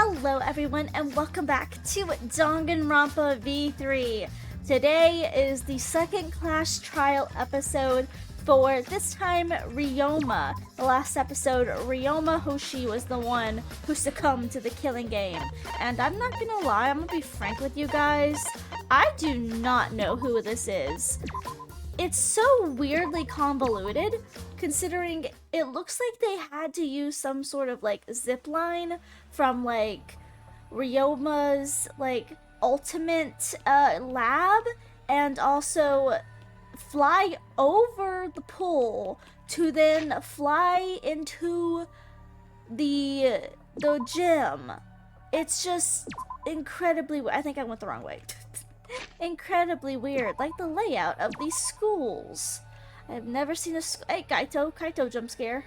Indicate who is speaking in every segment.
Speaker 1: Hello everyone and welcome back to DanganronpaV3. Today is the second class trial episode for, this time, Ryoma. The last episode, Ryoma Hoshi was the one who succumbed to the killing game. And I'm not gonna lie, I'm gonna be frank with you guys, I do not know who this is. It's so weirdly convoluted, considering it looks like they had to use some sort of like zip line from like Ryoma's like ultimate lab, and also fly over the pool to then fly into the gym. It's just incredibly, I think I went the wrong way. Incredibly weird, like the layout of these schools. I've never seen a hey, Kaito jump scare.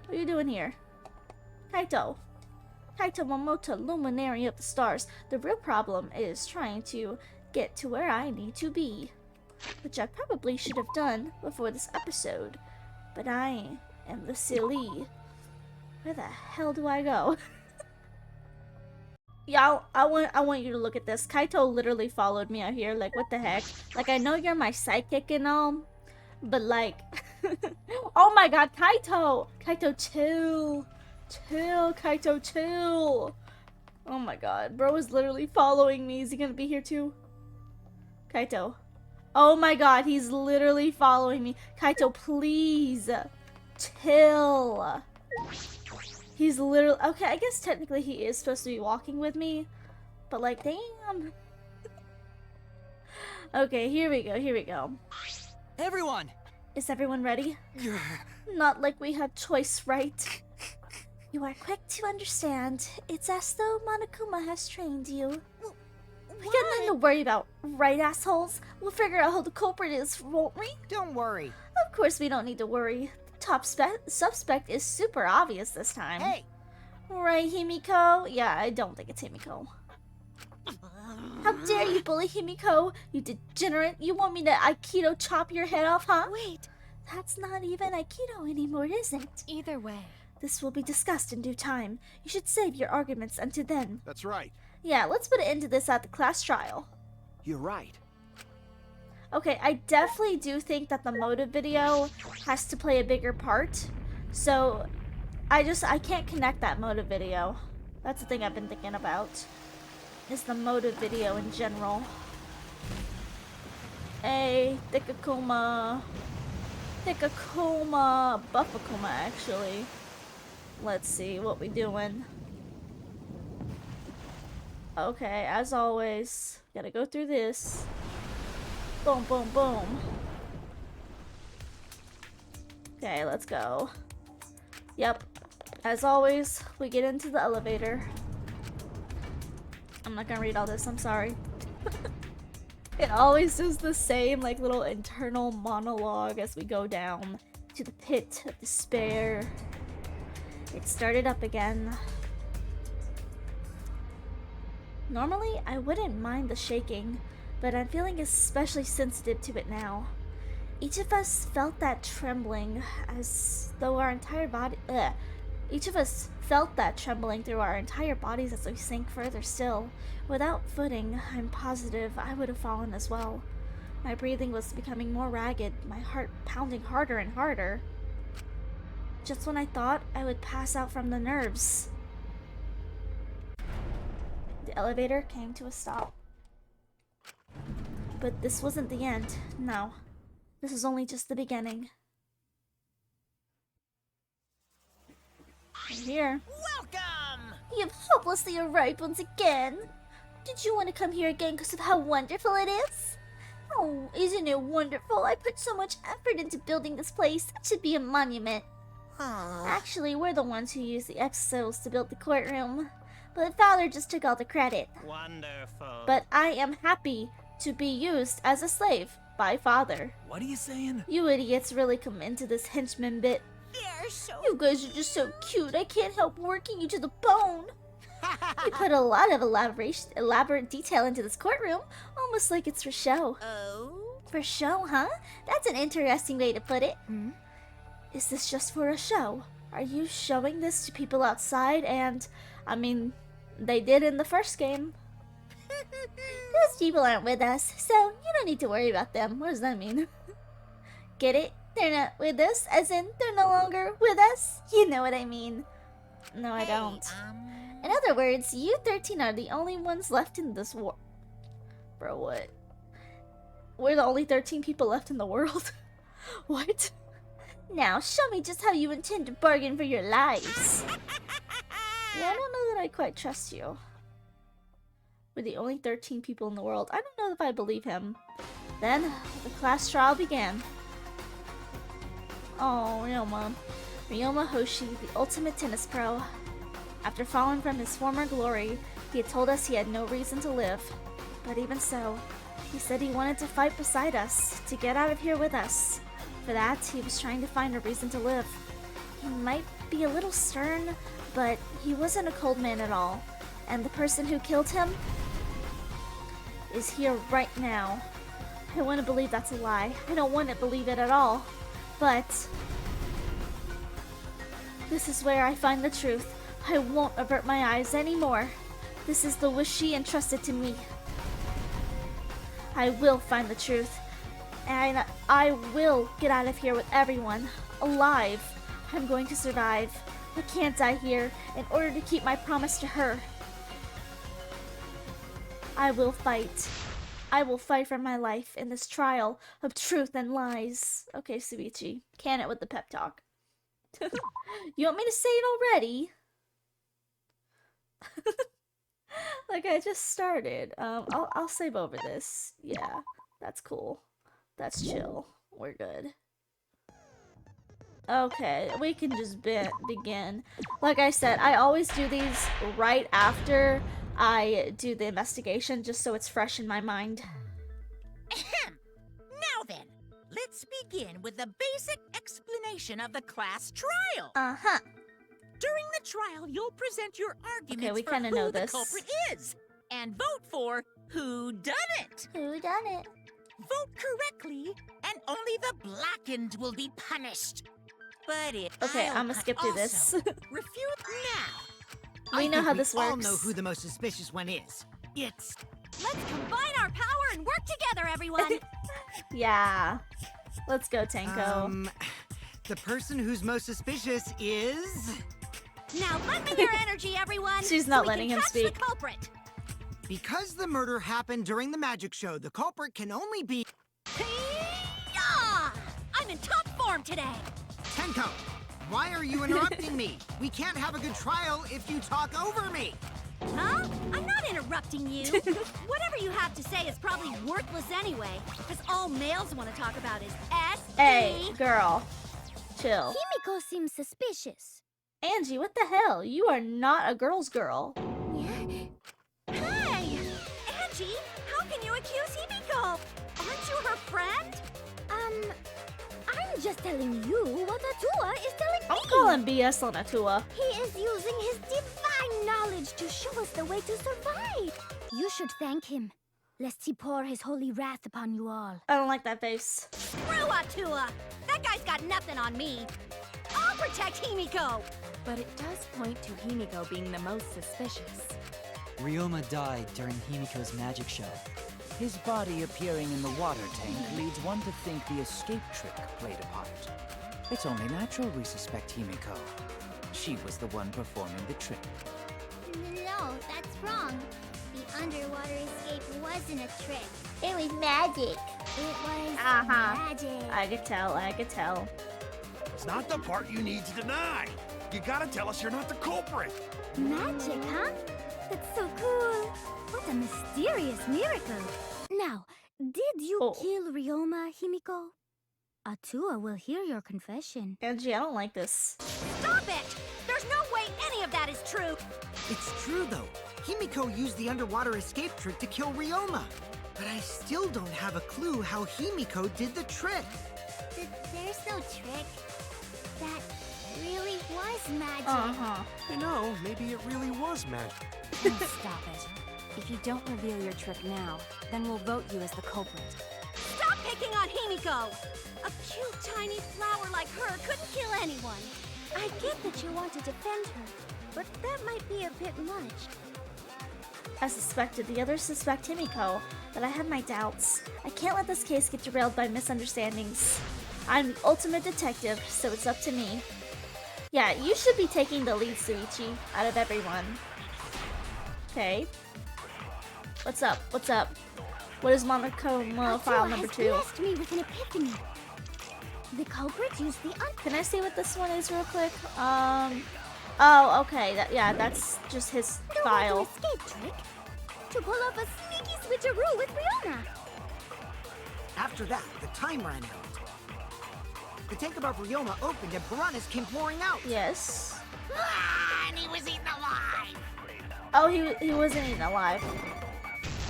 Speaker 1: What are you doing here? Kaito Momota, luminary of the stars. The real problem is trying to get to where I need to be, which I probably should have done before this episode, but I am the silly. Where the hell do I go? Yeah, I want you to look at this. Kaito literally followed me out here. Like, what the heck? Like, I know you're my sidekick and all, but like, oh my God, Kaito! Kaito, chill, Kaito, chill. Oh my God, bro is literally following me. Is he gonna be here too? Kaito. Oh my God, he's literally following me. Kaito, please, chill. He's literally, okay, I guess technically he is supposed to be walking with me, but like, damn. Okay, here we go.
Speaker 2: Everyone!
Speaker 1: Is everyone ready? Not like we have choice, right? You are quick to understand. It's as though Monokuma has trained you. We got nothing to worry about, right, assholes? We'll figure out who the culprit is, won't we?
Speaker 2: Don't worry.
Speaker 1: Of course we don't need to worry. Top suspect is super obvious this time.
Speaker 2: Hey!
Speaker 1: Right, Himiko? Yeah, I don't think it's Himiko. How dare you bully Himiko? You degenerate! You want me to Aikido chop your head off, huh?
Speaker 3: Wait,
Speaker 1: That's not even Aikido anymore, is it?
Speaker 3: either way.
Speaker 1: This will be discussed in due time. You should save your arguments until then.
Speaker 4: That's right.
Speaker 1: Yeah, let's put an end to this at the class trial.
Speaker 4: You're right.
Speaker 1: Okay, I definitely do think that the motive video has to play a bigger part. So, I can't connect that motive video. That's the thing I've been thinking about, is the motive video in general. Hey, Thickakuma, Buffakuma actually. Let's see what we doing. Okay, as always, gotta go through this. Boom, boom, boom. Okay, let's go. Yep. As always, we get into the elevator. I'm not gonna read all this, I'm sorry. It always does the same, like, little internal monologue as we go down to the pit of despair. It started up again. Normally, I wouldn't mind the shaking, but I'm feeling especially sensitive to it now. Each of us felt that trembling as though our entire body. Each of us felt that trembling through our entire bodies as we sank further still. Without footing, I'm positive I would have fallen as well. My breathing was becoming more ragged, my heart pounding harder and harder. Just when I thought I would pass out from the nerves. The elevator came to a stop. But this wasn't the end. No. This is only just the beginning. I'm here.
Speaker 2: Welcome!
Speaker 1: You've hopelessly arrived once again. Did you want to come here again because of how wonderful it is? Oh, isn't it wonderful? I put so much effort into building this place. It should be a monument. Actually, we're the ones who used the exos to build the courtroom. But Father just took all the credit.
Speaker 2: Wonderful.
Speaker 1: But I am happy to be used as a slave by Father.
Speaker 2: What are you saying?
Speaker 1: You idiots really come into this henchman bit.
Speaker 3: They're so
Speaker 1: You guys are just so cute. I can't help working you to the bone. You put a lot of elaborate detail into this courtroom, almost like it's for show.
Speaker 3: Oh?
Speaker 1: For show, huh? That's an interesting way to put it. Is this just for a show? Are you showing this to people outside? And, I mean, They did in the first game. Those people aren't with us, so you don't need to worry about them. What does that mean? Get it? They're not with us, as in they're no longer with us? You know what I mean. No, I don't. In other words, you 13 are the only ones left in this war. Bro, what? We're the only 13 people left in the world? What? Now, show me just how you intend to bargain for your lives. Yeah, I don't know that I quite trust you. We're the only 13 people in the world. I don't know if I believe him. Then, the class trial began. Oh, Ryoma. Ryoma Hoshi, the ultimate tennis pro. After falling from his former glory, he had told us he had no reason to live. But even so, he said he wanted to fight beside us, to get out of here with us. For that, he was trying to find a reason to live. He might be a little stern, but he wasn't a cold man at all. And the person who killed him is here right now. I want to believe that's a lie. I don't want to believe it at all. But this is where I find the truth. I won't avert my eyes anymore. This is the wish she entrusted to me. I will find the truth. And I will get out of here with everyone. Alive. I'm going to survive. I can't die here in order to keep my promise to her. I will fight. I will fight for my life in this trial of truth and lies. Okay, Suichi. Can it with the pep talk. You want me to say it already? Like I just started. I'll save over this. Yeah, that's cool. That's chill. We're good. Okay, we can just begin. Like I said, I always do these right after I do the investigation, just so it's fresh in my mind.
Speaker 2: Ahem. Now then, let's begin with the basic explanation of the class trial.
Speaker 1: Uh-huh.
Speaker 2: During the trial, you'll present your arguments
Speaker 1: Okay, we
Speaker 2: for
Speaker 1: kinda
Speaker 2: who
Speaker 1: know
Speaker 2: the
Speaker 1: this.
Speaker 2: culprit is, and vote for who done it.
Speaker 1: Who done it?
Speaker 2: Vote correctly, and only the blackened will be punished. But if
Speaker 1: Okay,
Speaker 2: I'll
Speaker 1: I'ma skip through this.
Speaker 2: refute now.
Speaker 1: We know how this
Speaker 3: We all
Speaker 1: works.
Speaker 3: know who the most suspicious one is. It's
Speaker 4: Let's combine our power and work together, everyone!
Speaker 1: Yeah. Let's go, Tanko.
Speaker 3: the person who's most suspicious is
Speaker 4: Now lend me your energy, everyone!
Speaker 1: She's
Speaker 4: so
Speaker 1: not
Speaker 4: we
Speaker 1: letting
Speaker 4: can
Speaker 1: him
Speaker 4: catch
Speaker 1: speak.
Speaker 4: the culprit!
Speaker 3: because the murder happened during the magic show. The culprit can only be
Speaker 4: Yeah! I'm in top form today!
Speaker 3: Tenko. Why are you interrupting me? We can't have a good trial if you talk over me.
Speaker 4: Huh? I'm not interrupting you! Whatever you have to say is probably worthless anyway, because all males want to talk about is SD.
Speaker 1: Hey, girl. Chill.
Speaker 4: Himiko seems suspicious.
Speaker 1: Angie, what the hell? You are not a girl's girl.
Speaker 4: Hey! Angie, how can you accuse Himiko? Aren't you her friend? I'm just telling you what Atua is telling me.
Speaker 1: I'm calling BS on Atua.
Speaker 4: He is using his divine knowledge to show us the way to survive. You should thank him, lest he pour his holy wrath upon you all.
Speaker 1: I don't like that face.
Speaker 4: Screw Atua! That guy's got nothing on me. I'll protect Himiko.
Speaker 5: But it does point to Himiko being the most suspicious.
Speaker 6: Ryoma died during Himiko's magic show.
Speaker 7: His body appearing in the water tank leads one to think the escape trick played a part. It's only natural we suspect Himiko. She was the one performing the trick.
Speaker 8: No, that's wrong. The underwater escape wasn't a trick.
Speaker 1: It was magic.
Speaker 8: It was magic.
Speaker 1: I could tell, I could tell.
Speaker 9: It's not the part you need to deny. You gotta tell us you're not the culprit.
Speaker 4: Magic, huh? That's so cool. What a mysterious miracle. Now, did you kill Ryoma, Himiko? Atua will hear your confession.
Speaker 1: Angie, I don't like this.
Speaker 4: Stop it! There's no way any of that is true.
Speaker 3: It's true though. Himiko used the underwater escape trick to kill Ryoma. But I still don't have a clue how Himiko did the trick.
Speaker 8: There's no trick. That really was magic.
Speaker 9: You know, maybe it really was magic.
Speaker 5: Oh, stop it. If you don't reveal your trick now, then we'll vote you as the culprit.
Speaker 4: Stop picking on Himiko! A cute tiny flower like her couldn't kill anyone. I get that you want to defend her, but that might be a bit much.
Speaker 1: As suspected, the others suspect Himiko, but I have my doubts. I can't let this case get derailed by misunderstandings. I'm the ultimate detective, so it's up to me. Yeah, you should be taking the lead, Suichi, out of everyone. Okay. What's up? What's up? What is Monokuma file number 2?
Speaker 4: Blessed me with an epiphany. The culprit used the
Speaker 1: Can I see what this one is real quick? Oh, okay. That's just his file.
Speaker 4: escape trick to pull off a sneaky switcheroo with Riona.
Speaker 3: After that, the time ran out. The tank above Ryoma opened and piranhas came pouring out.
Speaker 1: Yes.
Speaker 2: And he was eaten alive.
Speaker 1: Oh, he wasn't eaten alive.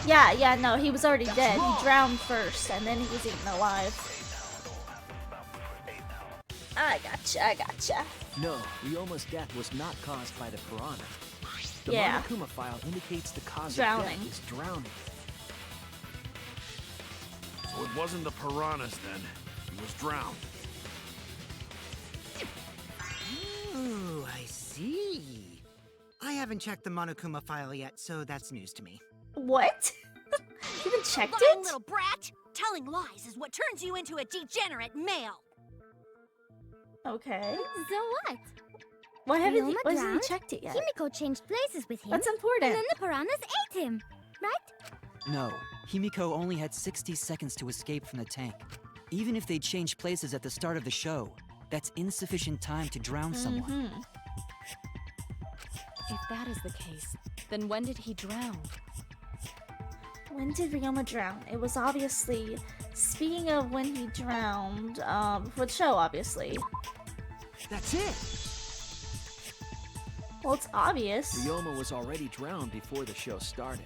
Speaker 1: Yeah, no, he was already dead. He drowned first, and then he was eaten alive. I gotcha.
Speaker 10: No, Ryoma's death was not caused by the piranha. The
Speaker 1: Yeah.
Speaker 10: Monokuma file indicates the cause
Speaker 1: Drowning.
Speaker 10: of death is drowning.
Speaker 9: So it wasn't the piranhas then. He was drowned.
Speaker 3: Ooh, I see. I haven't checked the Monokuma file yet, so that's news to me.
Speaker 1: What? You even checked
Speaker 11: Lying
Speaker 1: it?
Speaker 11: little brat! Telling lies is what turns you into a degenerate male.
Speaker 1: Okay.
Speaker 4: So what?
Speaker 1: Why hasn't he
Speaker 4: drowned?
Speaker 1: checked it yet?
Speaker 4: Himiko changed places with him.
Speaker 1: That's
Speaker 4: And
Speaker 1: important.
Speaker 4: then the piranhas ate him, right?
Speaker 6: No, Himiko only had 60 seconds to escape from the tank. Even if they changed places at the start of the show, that's insufficient time to drown someone.
Speaker 5: If that is the case, then when did he drown?
Speaker 1: When did Ryoma drown? It was obviously, speaking of when he drowned, before the show, obviously.
Speaker 3: That's it.
Speaker 1: Well, it's obvious.
Speaker 10: Ryoma was already drowned before the show started.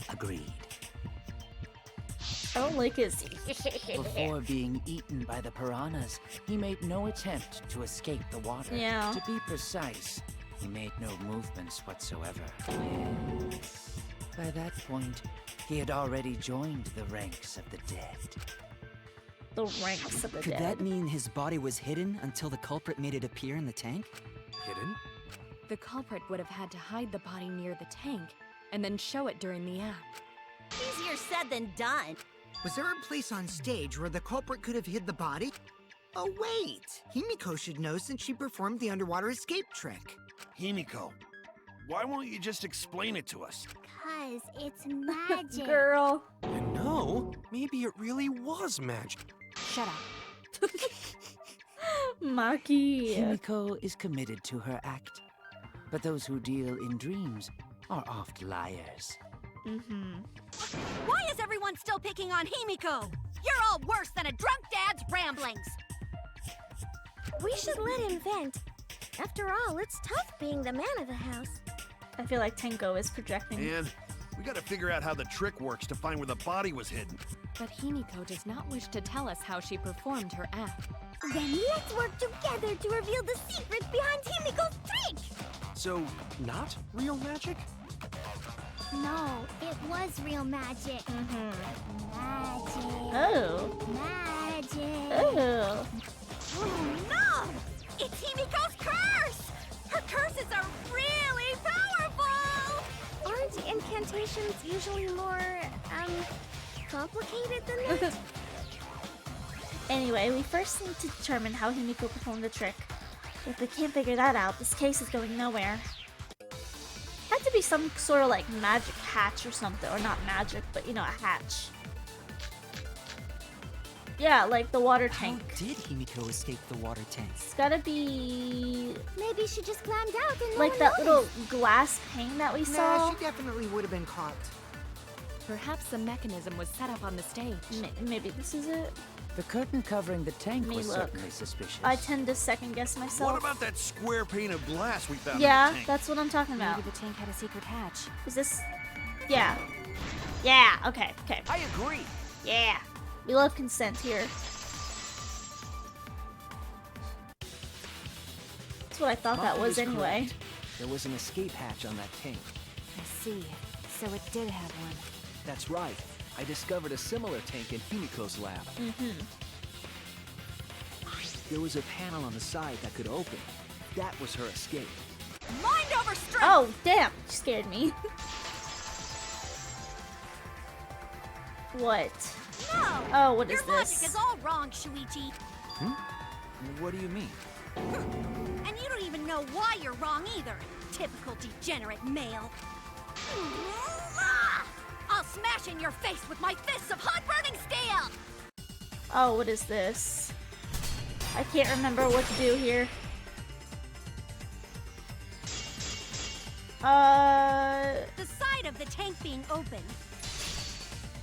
Speaker 7: Agreed.
Speaker 1: I don't like his...
Speaker 7: Before being eaten by the piranhas, he made no attempt to escape the water.
Speaker 1: Yeah.
Speaker 7: To be precise, he made no movements whatsoever. By that point, he had already joined the ranks of the dead.
Speaker 1: The ranks of the
Speaker 6: Could
Speaker 1: dead.
Speaker 6: that mean his body was hidden until the culprit made it appear in the tank?
Speaker 9: Hidden?
Speaker 5: The culprit would have had to hide the body near the tank and then show it during the act.
Speaker 11: Easier said than done.
Speaker 3: Was there a place on stage where the culprit could have hid the body? Oh, wait. Himiko should know since she performed the underwater escape trick.
Speaker 9: Himiko, why won't you just explain it to us?
Speaker 8: 'Cause it's magic.
Speaker 1: Girl.
Speaker 9: No, maybe it really was magic.
Speaker 5: Shut up.
Speaker 1: Maki.
Speaker 7: Himiko is committed to her act. But those who deal in dreams are oft liars.
Speaker 11: Why is everyone still picking on Himiko? You're all worse than a drunk dad's ramblings.
Speaker 4: We should let him vent. After all, it's tough being the man of the house.
Speaker 1: I feel like Tenko is projecting.
Speaker 9: And we gotta figure out how the trick works to find where the body was hidden.
Speaker 5: But Himiko does not wish to tell us how she performed her act.
Speaker 4: Then let's work together to reveal the secret behind Himiko's trick!
Speaker 9: So, not real magic?
Speaker 8: No, it was real magic. Magic.
Speaker 1: Oh.
Speaker 8: Magic.
Speaker 1: Oh.
Speaker 11: Oh no! It's Himiko's curse! Her curses are really powerful!
Speaker 4: Aren't incantations usually more, complicated than that?
Speaker 1: Anyway, we first need to determine how Himiko performed the trick. If we can't figure that out, this case is going nowhere. Had to be some sort of like magic hatch or something, or not magic, but you know, a hatch. Yeah, like the water
Speaker 6: How
Speaker 1: tank.
Speaker 6: did Himiko escape the water tank?
Speaker 1: It's gotta be
Speaker 4: Maybe she just climbed out and no
Speaker 1: like
Speaker 4: one
Speaker 1: that little
Speaker 4: noticed.
Speaker 1: glass pane that we
Speaker 3: Nah,
Speaker 1: saw.
Speaker 3: she definitely would have been caught.
Speaker 5: Perhaps the mechanism was set up on the stage.
Speaker 1: Maybe this is it.
Speaker 7: The curtain covering the tank
Speaker 1: Me
Speaker 7: was
Speaker 1: look.
Speaker 7: certainly suspicious.
Speaker 1: I tend to second guess myself.
Speaker 9: What about that square pane of glass we found in
Speaker 1: Yeah,
Speaker 9: the tank?
Speaker 1: that's what I'm talking about.
Speaker 5: Maybe the tank had a secret hatch.
Speaker 1: Is this? Yeah. Yeah. Okay. Okay.
Speaker 7: I agree.
Speaker 1: Yeah. We love consent here. That's what I thought that
Speaker 10: Maki
Speaker 1: was
Speaker 10: is
Speaker 1: anyway.
Speaker 10: correct. There was an escape hatch on that tank.
Speaker 5: I see. So it did have one.
Speaker 10: That's right. I discovered a similar tank in Himiko's lab. There was a panel on the side that could open. That was her escape.
Speaker 11: Mind over strength!
Speaker 1: Oh, damn. You scared me. What?
Speaker 11: No!
Speaker 1: Oh, what is
Speaker 11: Your
Speaker 1: this?
Speaker 11: logic is all wrong, Shuichi.
Speaker 7: What do you mean?
Speaker 11: And you don't even know why you're wrong either. Typical degenerate male. I'll smash in your face with my fists of hot burning steel!
Speaker 1: Oh, what is this? I can't remember what to do here.
Speaker 11: The side of the tank being open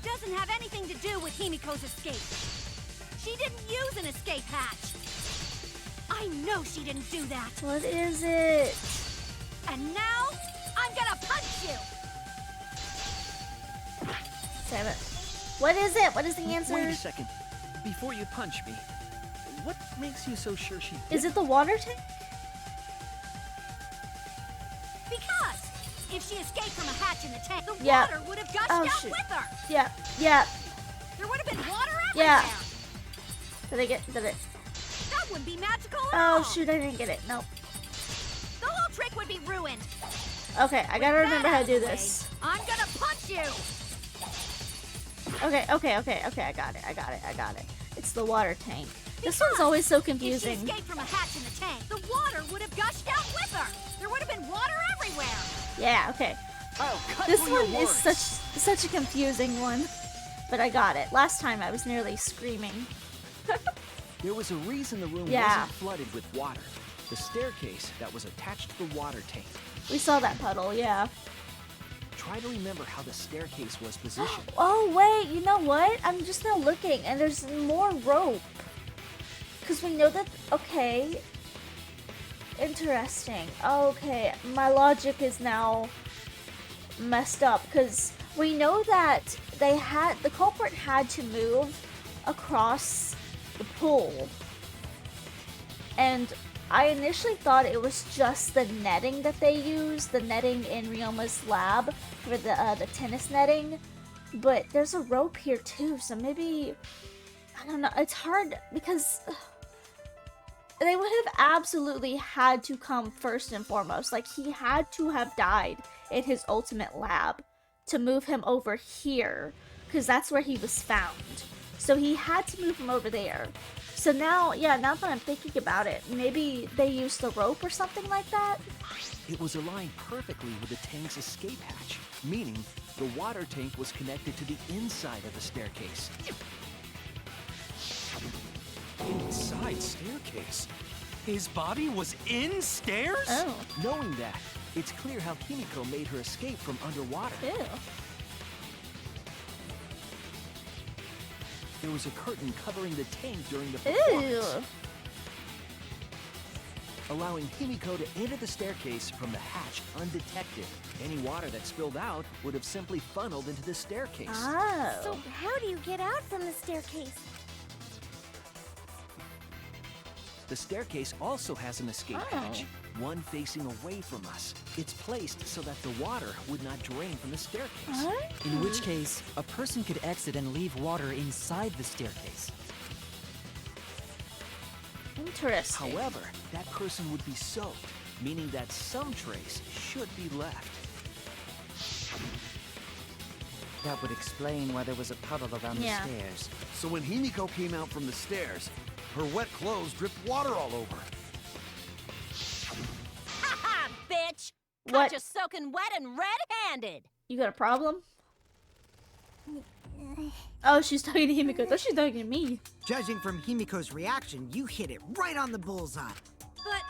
Speaker 11: doesn't have anything to do with Himiko's escape. She didn't use an escape hatch. I know she didn't do that.
Speaker 1: What is it?
Speaker 11: And now, I'm gonna punch you!
Speaker 1: Damn it. What is it? What is the answer?
Speaker 10: Wait a second. Before you punch me, what makes you so sure she did?
Speaker 1: Is it the water tank?
Speaker 11: Because if she escaped from a hatch in the tank, the
Speaker 1: Yep.
Speaker 11: water would have gushed
Speaker 1: Oh,
Speaker 11: out
Speaker 1: shoot.
Speaker 11: with her.
Speaker 1: Yep. Yep.
Speaker 11: There would have been water
Speaker 1: Yeah.
Speaker 11: everywhere.
Speaker 1: Did it?
Speaker 11: That wouldn't be magical at
Speaker 1: Oh,
Speaker 11: all.
Speaker 1: shoot, I didn't get it. Nope.
Speaker 11: The whole trick would be ruined.
Speaker 1: Okay, I gotta remember how to do this.
Speaker 11: I'm gonna punch you.
Speaker 1: Okay, I got it. It's the water tank. This one's always so
Speaker 11: If she
Speaker 1: confusing.
Speaker 11: escaped from a hatch in the tank, the water would have gushed out with her. There would have been water everywhere.
Speaker 1: Yeah, okay.
Speaker 10: I'll cut
Speaker 1: This
Speaker 10: through your
Speaker 1: one is
Speaker 10: words.
Speaker 1: such a confusing one. But I got it. Last time I was nearly screaming.
Speaker 10: There was a reason the room
Speaker 1: Yeah.
Speaker 10: wasn't flooded with water. The staircase that was attached to the water tank.
Speaker 1: We saw that puddle, yeah.
Speaker 10: Try to remember how the staircase was positioned.
Speaker 1: Oh, wait, you know what? I'm just now looking, and there's more rope. Because we know that... Okay. Interesting. Okay, my logic is now messed up. Because we know that the culprit had to move across the pool. And I initially thought it was just the netting that they used, the netting in Ryoma's lab for the tennis netting, but there's a rope here too, so maybe, I don't know, it's hard because they would have absolutely had to come first and foremost, like he had to have died in his ultimate lab to move him over here, because that's where he was found, so he had to move him over there. So now, yeah, now that I'm thinking about it, maybe they used the rope or something like that?
Speaker 10: It was aligned perfectly with the tank's escape hatch, meaning the water tank was connected to the inside of the staircase.
Speaker 9: Inside staircase? His body was in stairs?
Speaker 1: Oh.
Speaker 10: Knowing that, it's clear how Himiko made her escape from underwater.
Speaker 1: Ew.
Speaker 10: There was a curtain covering the tank during the
Speaker 1: Ew.
Speaker 10: performance, allowing Himiko to enter the staircase from the hatch undetected. Any water that spilled out would have simply funneled into the staircase.
Speaker 1: Oh.
Speaker 8: So how do you get out from the staircase?
Speaker 10: The staircase also has an escape hatch, one facing away from us. It's placed so that the water would not drain from the staircase.
Speaker 1: What?
Speaker 6: In which case, a person could exit and leave water inside the staircase.
Speaker 1: Interesting.
Speaker 10: However, that person would be soaked, meaning that some trace should be left.
Speaker 7: That would explain why there was a puddle around
Speaker 1: Yeah.
Speaker 7: the stairs.
Speaker 9: So when Himiko came out from the stairs, her wet clothes dripped water all over.
Speaker 11: Ha-ha, bitch!
Speaker 1: What?
Speaker 11: Caught you soaking wet and red-handed.
Speaker 1: You got a problem? Oh, she's talking to Himiko. I thought she was talking to me.
Speaker 3: Judging from Himiko's reaction, you hit it right on the bullseye.
Speaker 11: But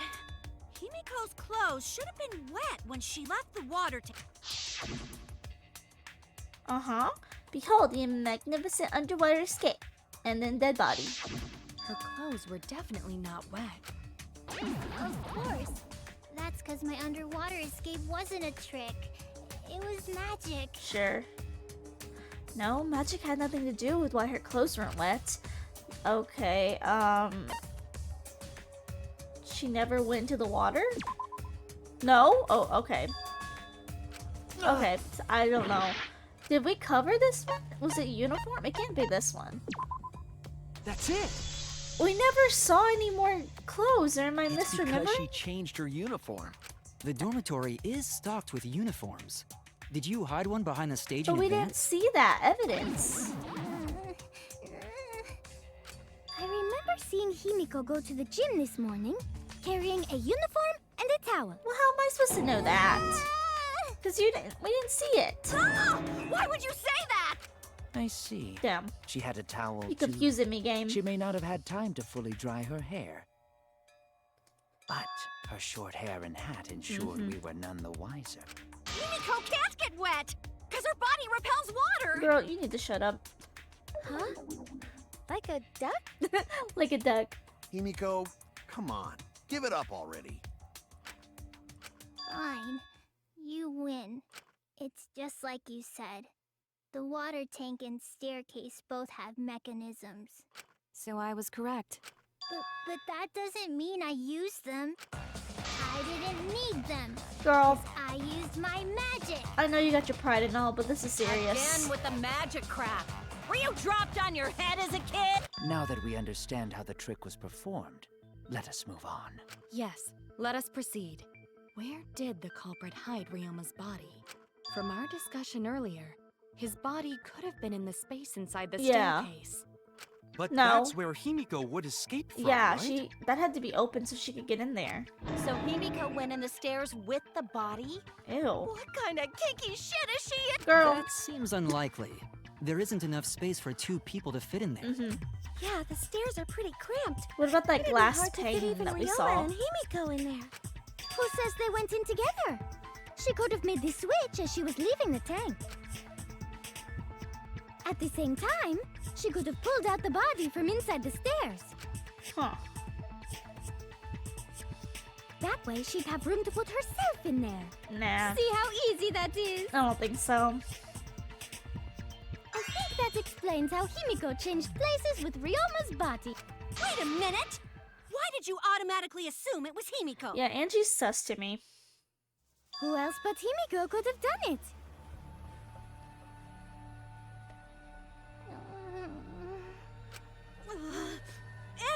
Speaker 11: Himiko's clothes should have been wet when she left the water tank.
Speaker 1: Uh-huh. Behold the magnificent underwater escape. And then dead body.
Speaker 5: Her clothes were definitely not wet.
Speaker 8: Of course. That's because my underwater escape wasn't a trick. It was magic.
Speaker 1: Sure. No, magic had nothing to do with why her clothes weren't wet. Okay, she never went to the water? No? Oh, okay. Okay, so I don't know. Did we cover this one? Was it uniform? It can't be this one.
Speaker 10: That's it!
Speaker 1: We never saw any more clothes, or am I
Speaker 10: It's because
Speaker 1: misremembering?
Speaker 10: she changed her uniform.
Speaker 6: The dormitory is stocked with uniforms. Did you hide one behind the stage
Speaker 1: But
Speaker 6: in
Speaker 1: we didn't
Speaker 6: advance?
Speaker 1: see that evidence.
Speaker 4: I remember seeing Himiko go to the gym this morning, carrying a uniform and a towel.
Speaker 1: Well, how am I supposed to know that? Because we didn't see it.
Speaker 11: Ah! Why would you say that?
Speaker 7: I see.
Speaker 1: Damn.
Speaker 7: She had a towel
Speaker 1: You
Speaker 7: too.
Speaker 1: confusing me, game.
Speaker 7: She may not have had time to fully dry her hair. But her short hair and hat ensured we were none the wiser.
Speaker 11: Himiko can't get wet, because her body repels water.
Speaker 1: Girl, you need to shut up.
Speaker 4: Huh? Like a duck?
Speaker 1: Like a duck.
Speaker 9: Himiko, come on. Give it up already.
Speaker 8: Fine. You win. It's just like you said. The water tank and staircase both have mechanisms.
Speaker 5: So I was correct.
Speaker 8: But that doesn't mean I used them. I didn't need them.
Speaker 1: Girl,
Speaker 8: I used my magic.
Speaker 1: I know you got your pride and all, but this is serious.
Speaker 11: Again with the magic crap. Were you dropped on your head as a kid?
Speaker 7: Now that we understand how the trick was performed, let us move on.
Speaker 5: Yes, let us proceed. Where did the culprit hide Ryoma's body? From our discussion earlier, his body could have been in the space inside the
Speaker 1: Yeah.
Speaker 5: staircase.
Speaker 9: But
Speaker 1: No.
Speaker 9: that's where Himiko would escape from,
Speaker 1: Yeah,
Speaker 9: right?
Speaker 1: that had to be open so she could get in there.
Speaker 11: So Himiko went in the stairs with the body?
Speaker 1: Ew.
Speaker 11: What kind of kinky shit is she in?
Speaker 1: Girl.
Speaker 6: That seems unlikely. There isn't enough space for 2 people to fit in there.
Speaker 4: Yeah, the stairs are pretty cramped.
Speaker 1: What about that
Speaker 4: It'd be
Speaker 1: glass
Speaker 4: hard to fit
Speaker 1: pane
Speaker 4: even
Speaker 1: that we
Speaker 4: Ryoma
Speaker 1: saw?
Speaker 4: and Himiko in there. Who says they went in together? She could have made the switch as she was leaving the tank. At the same time, she could have pulled out the body from inside the stairs.
Speaker 1: Huh.
Speaker 4: That way, she'd have room to put herself in there.
Speaker 1: Nah.
Speaker 4: See how easy that is?
Speaker 1: I don't think so.
Speaker 4: I think that explains how Himiko changed places with Ryoma's body.
Speaker 11: Wait a minute! Why did you automatically assume it was Himiko?
Speaker 1: Yeah, Angie's sus to me.
Speaker 4: Who else but Himiko could have done it?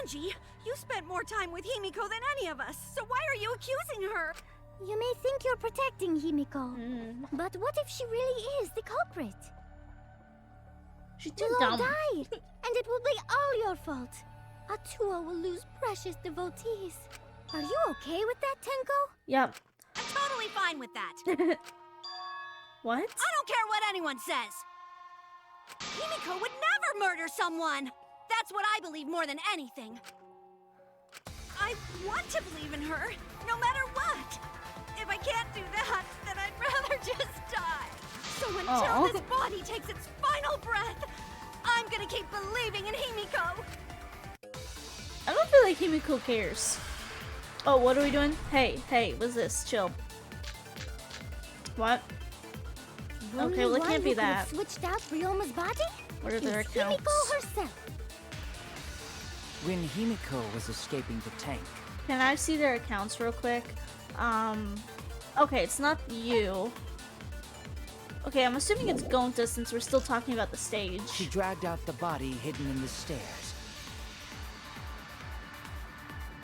Speaker 11: Angie, you spent more time with Himiko than any of us, so why are you accusing her?
Speaker 4: You may think you're protecting Himiko,
Speaker 1: Mm.
Speaker 4: but what if she really is the culprit?
Speaker 1: She's too
Speaker 4: We'll all
Speaker 1: dumb.
Speaker 4: die, and it will be all your fault. Atua will lose precious devotees. Are you okay with that, Tenko?
Speaker 1: Yep.
Speaker 11: I'm totally fine with that.
Speaker 1: What?
Speaker 11: I don't care what anyone says. Himiko would never murder someone. That's what I believe more than anything. I want to believe in her, no matter what. If I can't do that, then I'd rather just die. So until
Speaker 1: Aw.
Speaker 11: this body takes its final breath, I'm gonna keep believing in Himiko.
Speaker 1: I don't feel like Himiko cares. Oh, what are we doing? Hey, what's this? Chill. What? Okay, well, it
Speaker 4: Only
Speaker 1: can't
Speaker 4: one
Speaker 1: be
Speaker 4: who could have
Speaker 1: that.
Speaker 4: switched out Ryoma's body?
Speaker 1: What are their
Speaker 4: is
Speaker 1: accounts?
Speaker 4: Himiko herself.
Speaker 7: When Himiko was escaping the tank,
Speaker 1: Can I see their accounts real quick? Okay, it's not you. Okay, I'm assuming it's Gonta since we're still talking about the stage.
Speaker 7: she dragged out the body hidden in the stairs.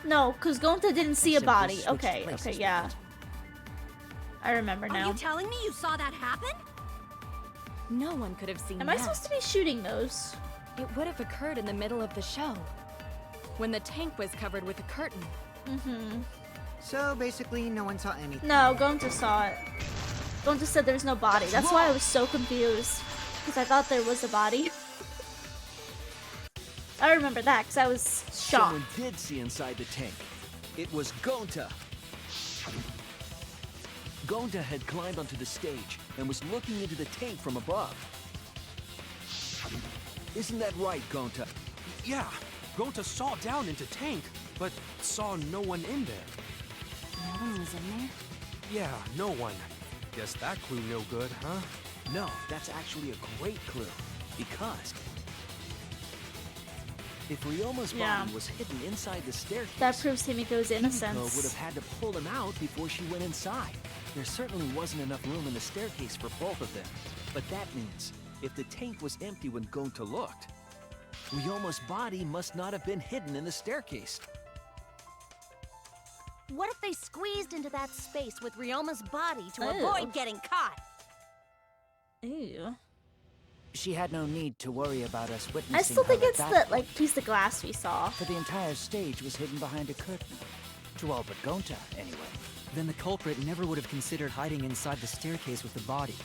Speaker 1: No, because Gonta didn't see a
Speaker 7: Simply
Speaker 1: body.
Speaker 7: switched
Speaker 1: Okay,
Speaker 7: places
Speaker 1: okay,
Speaker 7: with
Speaker 1: yeah.
Speaker 7: it.
Speaker 1: I remember
Speaker 11: Are
Speaker 1: now.
Speaker 11: you telling me you saw that happen?
Speaker 5: No one could have seen
Speaker 1: Am
Speaker 5: that.
Speaker 1: I supposed to be shooting those?
Speaker 5: It would have occurred in the middle of the show, when the tank was covered with a curtain.
Speaker 3: So basically, no one saw anything.
Speaker 1: No, Gonta saw it. Gonta said there's no body. That's why I was so confused. Because I thought there was a body. I remember that because I was shocked.
Speaker 10: Someone did see inside the tank. It was Gonta. Gonta had climbed onto the stage and was looking into the tank from above. Isn't that right, Gonta?
Speaker 9: Yeah, Gonta saw down into tank, but saw no one in there.
Speaker 5: No one was in there?
Speaker 9: Yeah, no one. Guess that clue no good, huh?
Speaker 10: No, that's actually a great clue. Because if Ryoma's
Speaker 1: Yeah.
Speaker 10: body was hidden inside the staircase,
Speaker 1: That proves Himiko's
Speaker 10: Himiko
Speaker 1: innocence.
Speaker 10: would have had to pull him out before she went inside. There certainly wasn't enough room in the staircase for both of them. But that means, if the tank was empty when Gonta looked, Ryoma's body must not have been hidden in the staircase.
Speaker 11: What if they squeezed into that space with Ryoma's body to
Speaker 1: Ew.
Speaker 11: avoid getting caught?
Speaker 1: Ew.
Speaker 7: She had no need to worry about us witnessing
Speaker 1: I still
Speaker 7: her
Speaker 1: think
Speaker 7: at
Speaker 1: it's
Speaker 7: that
Speaker 1: the like piece of glass we saw.
Speaker 7: For the entire stage was hidden behind a curtain. To all but Gonta, anyway.
Speaker 6: Then the culprit never would have considered hiding inside the staircase with the body.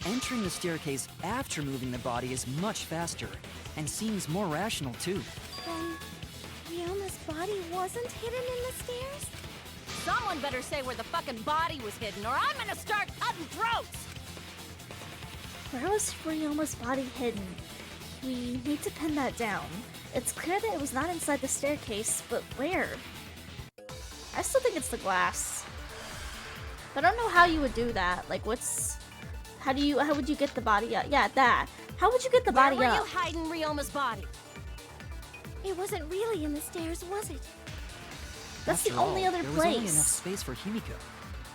Speaker 6: Entering the staircase after moving the body is much faster, and seems more rational too.
Speaker 4: Then Ryoma's body wasn't hidden in the stairs?
Speaker 11: Someone better say where the fucking body was hidden, or I'm gonna start cutting throats!
Speaker 1: Where was Ryoma's body hidden? We need to pin that down. It's clear that it was not inside the staircase, but where? I still think it's the glass. But I don't know how you would do that. Like, how would you get the body up? Yeah, that. How would you get the body
Speaker 11: Where were
Speaker 1: up?
Speaker 11: you hiding Ryoma's body?
Speaker 4: It wasn't really in the stairs, was it?
Speaker 1: That's the
Speaker 6: After all,
Speaker 1: only other
Speaker 6: there was only enough
Speaker 1: place.
Speaker 6: space for Himiko.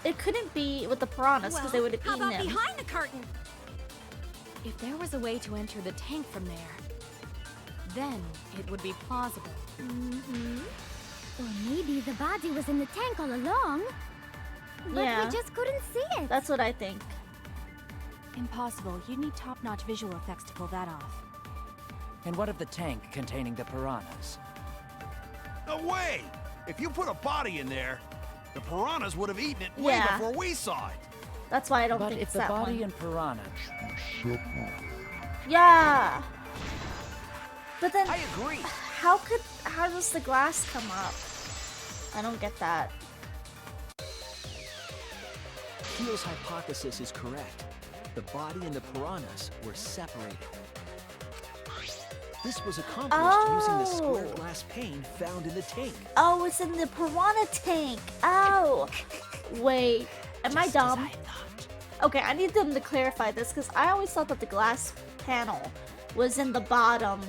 Speaker 1: It couldn't be with the piranhas because they would have
Speaker 11: how
Speaker 1: eaten
Speaker 11: about
Speaker 1: him.
Speaker 11: behind the curtain?
Speaker 5: If there was a way to enter the tank from there, then it would be plausible.
Speaker 4: Mm-hmm. Or maybe the body was in the tank all along. But
Speaker 1: Yeah.
Speaker 4: we just couldn't see it.
Speaker 1: That's what I think.
Speaker 11: Impossible. You'd need top-notch visual effects to pull that off.
Speaker 7: And what of the tank containing the piranhas?
Speaker 9: No way! If you put a body in there, the piranhas would have eaten it way
Speaker 1: Yeah.
Speaker 9: before we saw it.
Speaker 1: That's why I don't
Speaker 7: But
Speaker 1: think
Speaker 7: if
Speaker 1: it's
Speaker 7: the
Speaker 1: that
Speaker 7: body
Speaker 1: one.
Speaker 7: and piranha...
Speaker 1: Yeah. But then,
Speaker 10: I agree.
Speaker 1: how does the glass come up? I don't get that.
Speaker 10: Keel's hypothesis is correct. The body and the piranhas were separated. This was accomplished using the square
Speaker 1: Oh.
Speaker 10: glass pane found in the tank.
Speaker 1: Oh, it's in the piranha tank. Oh. Wait, am I
Speaker 10: Just as
Speaker 1: dumb?
Speaker 10: thought.
Speaker 1: Okay, I need them to clarify this because I always thought that the glass panel was in the bottom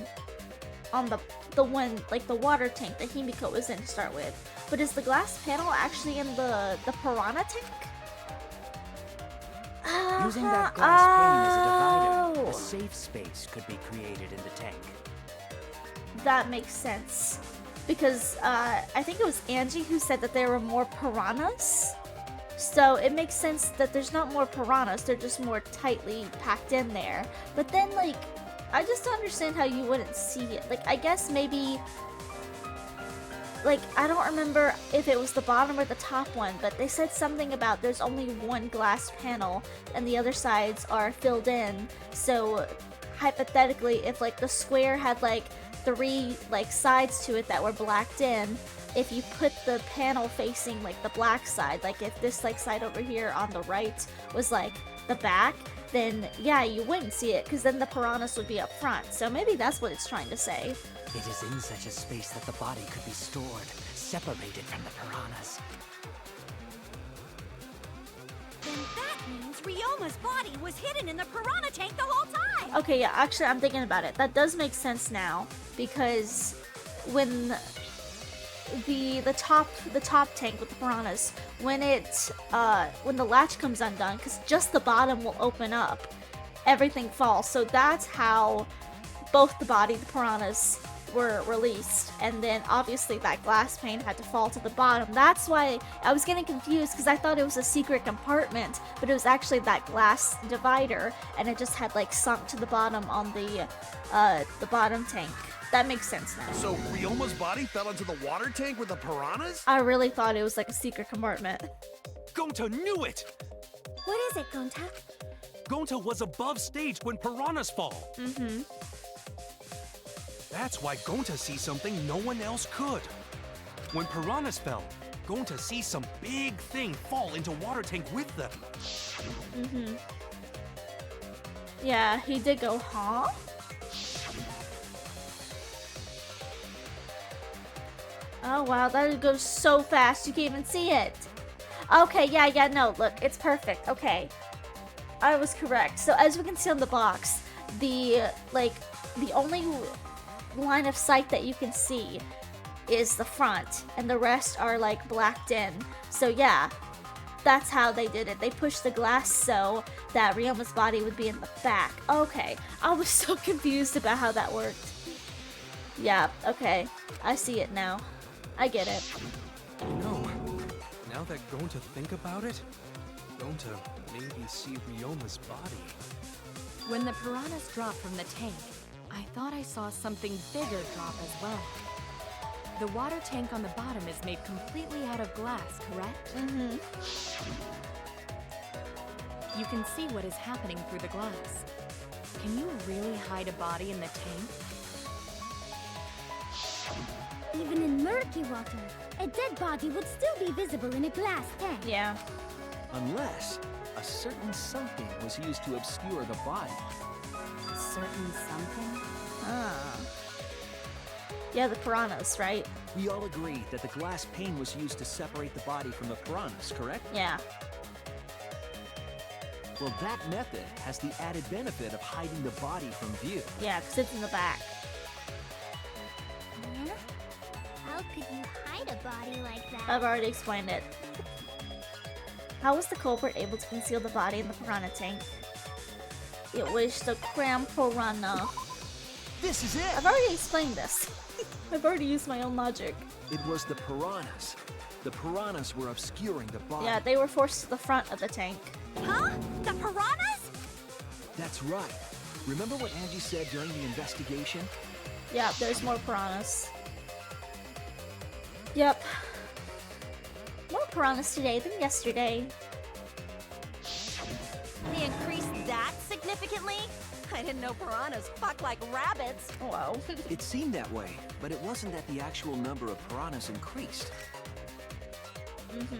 Speaker 1: on the one, like the water tank that Himiko was in to start with. But is the glass panel actually in the piranha tank?
Speaker 7: Using that glass pane as a divider,
Speaker 1: Oh.
Speaker 7: a safe space could be created in the tank.
Speaker 1: That makes sense. Because I think it was Angie who said that there were more piranhas. So it makes sense that there's not more piranhas, they're just more tightly packed in there. But then, like, I just don't understand how you wouldn't see it. Like, I guess maybe... Like, I don't remember if it was the bottom or the top one, but they said something about there's only one glass panel and the other sides are filled in. So, hypothetically, if, like, the square had, like, 3, like, sides to it that were blacked in, if you put the panel facing, like, the black side, like, if this, like, side over here on the right was, like, the back, then, yeah, you wouldn't see it, because then the piranhas would be up front. So maybe that's what it's trying to say.
Speaker 7: It is in such a space that the body could be stored, separated from the piranhas.
Speaker 11: Then that means Ryoma's body was hidden in the piranha tank the whole time!
Speaker 1: Okay, yeah, actually, I'm thinking about it. That does make sense now, because when the top tank with the piranhas, when the latch comes undone, because just the bottom will open up, everything falls. So that's how both the body, the piranhas, were released, and then obviously that glass pane had to fall to the bottom. That's why I was getting confused, because I thought it was a secret compartment, but it was actually that glass divider, and it just had like sunk to the bottom on the bottom tank. That makes sense now.
Speaker 9: So Ryoma's body fell into the water tank with the piranhas?
Speaker 1: I really thought it was like a secret compartment.
Speaker 10: Gonta knew it!
Speaker 4: What is it, Gonta?
Speaker 10: Gonta was above stage when piranhas fall.
Speaker 1: Mm-hmm.
Speaker 10: That's why Gonta sees something no one else could. When piranhas fell, Gonta sees some big thing fall into water tank with them.
Speaker 1: Mm-hmm. Yeah, he did go, huh? Oh wow, that goes so fast you can't even see it. Okay, yeah, no, look, it's perfect. Okay, I was correct. So as we can see on the box, the only line of sight that you can see is the front, and the rest are like blacked in. So yeah, that's how they did it. They pushed the glass so that Ryoma's body would be in the back. Okay, I was so confused about how that worked. Yeah, okay, I see it now. I get it.
Speaker 10: You know, that going to think about it, going to maybe see Ryoma's body.
Speaker 5: When the piranhas dropped from the tank, I thought I saw something bigger drop as well. The water tank on the bottom is made completely out of glass, correct?
Speaker 1: Mm-hmm.
Speaker 5: You can see what is happening through the glass. Can you really hide a body in the tank?
Speaker 4: Even in murky water, a dead body would still be visible in a glass tank.
Speaker 1: Yeah.
Speaker 10: Unless a certain something was used to obscure the body.
Speaker 5: Certain something?
Speaker 1: Ah. Yeah, the piranhas, right?
Speaker 10: We all agree that the glass pane was used to separate the body from the piranhas, correct?
Speaker 1: Yeah.
Speaker 10: Well, that method has the added benefit of hiding the body from view.
Speaker 1: Yeah, because it's in the back.
Speaker 8: Huh? How could you hide a body like that?
Speaker 1: I've already explained it. How was the culprit able to conceal the body in the piranha tank? It was the cram piranha.
Speaker 10: This is it!
Speaker 1: I've already explained this. I've already used my own logic.
Speaker 10: It was the piranhas. The piranhas were obscuring the body.
Speaker 1: Yeah, they were forced to the front of the tank.
Speaker 11: Huh? The piranhas?
Speaker 10: That's right. Remember what Angie said during the investigation?
Speaker 1: Yeah, there's more piranhas. Yep. More piranhas today than yesterday.
Speaker 11: They increased that significantly? I didn't know piranhas fuck like rabbits.
Speaker 1: Wow.
Speaker 10: It seemed that way, but it wasn't that the actual number of piranhas increased.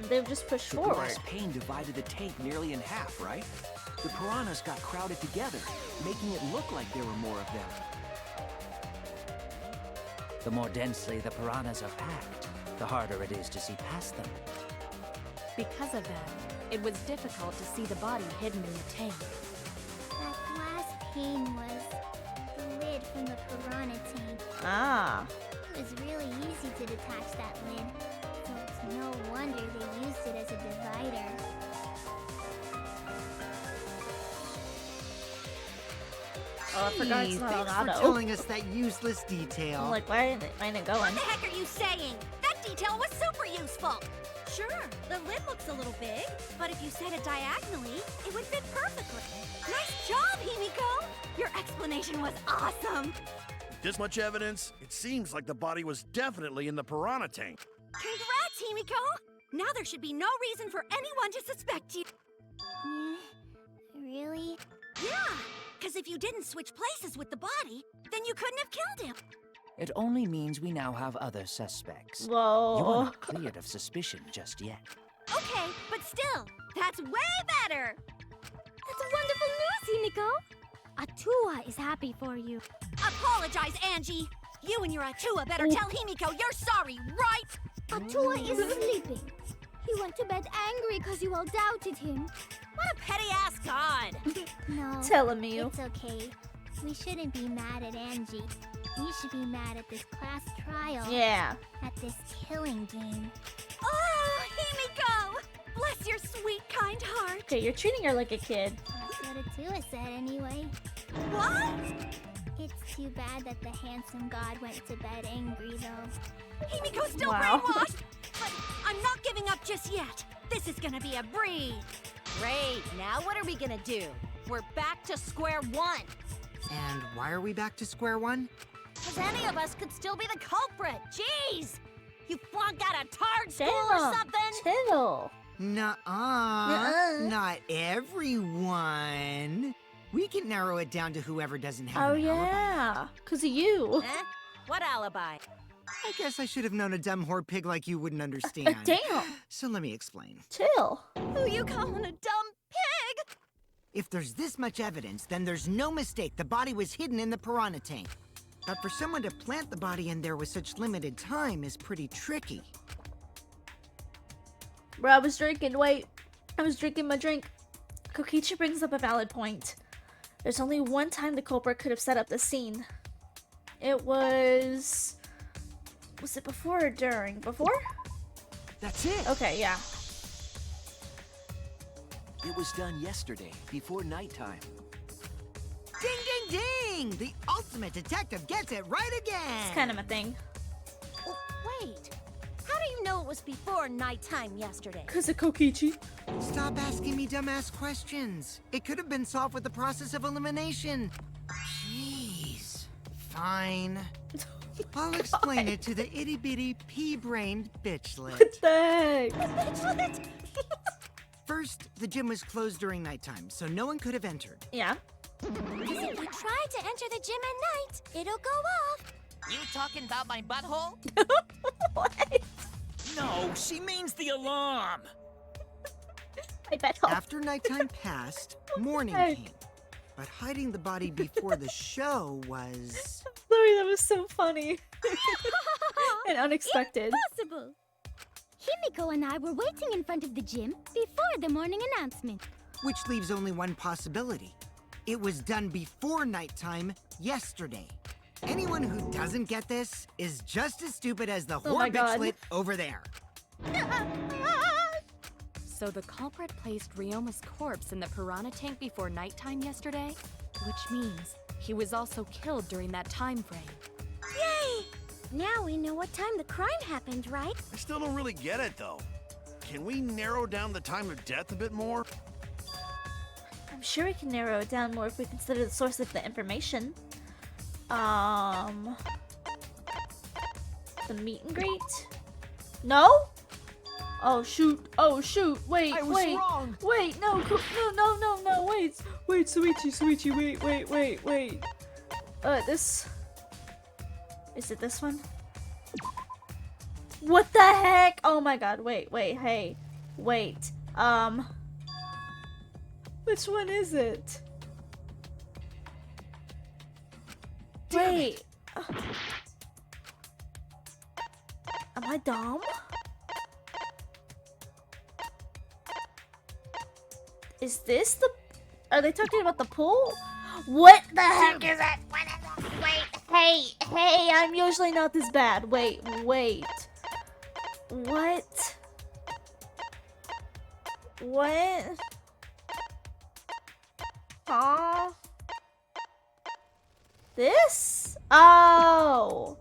Speaker 1: They've just pushed
Speaker 10: The
Speaker 1: forward.
Speaker 10: glass pane divided the tank nearly in half, right? The piranhas got crowded together, making it look like there were more of them.
Speaker 7: The more densely the piranhas are packed, the harder it is to see past them.
Speaker 5: Because of that, it was difficult to see the body hidden in the tank.
Speaker 8: That glass pane was the lid from the piranha tank.
Speaker 1: Ah.
Speaker 8: It was really easy to detach that lid, so it's no wonder they used it as a divider.
Speaker 1: Oh, I forgot it's
Speaker 3: Gee,
Speaker 1: not on
Speaker 3: thanks for
Speaker 1: auto.
Speaker 3: telling us that useless detail.
Speaker 1: I'm like, why ain't it going?
Speaker 11: What the heck are you saying? That detail was super useful. Sure, the lid looks a little big, but if you set it diagonally, it would fit perfectly. Nice job, Himiko! Your explanation was awesome.
Speaker 9: With this much evidence, it seems like the body was definitely in the piranha tank.
Speaker 11: Congrats, Himiko! Now there should be no reason for anyone to suspect you.
Speaker 8: Really?
Speaker 11: Yeah, because if you didn't switch places with the body, then you couldn't have killed him.
Speaker 7: It only means we now have other suspects.
Speaker 1: Whoa.
Speaker 7: You are not cleared of suspicion just yet.
Speaker 11: Okay, but still, that's way better.
Speaker 4: That's wonderful news, Himiko! Atua is happy for you.
Speaker 11: Apologize, Angie. You and your Atua better tell Himiko you're sorry, right?
Speaker 4: Atua is sleeping. He went to bed angry because you all doubted him.
Speaker 11: What a petty-ass god.
Speaker 8: No.
Speaker 1: Telling me you.
Speaker 8: It's okay. We shouldn't be mad at Angie. We should be mad at this class trial.
Speaker 1: Yeah.
Speaker 8: At this killing game.
Speaker 11: Oh, Himiko! Bless your sweet, kind heart.
Speaker 1: Okay, you're treating her like a kid.
Speaker 8: That's what Atua said anyway.
Speaker 11: What?
Speaker 8: It's too bad that the handsome god went to bed angry, though.
Speaker 11: Himiko's still
Speaker 1: Wow.
Speaker 11: brainwashed, but I'm not giving up just yet. This is gonna be a breeze. Great, now what are we gonna do? We're back to square one.
Speaker 3: And why are we back to square one?
Speaker 11: Because any of us could still be the culprit. Jeez! You flunked out of tard school or
Speaker 1: Damn.
Speaker 11: something?
Speaker 1: Chill.
Speaker 3: Nuh-uh. Not everyone. We can narrow it down to whoever doesn't have
Speaker 1: Oh
Speaker 3: an alibi.
Speaker 1: yeah. Cause of you.
Speaker 11: Eh? What alibi?
Speaker 3: I guess I should have known a dumb whore pig like you wouldn't understand.
Speaker 1: Damn.
Speaker 3: So let me explain.
Speaker 1: Chill.
Speaker 11: Who you calling a dumb pig?
Speaker 3: If there's this much evidence, then there's no mistake the body was hidden in the piranha tank. But for someone to plant the body in there with such limited time is pretty tricky.
Speaker 1: Bro, I was drinking. Wait. I was drinking my drink. Kokichi brings up a valid point. There's only one time the culprit could have set up the scene. It was... Was it before or during? Before?
Speaker 10: That's it!
Speaker 1: Okay, yeah.
Speaker 10: It was done yesterday, before nighttime.
Speaker 3: Ding, ding, ding! The ultimate detective gets it right again!
Speaker 1: It's kind of a thing.
Speaker 11: Wait, how do you know it was before nighttime yesterday?
Speaker 1: Cause of Kokichi.
Speaker 3: Stop asking me dumbass questions. It could have been solved with the process of elimination. Jeez. Fine. I'll explain it to the itty-bitty pea-brained bitchlet.
Speaker 1: What the heck?
Speaker 3: First, the gym was closed during nighttime, so no one could have entered.
Speaker 1: Yeah.
Speaker 8: Because if you try to enter the gym at night, it'll go off.
Speaker 2: You talking about my butthole?
Speaker 1: What?
Speaker 10: No, she means the alarm.
Speaker 1: I bet I'll...
Speaker 3: After nighttime passed, morning
Speaker 1: Hey.
Speaker 3: came. But hiding the body before the show was...
Speaker 1: Sorry, that was so funny. And unexpected.
Speaker 4: Impossible! Himiko and I were waiting in front of the gym before the morning announcement.
Speaker 3: Which leaves only one possibility. It was done before nighttime yesterday. Anyone who doesn't get this is just as stupid as the
Speaker 1: Oh my
Speaker 3: whore
Speaker 1: God.
Speaker 3: bitchlet over there.
Speaker 5: So the culprit placed Ryoma's corpse in the piranha tank before nighttime yesterday? Which means he was also killed during that time frame.
Speaker 8: Yay! Now we know what time the crime happened, right?
Speaker 9: I still don't really get it, though. Can we narrow down the time of death a bit more?
Speaker 1: I'm sure we can narrow it down more if we consider the source of the information. The meet and greet? No? Oh shoot! Oh shoot! Wait!
Speaker 10: I was
Speaker 1: wait!
Speaker 10: wrong.
Speaker 1: Wait! No! No! Wait! Wait! Sweetie! Wait! This. Is it this one? What the heck? Oh my God! Wait! Hey! Wait! Which one is it? Wait. Am I dumb? Is this the... Are they talking about the pool? What the heck is it? What is it? Wait, hey, I'm usually not this bad. Wait. What? Huh? This? Oh.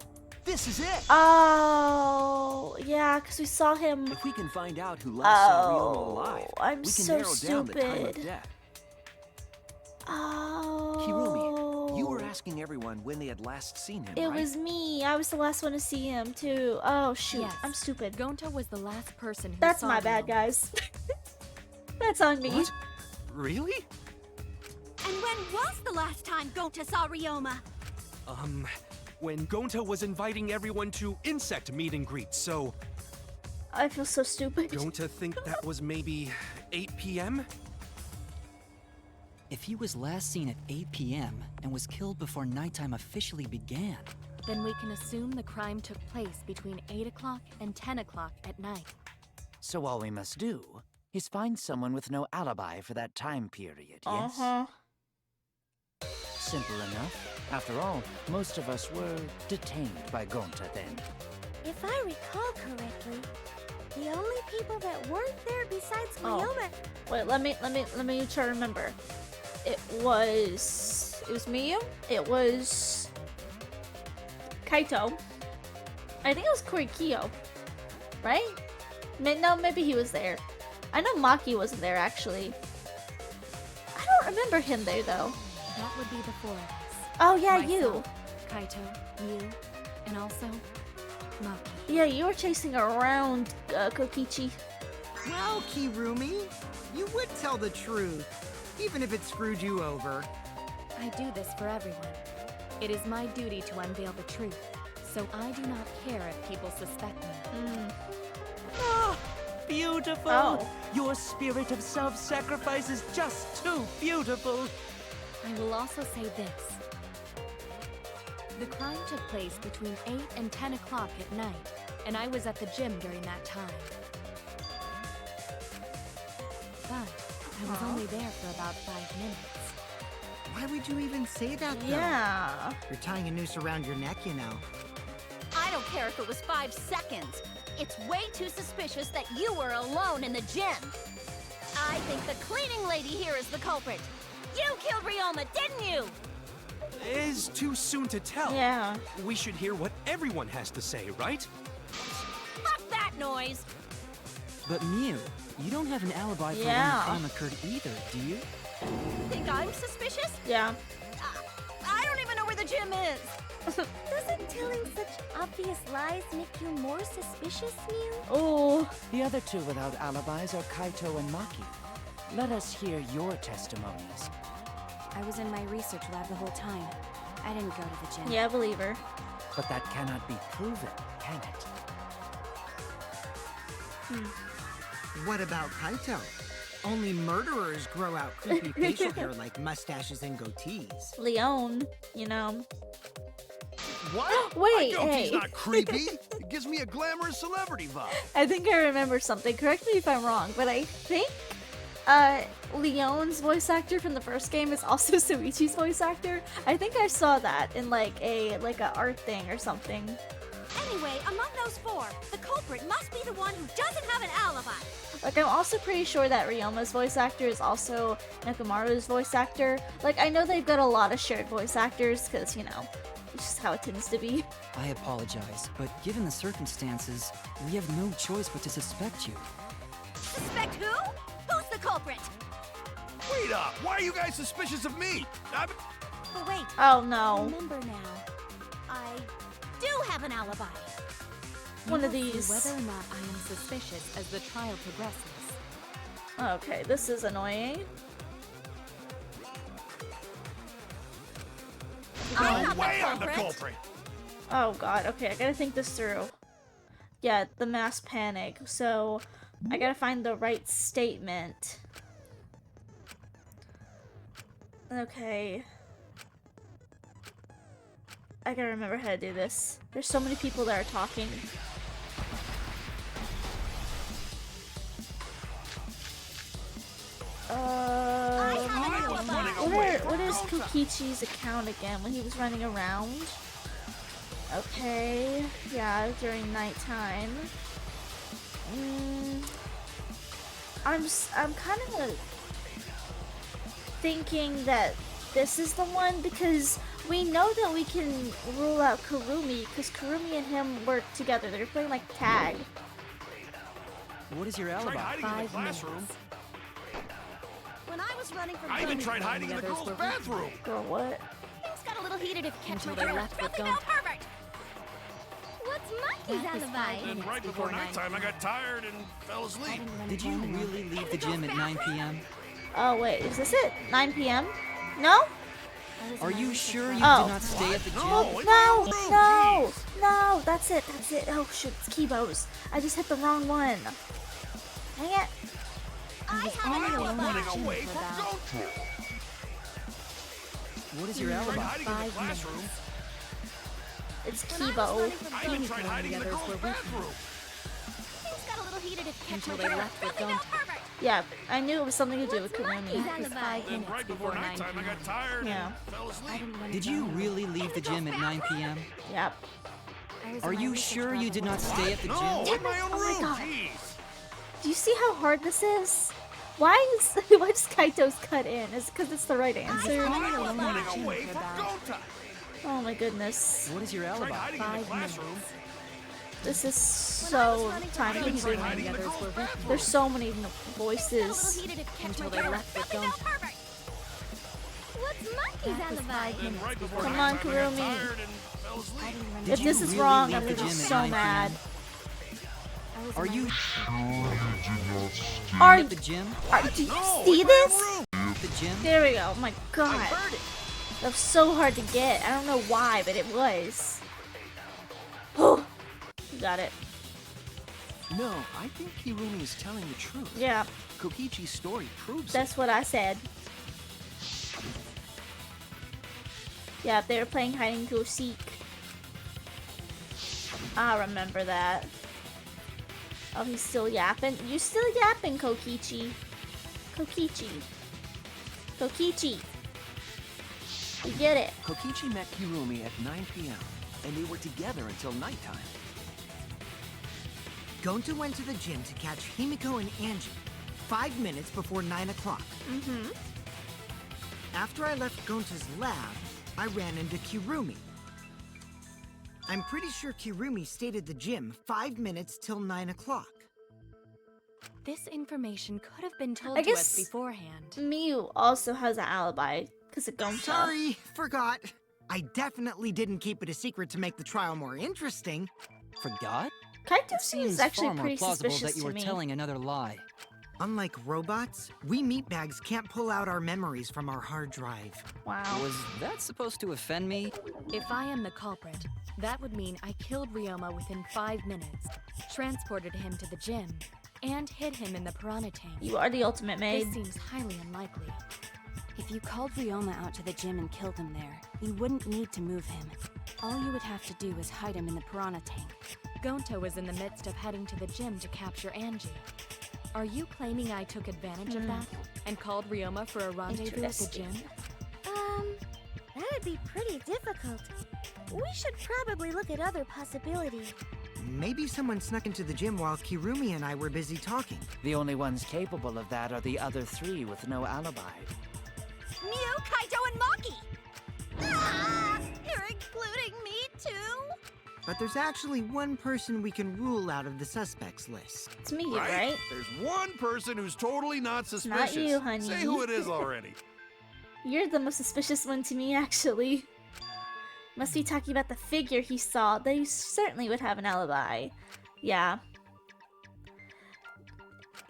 Speaker 10: This is it.
Speaker 1: Oh. Yeah, because we saw him.
Speaker 10: If we can find out who last saw Ryoma
Speaker 1: Oh,
Speaker 10: alive,
Speaker 1: I'm
Speaker 10: we can
Speaker 1: so
Speaker 10: narrow down the time of
Speaker 1: stupid.
Speaker 10: death.
Speaker 1: Oh.
Speaker 10: Kirumi, you were asking everyone when they had last seen him,
Speaker 1: It
Speaker 10: right?
Speaker 1: was me. I was the last one to see him, too. Oh, shoot.
Speaker 5: Yes.
Speaker 1: I'm stupid.
Speaker 5: Gonta was the last person who
Speaker 1: That's
Speaker 5: saw
Speaker 1: my bad,
Speaker 5: Ryoma.
Speaker 1: guys. That's on me.
Speaker 10: What? Really?
Speaker 11: And when was the last time Gonta saw Ryoma?
Speaker 10: When Gonta was inviting everyone to insect meet and greet, so
Speaker 1: I feel so stupid.
Speaker 10: Gonta think that was maybe 8 p.m.?
Speaker 6: If he was last seen at 8 p.m. and was killed before nighttime officially began,
Speaker 5: Then we can assume the crime took place between 8 o'clock and 10 o'clock at night.
Speaker 7: So all we must do is find someone with no alibi for that time period, yes?
Speaker 1: Uh-huh.
Speaker 7: Simple enough. After all, most of us were detained by Gonta then.
Speaker 8: If I recall correctly, the only people that weren't there besides
Speaker 1: Oh.
Speaker 8: Ryoma...
Speaker 1: Wait, let me try to remember. It was Miyu. It was Kaito. I think it was Korikyo. Right? No, maybe he was there. I know Maki wasn't there, actually. I don't remember him there, though.
Speaker 5: That would be the four of us.
Speaker 1: Oh, yeah,
Speaker 5: Myself,
Speaker 1: you.
Speaker 5: Kaito, you, and also Maki.
Speaker 1: Yeah, you were chasing around Kokichi.
Speaker 3: Well, Kirumi, you would tell the truth, even if it screwed you over.
Speaker 5: I do this for everyone. It is my duty to unveil the truth, so I do not care if people suspect me.
Speaker 7: Ah, beautiful!
Speaker 1: Oh.
Speaker 7: Your spirit of self-sacrifice is just too beautiful!
Speaker 5: I will also say this. The crime took place between 8 and 10 o'clock at night, and I was at the gym during that time. But I was only there for about 5 minutes.
Speaker 3: Why would you even say that, though?
Speaker 1: Yeah.
Speaker 3: You're tying a noose around your neck, you know.
Speaker 11: I don't care if it was 5 seconds. It's way too suspicious that you were alone in the gym. I think the cleaning lady here is the culprit. You killed Ryoma, didn't you?
Speaker 10: Is too soon to tell.
Speaker 1: Yeah.
Speaker 10: We should hear what everyone has to say, right?
Speaker 11: Fuck that! that noise.
Speaker 6: But Mew, you don't have an alibi for when
Speaker 1: Yeah.
Speaker 6: the crime occurred either, do you?
Speaker 11: Think I'm suspicious?
Speaker 1: Yeah.
Speaker 11: I don't even know where the gym is.
Speaker 4: Doesn't telling such obvious lies make you more suspicious, Mew?
Speaker 1: Oh.
Speaker 7: The other two without alibis are Kaito and Maki. Let us hear your testimonies.
Speaker 5: I was in my research lab the whole time. I didn't go to the gym.
Speaker 1: Yeah, I believe her.
Speaker 7: But that cannot be proven, can it?
Speaker 3: What about Kaito? Only murderers grow out creepy facial hair like mustaches and goatees.
Speaker 1: Leon, you know.
Speaker 9: What?
Speaker 1: Wait,
Speaker 9: My goatee's
Speaker 1: hey.
Speaker 9: not creepy. It gives me a glamorous celebrity vibe.
Speaker 1: I think I remember something. Correct me if I'm wrong, but I think Leon's voice actor from the first game is also Suichi's voice actor. I think I saw that in like a art thing or something.
Speaker 11: Anyway, among those four, the culprit must be the one who doesn't have an alibi.
Speaker 1: Like, I'm also pretty sure that Ryoma's voice actor is also Nekomaru's voice actor. Like, I know they've got a lot of shared voice actors, because, you know, it's just how it tends to be.
Speaker 6: I apologize, but given the circumstances, we have no choice but to suspect you.
Speaker 11: Suspect who? Who's the culprit?
Speaker 9: Wait up! Why are you guys suspicious of me?
Speaker 11: But wait,
Speaker 1: Oh, no.
Speaker 11: remember now. I do have an alibi.
Speaker 1: One of
Speaker 5: You will see
Speaker 1: these.
Speaker 5: whether or not I am suspicious as the trial progresses.
Speaker 1: Okay, this is annoying.
Speaker 11: I'm
Speaker 9: No
Speaker 11: not
Speaker 9: way
Speaker 11: the
Speaker 9: I'm the
Speaker 11: culprit.
Speaker 9: culprit.
Speaker 1: Oh god, okay, I gotta think this through. Yeah, the mass panic. So, I gotta find the right statement. Okay. I gotta remember how to do this. There's so many people that are talking. What is Kokichi's account again when he was running around? Okay, yeah, during nighttime. I'm kind of thinking that this is the one because we know that we can rule out Kurumi because Kurumi and him work together. They're playing like tag.
Speaker 6: What is your
Speaker 9: Tried
Speaker 6: alibi?
Speaker 9: hiding in the
Speaker 5: 5
Speaker 9: classroom.
Speaker 5: minutes.
Speaker 11: When I was running from
Speaker 9: I even
Speaker 11: Bunny,
Speaker 9: tried hiding in the
Speaker 5: others
Speaker 9: girls'
Speaker 5: were
Speaker 9: bathroom.
Speaker 1: Girl, what?
Speaker 11: things got a little heated if you catch
Speaker 5: Until
Speaker 11: my
Speaker 5: they
Speaker 11: drift.
Speaker 5: left with
Speaker 11: Filthy
Speaker 5: Gonta.
Speaker 11: male pervert!
Speaker 8: What's Monkey's
Speaker 5: That was
Speaker 8: alibi?
Speaker 5: 5
Speaker 9: And
Speaker 5: minutes
Speaker 9: right before
Speaker 5: 9
Speaker 9: nighttime, I got tired and fell
Speaker 5: I
Speaker 9: asleep.
Speaker 5: didn't run
Speaker 6: Did you
Speaker 5: alone.
Speaker 6: really leave the gym at 9 p.m.?
Speaker 1: Oh wait, is this it? 9 p.m.? No?
Speaker 5: I was
Speaker 6: Are
Speaker 5: in my
Speaker 6: you
Speaker 5: research
Speaker 6: sure you
Speaker 5: lab.
Speaker 1: Oh.
Speaker 6: did not stay at the gym?
Speaker 9: No, in my
Speaker 1: No,
Speaker 9: own room,
Speaker 1: no,
Speaker 9: jeez.
Speaker 1: no, that's it. Oh shoot, it's Kibo's. I just hit the wrong one. Dang it.
Speaker 11: I
Speaker 5: was
Speaker 11: have
Speaker 5: only
Speaker 11: an
Speaker 5: alone
Speaker 11: alibi.
Speaker 5: in the
Speaker 9: Running
Speaker 5: gym
Speaker 9: away
Speaker 5: for
Speaker 9: from
Speaker 5: about
Speaker 9: Gonta.
Speaker 6: What is your
Speaker 9: Tried
Speaker 6: alibi?
Speaker 9: hiding in the
Speaker 5: 5
Speaker 9: classroom.
Speaker 5: minutes.
Speaker 1: It's
Speaker 11: When I was
Speaker 1: Kibo.
Speaker 11: running from
Speaker 9: I even
Speaker 11: Bunny,
Speaker 9: tried
Speaker 5: and
Speaker 9: hiding
Speaker 5: the
Speaker 9: in the
Speaker 5: others
Speaker 9: girls'
Speaker 5: were with me.
Speaker 9: bathroom.
Speaker 11: things got a little heated if you catch
Speaker 5: Until
Speaker 11: my
Speaker 5: they
Speaker 11: drift.
Speaker 5: left with
Speaker 11: Filthy male
Speaker 5: Gonta.
Speaker 11: pervert!
Speaker 1: Yeah, I knew it was something to do with
Speaker 8: What's
Speaker 1: Kurumi.
Speaker 8: Monkey's
Speaker 5: That was
Speaker 8: alibi?
Speaker 5: 5
Speaker 9: Then
Speaker 5: minutes
Speaker 9: right
Speaker 5: before
Speaker 9: before
Speaker 5: 9
Speaker 9: nighttime, I
Speaker 5: p.m.
Speaker 9: got tired
Speaker 1: Yeah.
Speaker 9: and fell
Speaker 5: I
Speaker 9: asleep.
Speaker 5: didn't run
Speaker 6: Did you
Speaker 5: alone.
Speaker 6: really leave the gym at 9 p.m.?
Speaker 1: Yep.
Speaker 5: I was
Speaker 6: Are
Speaker 5: in my
Speaker 6: you
Speaker 5: research
Speaker 6: sure
Speaker 5: lab
Speaker 6: you
Speaker 5: the
Speaker 6: did
Speaker 5: whole
Speaker 6: not
Speaker 5: time.
Speaker 6: stay at the
Speaker 9: No,
Speaker 6: gym?
Speaker 9: in my own
Speaker 1: Oh my
Speaker 9: room.
Speaker 1: God.
Speaker 9: Jeez.
Speaker 1: Do you see how hard this is? Why does Kaito's cut in? Is it because it's the right answer?
Speaker 9: I was
Speaker 5: alone in the
Speaker 9: running
Speaker 5: gym
Speaker 9: away
Speaker 5: for
Speaker 9: from
Speaker 5: about-
Speaker 9: Gonta.
Speaker 1: Oh my goodness.
Speaker 6: What is your
Speaker 9: Tried
Speaker 6: alibi?
Speaker 9: hiding in the
Speaker 5: 5
Speaker 9: classroom.
Speaker 5: minutes.
Speaker 1: This is
Speaker 11: When I was
Speaker 1: so
Speaker 11: running from
Speaker 1: time
Speaker 9: I even tried
Speaker 1: consuming.
Speaker 9: hiding in the
Speaker 5: Others
Speaker 9: girls'
Speaker 5: were with me.
Speaker 9: bathroom.
Speaker 1: There's so many
Speaker 11: Things got a
Speaker 1: voices.
Speaker 11: little heated if you catch
Speaker 5: Until
Speaker 11: my
Speaker 5: they
Speaker 11: drift.
Speaker 5: left with
Speaker 11: Filthy male
Speaker 5: Gonta.
Speaker 11: pervert!
Speaker 8: What's Monkey's
Speaker 5: That was
Speaker 8: alibi?
Speaker 5: 5
Speaker 9: Then
Speaker 5: minutes
Speaker 9: right before
Speaker 5: before
Speaker 1: Come
Speaker 9: nighttime,
Speaker 1: on,
Speaker 9: I got
Speaker 1: Kurumi.
Speaker 9: tired and fell
Speaker 5: I
Speaker 9: asleep.
Speaker 5: didn't run
Speaker 1: If
Speaker 6: Did
Speaker 1: this
Speaker 6: you
Speaker 1: is
Speaker 6: really
Speaker 1: wrong,
Speaker 6: leave
Speaker 1: I'm
Speaker 6: the
Speaker 1: gonna be
Speaker 6: gym at
Speaker 1: so
Speaker 6: 9
Speaker 1: mad.
Speaker 6: p.m.?
Speaker 5: I was
Speaker 6: Are
Speaker 5: in my
Speaker 6: you
Speaker 1: Are
Speaker 6: at the gym?
Speaker 1: do you
Speaker 9: No,
Speaker 1: see
Speaker 9: in my own
Speaker 1: this?
Speaker 9: room.
Speaker 6: At the gym?
Speaker 1: There we go. Oh my
Speaker 9: I
Speaker 1: god.
Speaker 9: heard it.
Speaker 1: That was so hard to get. I don't know why, but it was. Oh, got it.
Speaker 10: No, I think Kirumi is telling the truth.
Speaker 1: Yeah,
Speaker 10: Kokichi's story proves it.
Speaker 1: that's what I said. Yeah, they were playing hide and go seek. I remember that. Oh, he's still yapping. You still yapping, Kokichi. Kokichi. Kokichi. You get it.
Speaker 10: Kokichi met Kirumi at 9 p.m., and they were together until nighttime.
Speaker 3: Gonta went to the gym to catch Himiko and Angie 5 minutes before 9 o'clock.
Speaker 1: Mm-hmm.
Speaker 3: After I left Gonta's lab, I ran into Kirumi. I'm pretty sure Kirumi stayed at the gym 5 minutes till 9 o'clock.
Speaker 5: This information could have been told
Speaker 1: I
Speaker 5: to us
Speaker 1: guess
Speaker 5: beforehand.
Speaker 1: Miyu also has an alibi because of Gonta.
Speaker 3: Sorry, forgot. I definitely didn't keep it a secret to make the trial more interesting.
Speaker 6: Forgot?
Speaker 1: Kaito
Speaker 6: It
Speaker 1: seems
Speaker 6: seems
Speaker 1: actually
Speaker 6: far more
Speaker 1: pretty
Speaker 6: plausible
Speaker 1: suspicious
Speaker 6: that you
Speaker 1: to
Speaker 6: were
Speaker 1: me.
Speaker 6: telling another lie.
Speaker 3: Unlike robots, we meatbags can't pull out our memories from our hard drive.
Speaker 1: Wow.
Speaker 6: Was that supposed to offend me?
Speaker 5: If I am the culprit, that would mean I killed Ryoma within 5 minutes, transported him to the gym, and hid him in the piranha tank.
Speaker 1: You are the ultimate maid.
Speaker 5: This seems highly unlikely.
Speaker 12: If you called Ryoma out to the gym and killed him there, you wouldn't need to move him. All you would have to do is hide him in the piranha tank.
Speaker 5: Gonta was in the midst of heading to the gym to capture Angie. Are you claiming I took advantage of that and called Ryoma for a rendezvous at the gym?
Speaker 8: That'd be pretty difficult. We should probably look at other possibilities.
Speaker 3: Maybe someone snuck into the gym while Kirumi and I were busy talking.
Speaker 7: The only ones capable of that are the other 3 with no alibi.
Speaker 11: Mew, Kaito, and Maki! Ah, you're including me too?
Speaker 3: But there's actually one person we can rule out of the suspects list.
Speaker 1: It's Miyu, right?
Speaker 9: There's one person who's totally not suspicious.
Speaker 1: Not you, honey.
Speaker 9: Say who it is already.
Speaker 1: You're the most suspicious one to me, actually. Must be talking about the figure he saw. They certainly would have an alibi. Yeah.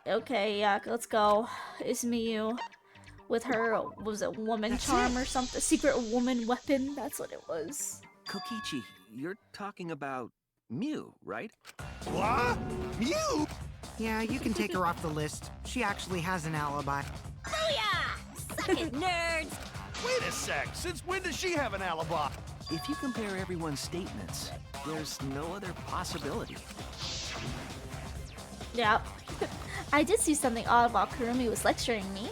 Speaker 1: Okay, yeah, let's go. It's Miyu. With her, what was it, woman charm or something? Secret woman weapon? That's what it was.
Speaker 10: Kokichi, you're talking about Mew, right?
Speaker 9: What? You?
Speaker 3: Yeah, you can take her off the list. She actually has an alibi.
Speaker 11: Booyah! Suck it, nerds!
Speaker 9: Wait a sec. Since when does she have an alibi?
Speaker 10: If you compare everyone's statements, there's no other possibility.
Speaker 1: Yeah. I did see something odd while Kurumi was lecturing me.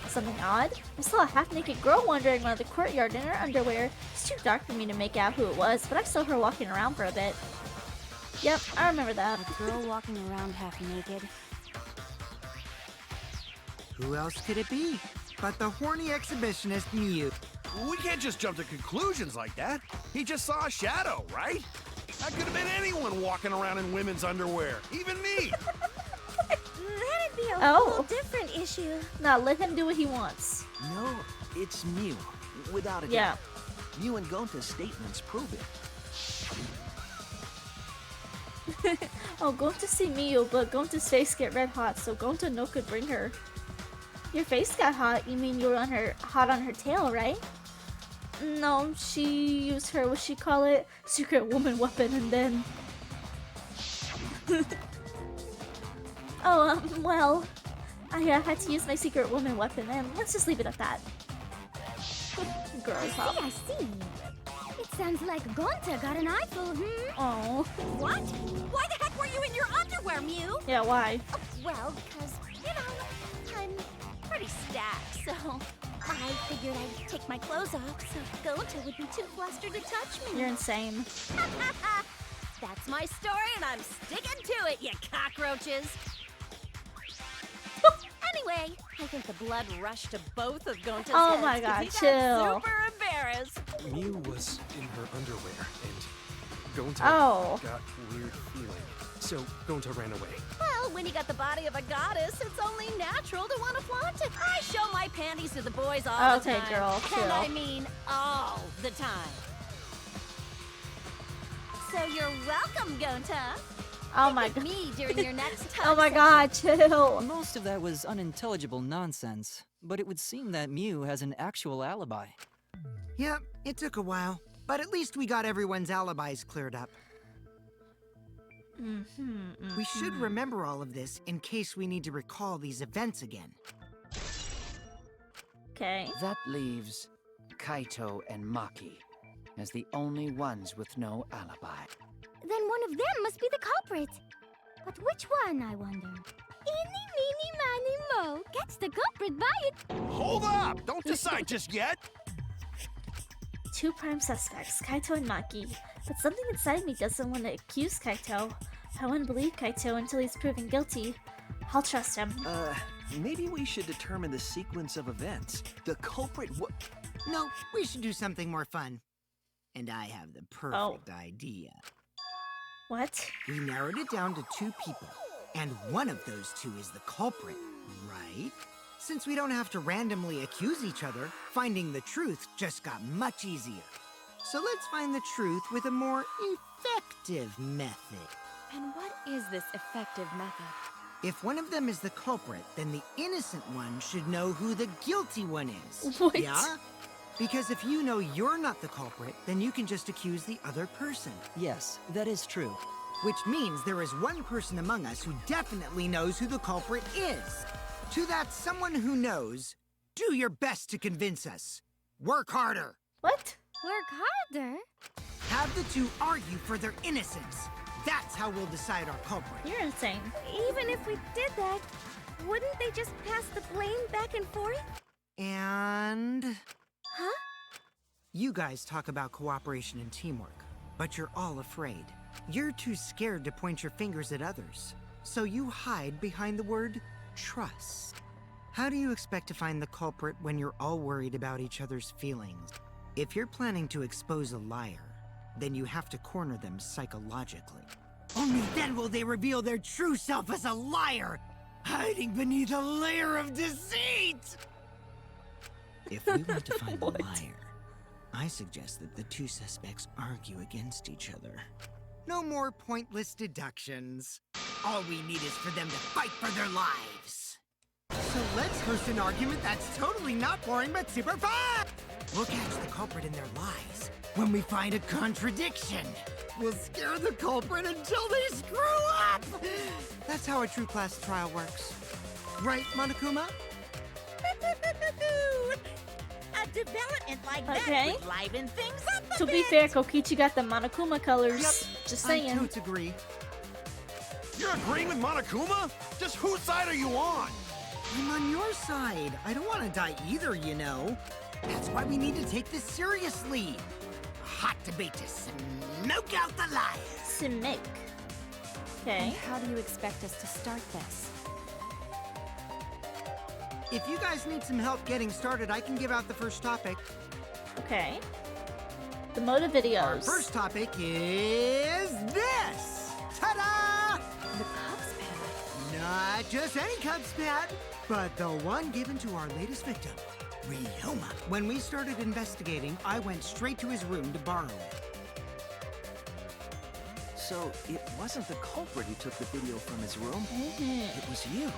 Speaker 1: Something odd? I saw a half-naked girl wandering around the courtyard in her underwear. It's too dark for me to make out who it was, but I saw her walking around for a bit. Yep, I remember that.
Speaker 12: A girl walking around half naked.
Speaker 3: Who else could it be? But the horny exhibitionist Miyu.
Speaker 9: We can't just jump to conclusions like that. He just saw a shadow, right? That could have been anyone walking around in women's underwear. Even me.
Speaker 8: That'd be a
Speaker 1: Oh.
Speaker 8: whole different issue.
Speaker 1: Now let him do what he wants.
Speaker 10: No, it's Mew, without a
Speaker 1: Yeah.
Speaker 10: doubt. Mew and Gonta's statements prove it.
Speaker 1: Oh, going to see Miyu, but Gonta's face get red hot, so Gonta no could bring her. Your face got hot? You mean you were hot on her tail, right? No, she used her, what she call it, secret woman weapon, and then... Oh, well, I had to use my secret woman weapon, and let's just leave it at that. Girls, huh?
Speaker 8: I see. It sounds like Gonta got an eyeful,
Speaker 1: Oh.
Speaker 11: What? Why the heck were you in your underwear, Mew?
Speaker 1: Yeah, why?
Speaker 11: Oh, well, because, I'm pretty stacked, so I figured I'd take my clothes off so Gonta would be too flustered to touch me.
Speaker 1: You're insane.
Speaker 11: That's my story, and I'm sticking to it, you cockroaches. Anyway, I think the blood rushed to both of Gonta's
Speaker 1: Oh
Speaker 11: heads
Speaker 1: my
Speaker 11: 'cause
Speaker 1: god,
Speaker 11: he got
Speaker 1: chill.
Speaker 11: super embarrassed.
Speaker 13: Mew was in her underwear, and Gonta
Speaker 1: Oh.
Speaker 13: got weird feeling. So Gonta ran away.
Speaker 11: Well, when you got the body of a goddess, it's only natural to want to flaunt it. I show my panties to the boys all the
Speaker 1: Okay,
Speaker 11: time.
Speaker 1: girl,
Speaker 11: And
Speaker 1: chill.
Speaker 11: I mean all the time. So you're welcome, Gonta.
Speaker 1: Oh my
Speaker 11: With
Speaker 1: god.
Speaker 11: me during your next time.
Speaker 1: Oh my god, chill.
Speaker 6: Most of that was unintelligible nonsense, but it would seem that Mew has an actual alibi.
Speaker 3: Yep, it took a while. But at least we got everyone's alibis cleared up. We should remember all of this in case we need to recall these events again.
Speaker 1: Okay.
Speaker 7: That leaves Kaito and Maki as the only ones with no alibi.
Speaker 8: Then one of them must be the culprit. But which one, I wonder? Eeny, meeny, miny, mo. Catch the culprit by it.
Speaker 9: Hold up! Don't decide just yet!
Speaker 1: Two prime suspects, Kaito and Maki. But something inside me doesn't want to accuse Kaito. I wouldn't believe Kaito until he's proven guilty. I'll trust him.
Speaker 10: Maybe we should determine the sequence of events. The culprit
Speaker 3: No, we should do something more fun. And I have the perfect idea.
Speaker 1: What?
Speaker 3: We narrowed it down to 2 people, and one of those 2 is the culprit, right? Since we don't have to randomly accuse each other, finding the truth just got much easier. So let's find the truth with a more effective method.
Speaker 5: And what is this effective method?
Speaker 3: If one of them is the culprit, then the innocent one should know who the guilty one is.
Speaker 1: What?
Speaker 3: Yeah? Because if you know you're not the culprit, then you can just accuse the other person.
Speaker 6: Yes, that is true.
Speaker 3: Which means there is one person among us who definitely knows who the culprit is. To that someone who knows, do your best to convince us. Work harder.
Speaker 1: What?
Speaker 4: Work harder?
Speaker 3: Have the 2 argue for their innocence. That's how we'll decide our culprit.
Speaker 1: You're insane.
Speaker 4: Even if we did that, wouldn't they just pass the blame back and forth?
Speaker 3: And...
Speaker 4: Huh?
Speaker 3: You guys talk about cooperation and teamwork, but you're all afraid. You're too scared to point your fingers at others, so you hide behind the word trust. How do you expect to find the culprit when you're all worried about each other's feelings? If you're planning to expose a liar, then you have to corner them psychologically. Only then will they reveal their true self as a liar, hiding beneath a layer of deceit! If we want to find the liar, I suggest that the 2 suspects argue against each other. No more pointless deductions. All we need is for them to fight for their lives. So let's host an argument that's totally not boring but super fun! We'll catch the culprit in their lies when we find a contradiction. We'll scare the culprit until they screw up! That's how a true class trial works. Right, Monokuma?
Speaker 2: A development like
Speaker 1: Okay.
Speaker 2: that would liven things up a
Speaker 1: To be
Speaker 2: bit.
Speaker 1: fair, Kokichi got the Monokuma colors.
Speaker 3: Yep,
Speaker 1: Just
Speaker 3: I
Speaker 1: saying.
Speaker 3: totes agree.
Speaker 9: You're agreeing with Monokuma? Just whose side are you on?
Speaker 3: I'm on your side. I don't want to die either, you know. That's why we need to take this seriously. A hot debate to smoke out the lies.
Speaker 1: Simic.
Speaker 5: And
Speaker 1: Okay.
Speaker 5: how do you expect us to start this?
Speaker 3: If you guys need some help getting started, I can give out the first topic.
Speaker 1: Okay. The motive
Speaker 3: Our
Speaker 1: videos.
Speaker 3: first topic is this. Ta-da!
Speaker 5: The Cubs pad.
Speaker 3: Not just any Cubs pad, but the one given to our latest victim, Ryoma. When we started investigating, I went straight to his room to borrow it.
Speaker 10: So it wasn't the culprit who took the video from his room? It was you.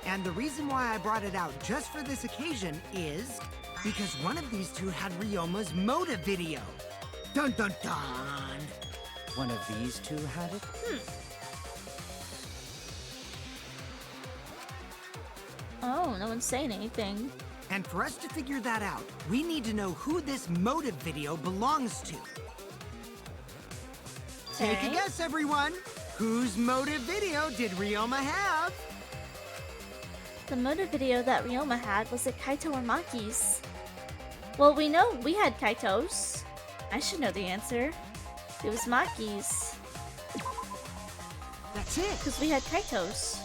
Speaker 3: And the reason why I brought it out just for this occasion is because one of these 2 had Ryoma's motive video. Dun dun dun!
Speaker 7: One of these 2 had it?
Speaker 1: Oh, no one's saying anything.
Speaker 3: And for us to figure that out, we need to know who this motive video belongs to. Take a
Speaker 1: Okay.
Speaker 3: guess, everyone. Whose motive video did Ryoma have?
Speaker 1: The motive video that Ryoma had was it Kaito or Maki's? Well, we know we had Kaito's. I should know the answer. It was Maki's.
Speaker 3: That's it.
Speaker 1: Because we had Kaito's.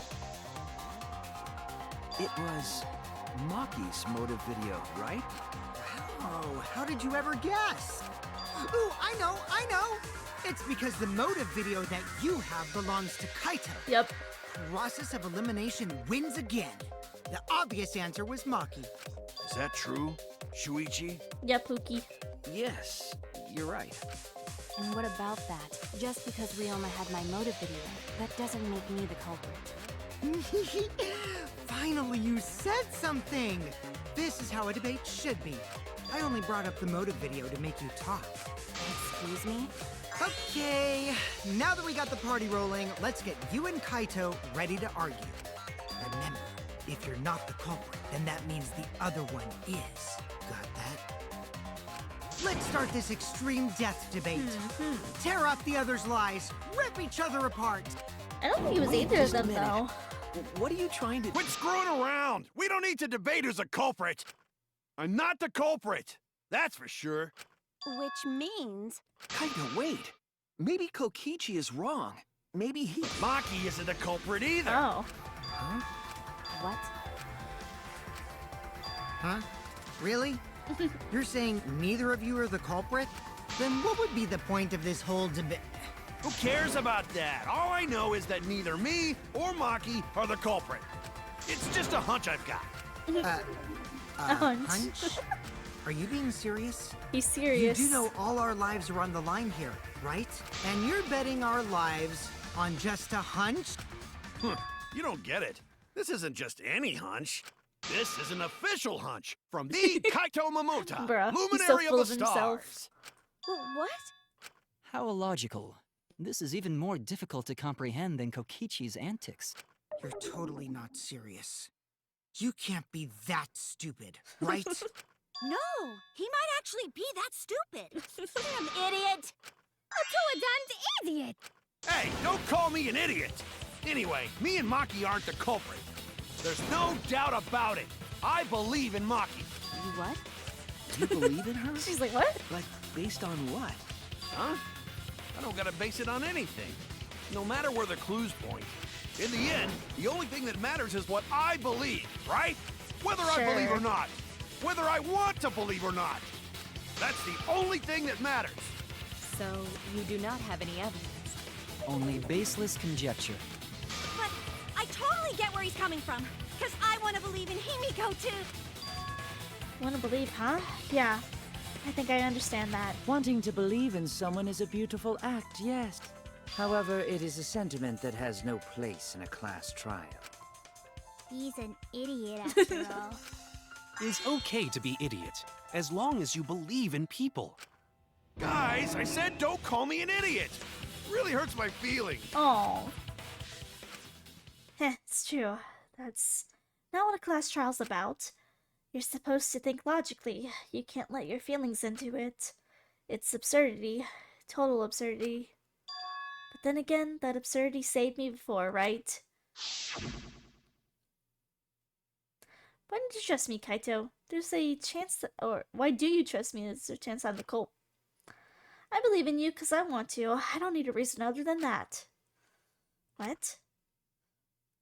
Speaker 10: It was Maki's motive video, right?
Speaker 3: Oh, how did you ever guess? Ooh, I know! It's because the motive video that you have belongs to Kaito.
Speaker 1: Yep.
Speaker 3: Process of elimination wins again. The obvious answer was Maki.
Speaker 9: Is that true, Shuichi?
Speaker 1: Yep, Pookie.
Speaker 10: Yes, you're right.
Speaker 12: And what about that? Just because Ryoma had my motive video, that doesn't make me the culprit.
Speaker 3: Finally, you said something! This is how a debate should be. I only brought up the motive video to make you talk.
Speaker 12: Excuse me?
Speaker 3: Okay, now that we got the party rolling, let's get you and Kaito ready to argue. Remember, if you're not the culprit, then that means the other one is. Got that? Let's start this extreme death debate. Tear up the other's lies, rip each other apart.
Speaker 1: I don't think it was either of
Speaker 10: Just a
Speaker 1: them,
Speaker 10: minute.
Speaker 1: though.
Speaker 10: What are you trying to...
Speaker 9: Quit screwing around! We don't need to debate who's a culprit! I'm not the culprit! That's for sure.
Speaker 11: Which means...
Speaker 10: Kinda wait. Maybe Kokichi is wrong. Maybe he...
Speaker 9: Maki isn't a culprit either!
Speaker 1: Oh.
Speaker 12: What?
Speaker 3: Huh? Really? You're saying neither of you are the culprit? Then what would be the point of this whole debate?
Speaker 9: Who cares about that? All I know is that neither me or Maki are the culprit. It's just a hunch I've got.
Speaker 3: A
Speaker 1: hunch.
Speaker 3: Are you being serious?
Speaker 1: He's serious.
Speaker 3: You do know all our lives are on the line here, right? And you're betting our lives on just a hunch?
Speaker 9: You don't get it. This isn't just any hunch. This is an official hunch from the Kaito Momota,
Speaker 1: Bruh, he's so
Speaker 9: luminary
Speaker 1: full
Speaker 9: of the
Speaker 1: of himself.
Speaker 9: stars.
Speaker 11: What?
Speaker 6: How illogical. This is even more difficult to comprehend than Kokichi's antics.
Speaker 3: You're totally not serious. You can't be that stupid, right?
Speaker 11: No, he might actually be that stupid. Damn idiot!
Speaker 4: A damned idiot!
Speaker 9: Hey, don't call me an idiot. Anyway, me and Maki aren't the culprit. There's no doubt about it. I believe in Maki.
Speaker 12: You what?
Speaker 10: You believe in her?
Speaker 1: She's like, what?
Speaker 10: Like, based on what?
Speaker 9: Huh? I don't gotta base it on anything. No matter where the clues point. In the end, the only thing that matters is what I believe, right? Whether I believe or not. Whether I want to believe or not. That's the only thing that matters.
Speaker 5: So, you do not have any evidence?
Speaker 6: Only baseless conjecture.
Speaker 11: But I totally get where he's coming from. Because I want to believe in Himiko too.
Speaker 1: Want to believe, huh? Yeah. I think I understand that.
Speaker 7: Wanting to believe in someone is a beautiful act, yes. However, it is a sentiment that has no place in a class trial.
Speaker 8: He's an idiot after all.
Speaker 13: It's okay to be idiot, as long as you believe in people.
Speaker 9: Guys, I said don't call me an idiot. Really hurts my feelings.
Speaker 1: Oh. It's true. That's not what a class trial's about. You're supposed to think logically. You can't let your feelings into it. It's absurdity. Total absurdity. But then again, that absurdity saved me before, right? Why didn't you trust me, Kaito? There's a chance that, or why do you trust me? There's a chance I'm the culprit. I believe in you because I want to. I don't need a reason other than that. What?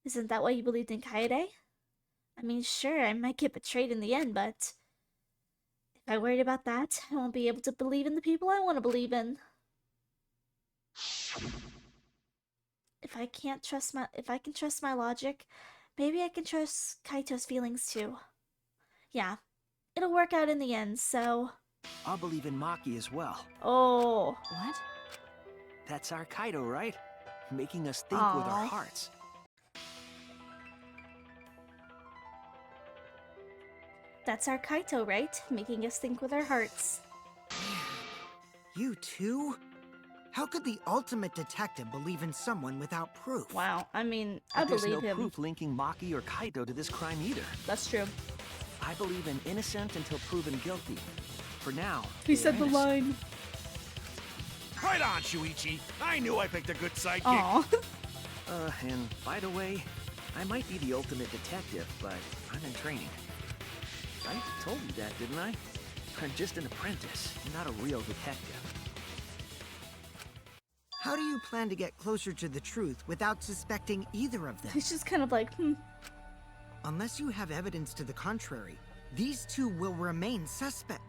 Speaker 1: Isn't that why you believed in Kaede? I mean, sure, I might get betrayed in the end, but if I worried about that, I won't be able to believe in the people I want to believe in. If I can trust my logic, maybe I can trust Kaito's feelings too. Yeah, it'll work out in the end, so...
Speaker 10: I'll believe in Maki as well.
Speaker 1: Oh.
Speaker 12: What?
Speaker 10: That's our Kaito, right? Making us think with our hearts.
Speaker 1: That's our Kaito, right? Making us think with our hearts.
Speaker 3: You too? How could the ultimate detective believe in someone without proof?
Speaker 1: Wow, I mean, I
Speaker 10: But
Speaker 1: believe
Speaker 10: there's no
Speaker 1: him.
Speaker 10: proof linking Maki or Kaito to this crime either.
Speaker 1: That's true.
Speaker 10: I believe in innocent until proven guilty. For now,
Speaker 1: He
Speaker 10: they
Speaker 1: said
Speaker 10: are
Speaker 1: the
Speaker 10: innocent.
Speaker 1: line.
Speaker 9: Right on, Shuichi. I knew I picked a good sidekick.
Speaker 1: Aw.
Speaker 10: And by the way, I might be the ultimate detective, but I'm in training. I told you that, didn't I? I'm just an apprentice, not a real detective.
Speaker 3: How do you plan to get closer to the truth without suspecting either of them?
Speaker 1: He's just kind of like,
Speaker 3: Unless you have evidence to the contrary, these two will remain suspect.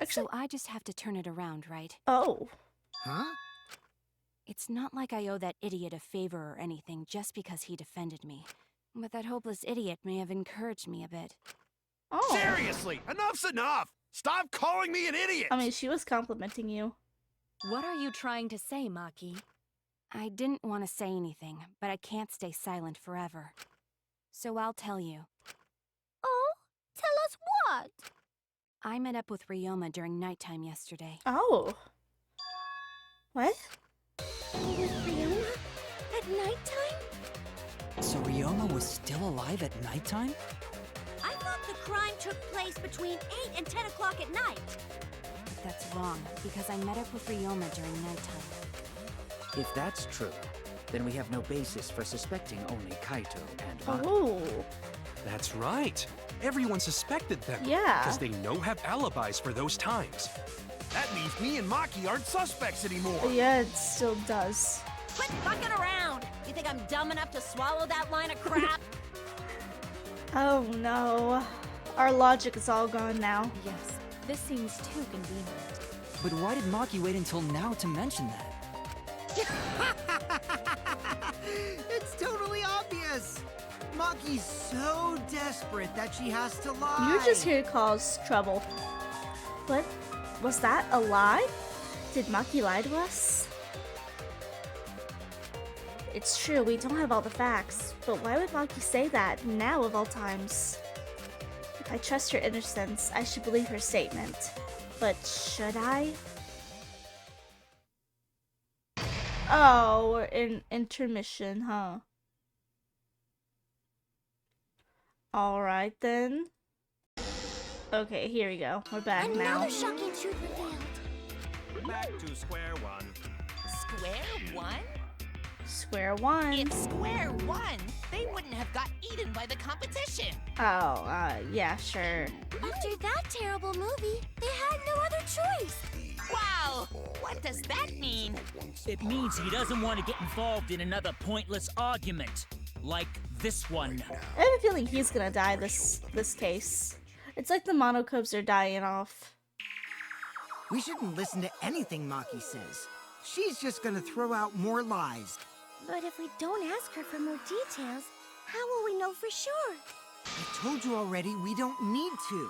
Speaker 12: So I just have to turn it around, right?
Speaker 1: Oh.
Speaker 3: Huh?
Speaker 12: It's not like I owe that idiot a favor or anything just because he defended me. But that hopeless idiot may have encouraged me a bit.
Speaker 1: Oh.
Speaker 9: Seriously, enough's enough. Stop calling me an idiot.
Speaker 1: I mean, she was complimenting you.
Speaker 5: What are you trying to say, Maki?
Speaker 12: I didn't want to say anything, but I can't stay silent forever. So I'll tell you.
Speaker 4: Oh, tell us what?
Speaker 12: I met up with Ryoma during nighttime yesterday.
Speaker 1: Oh. What?
Speaker 4: With Ryoma? At nighttime?
Speaker 6: So Ryoma was still alive at nighttime?
Speaker 11: I thought the crime took place between 8 and 10 o'clock at night.
Speaker 12: But that's wrong, because I met up with Ryoma during nighttime.
Speaker 7: If that's true, then we have no basis for suspecting only Kaito and Maki.
Speaker 1: Oh.
Speaker 13: That's right. Everyone suspected them.
Speaker 1: Yeah.
Speaker 13: Because they know have alibis for those times.
Speaker 9: That means me and Maki aren't suspects anymore.
Speaker 1: Yeah, it still does.
Speaker 11: Quit fucking around! You think I'm dumb enough to swallow that line of crap?
Speaker 1: Oh no. Our logic is all gone now.
Speaker 5: Yes, this seems too convenient.
Speaker 6: But why did Maki wait until now to mention that?
Speaker 3: It's totally obvious! Maki's so desperate that she has to lie.
Speaker 1: You're just here to cause trouble. What? Was that a lie? Did Maki lie to us? It's true, we don't have all the facts, but why would Maki say that now of all times? If I trust her innocence, I should believe her statement. But should I? Oh, we're in intermission, huh? Alright then. Okay, here we go. We're back now.
Speaker 8: Another shocking truth revealed.
Speaker 13: Back to square one.
Speaker 2: Square one?
Speaker 1: Square one.
Speaker 2: If square one, they wouldn't have got eaten by the competition.
Speaker 1: Oh, yeah, sure.
Speaker 8: After that terrible movie, they had no other choice.
Speaker 2: Wow! What does that mean?
Speaker 14: It means he doesn't want to get involved in another pointless argument, like this one.
Speaker 1: I have a feeling he's gonna die this case. It's like the monocubes are dying off.
Speaker 3: We shouldn't listen to anything Maki says. She's just gonna throw out more lies.
Speaker 8: But if we don't ask her for more details, how will we know for sure?
Speaker 3: I told you already, we don't need to.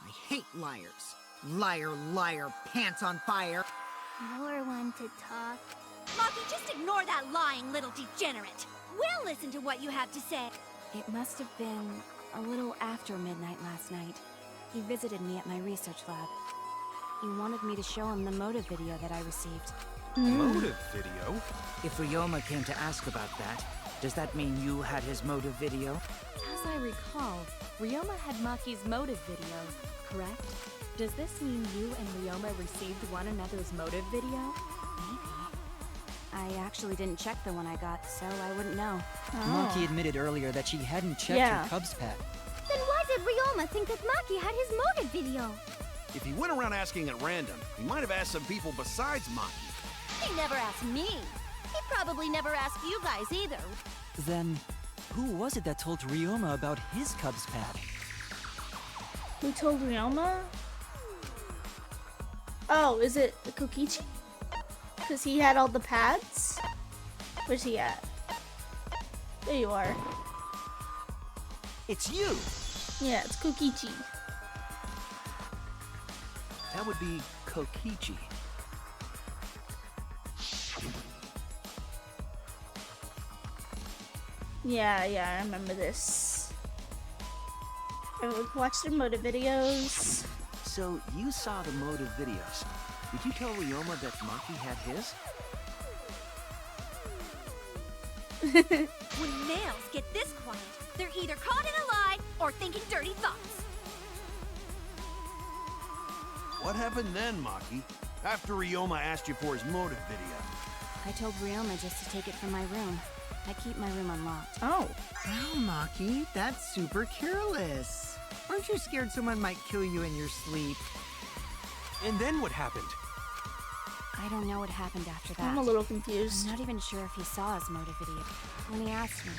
Speaker 3: I hate liars. Liar, liar, pants on fire.
Speaker 8: More one to talk.
Speaker 11: Maki, just ignore that lying little degenerate. We'll listen to what you have to say.
Speaker 12: It must have been a little after midnight last night. He visited me at my research lab. He wanted me to show him the motive video that I received.
Speaker 13: Motive video?
Speaker 7: If Ryoma came to ask about that, does that mean you had his motive video?
Speaker 5: As I recall, Ryoma had Maki's motive video, correct? Does this mean you and Ryoma received one another's motive video?
Speaker 12: Maybe. I actually didn't check the one I got, so I wouldn't know.
Speaker 6: Maki admitted earlier that she hadn't checked her Cubs pad.
Speaker 8: Then why did Ryoma think that Maki had his motive video?
Speaker 9: If he went around asking at random, he might have asked some people besides Maki.
Speaker 11: He never asked me. He probably never asked you guys either.
Speaker 6: Then, who was it that told Ryoma about his Cubs pad?
Speaker 1: Who told Ryoma? Oh, is it Kokichi? Because he had all the pads? Where's he at? There you are.
Speaker 13: It's you!
Speaker 1: Yeah, it's Kokichi.
Speaker 13: That would be Kokichi.
Speaker 1: Yeah, I remember this. I would watch their motive videos.
Speaker 10: So, you saw the motive videos. Did you tell Ryoma that Maki had his?
Speaker 11: When males get this quiet, they're either caught in a lie or thinking dirty thoughts.
Speaker 9: What happened then, Maki? After Ryoma asked you for his motive video?
Speaker 12: I told Ryoma just to take it from my room. I keep my room unlocked.
Speaker 1: Oh.
Speaker 3: Wow, Maki, that's super careless. Aren't you scared someone might kill you in your sleep?
Speaker 13: And then what happened?
Speaker 12: I don't know what happened after that.
Speaker 1: I'm a little confused.
Speaker 12: I'm not even sure if he saw his motive video. When he asked me,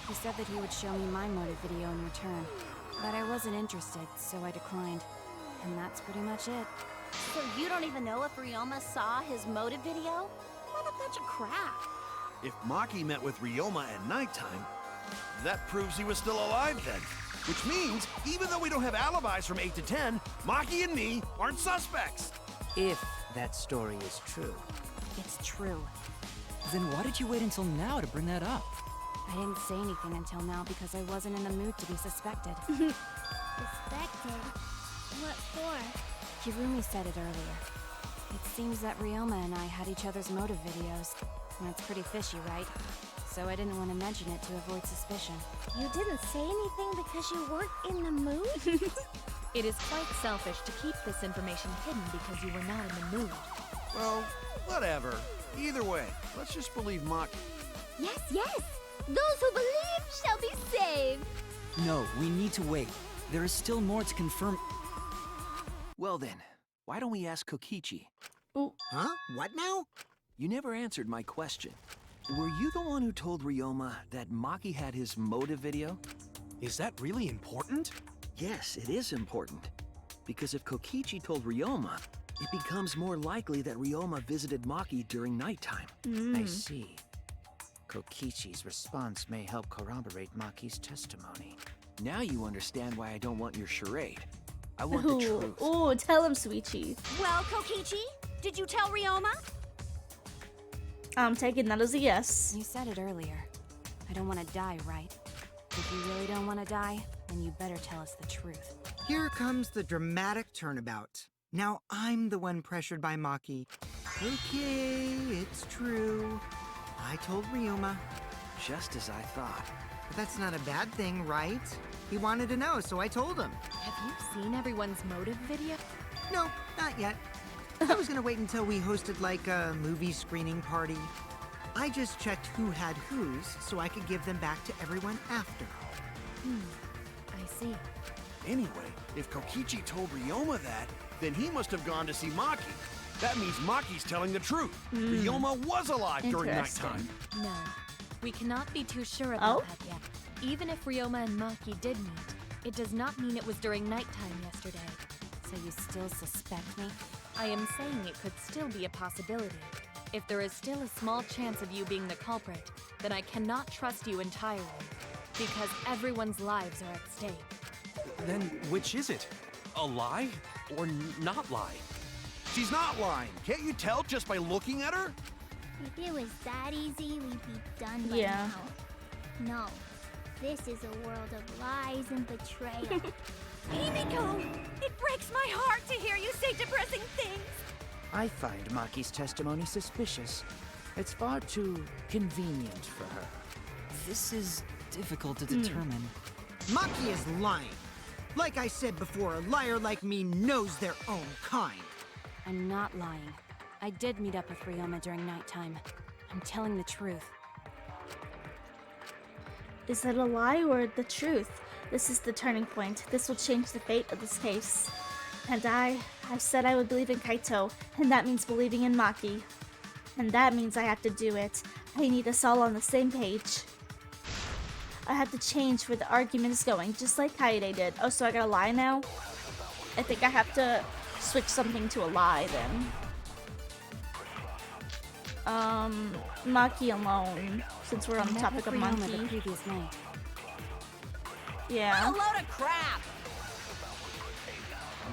Speaker 12: he said that he would show me my motive video in return. But I wasn't interested, so I declined. And that's pretty much it.
Speaker 11: So you don't even know if Ryoma saw his motive video? What a bunch of crap.
Speaker 9: If Maki met with Ryoma at nighttime, that proves he was still alive then. Which means, even though we don't have alibis from 8 to 10, Maki and me aren't suspects.
Speaker 7: If that story is true.
Speaker 12: It's true.
Speaker 6: Then why did you wait until now to bring that up?
Speaker 12: I didn't say anything until now because I wasn't in the mood to be suspected.
Speaker 8: Suspected? What for?
Speaker 12: Kirumi said it earlier. It seems that Ryoma and I had each other's motive videos. That's pretty fishy, right? So I didn't want to mention it to avoid suspicion.
Speaker 8: You didn't say anything because you weren't in the mood?
Speaker 5: It is quite selfish to keep this information hidden because you were not in the mood.
Speaker 9: Well, whatever. Either way, let's just believe Maki.
Speaker 8: Yes, yes! Those who believe shall be saved!
Speaker 6: No, we need to wait. There is still more to confirm.
Speaker 10: Well then, why don't we ask Kokichi?
Speaker 1: Ooh.
Speaker 3: Huh? What now?
Speaker 10: You never answered my question. Were you the one who told Ryoma that Maki had his motive video?
Speaker 13: Is that really important?
Speaker 10: Yes, it is important. Because if Kokichi told Ryoma, it becomes more likely that Ryoma visited Maki during nighttime.
Speaker 7: I see. Kokichi's response may help corroborate Maki's testimony.
Speaker 10: Now you understand why I don't want your charade. I want the truth.
Speaker 1: Ooh, tell him, Suichi.
Speaker 11: Well, Kokichi, did you tell Ryoma?
Speaker 1: I'm taking that as a yes.
Speaker 12: You said it earlier. I don't want to die, right? If you really don't want to die, then you better tell us the truth.
Speaker 3: Here comes the dramatic turnabout. Now I'm the one pressured by Maki. Okay, it's true. I told Ryoma.
Speaker 10: Just as I thought.
Speaker 3: But that's not a bad thing, right? He wanted to know, so I told him.
Speaker 5: Have you seen everyone's motive video?
Speaker 3: No, not yet. I was gonna wait until we hosted like a movie screening party. I just checked who had whose so I could give them back to everyone after.
Speaker 5: I see.
Speaker 9: Anyway, if Kokichi told Ryoma that, then he must have gone to see Maki. That means Maki's telling the truth. Ryoma was alive during nighttime.
Speaker 5: No, we cannot be too sure about that yet. Even if Ryoma and Maki did meet, it does not mean it was during nighttime yesterday.
Speaker 12: So you still suspect me?
Speaker 5: I am saying it could still be a possibility. If there is still a small chance of you being the culprit, then I cannot trust you entirely, because everyone's lives are at stake.
Speaker 13: Then which is it? A lie or not lie?
Speaker 9: She's not lying. Can't you tell just by looking at her?
Speaker 8: If it was that easy, we'd be done by now. No, this is a world of lies and betrayal.
Speaker 11: Himiko! It breaks my heart to hear you say depressing things!
Speaker 7: I find Maki's testimony suspicious. It's far too convenient for her.
Speaker 6: This is difficult to determine.
Speaker 3: Maki is lying. Like I said before, a liar like me knows their own kind.
Speaker 12: I'm not lying. I did meet up with Ryoma during nighttime. I'm telling the truth.
Speaker 1: Is it a lie or the truth? This is the turning point. This will change the fate of this case. And I said I would believe in Kaito, and that means believing in Maki. And that means I have to do it. I need us all on the same page. I have to change where the argument is going, just like Kaede did. Oh, so I gotta lie now? I think I have to switch something to a lie then. Maki alone, since we're on the topic of
Speaker 12: Ryoma the
Speaker 1: Maki.
Speaker 12: previous night.
Speaker 1: Yeah.
Speaker 2: What a load of crap!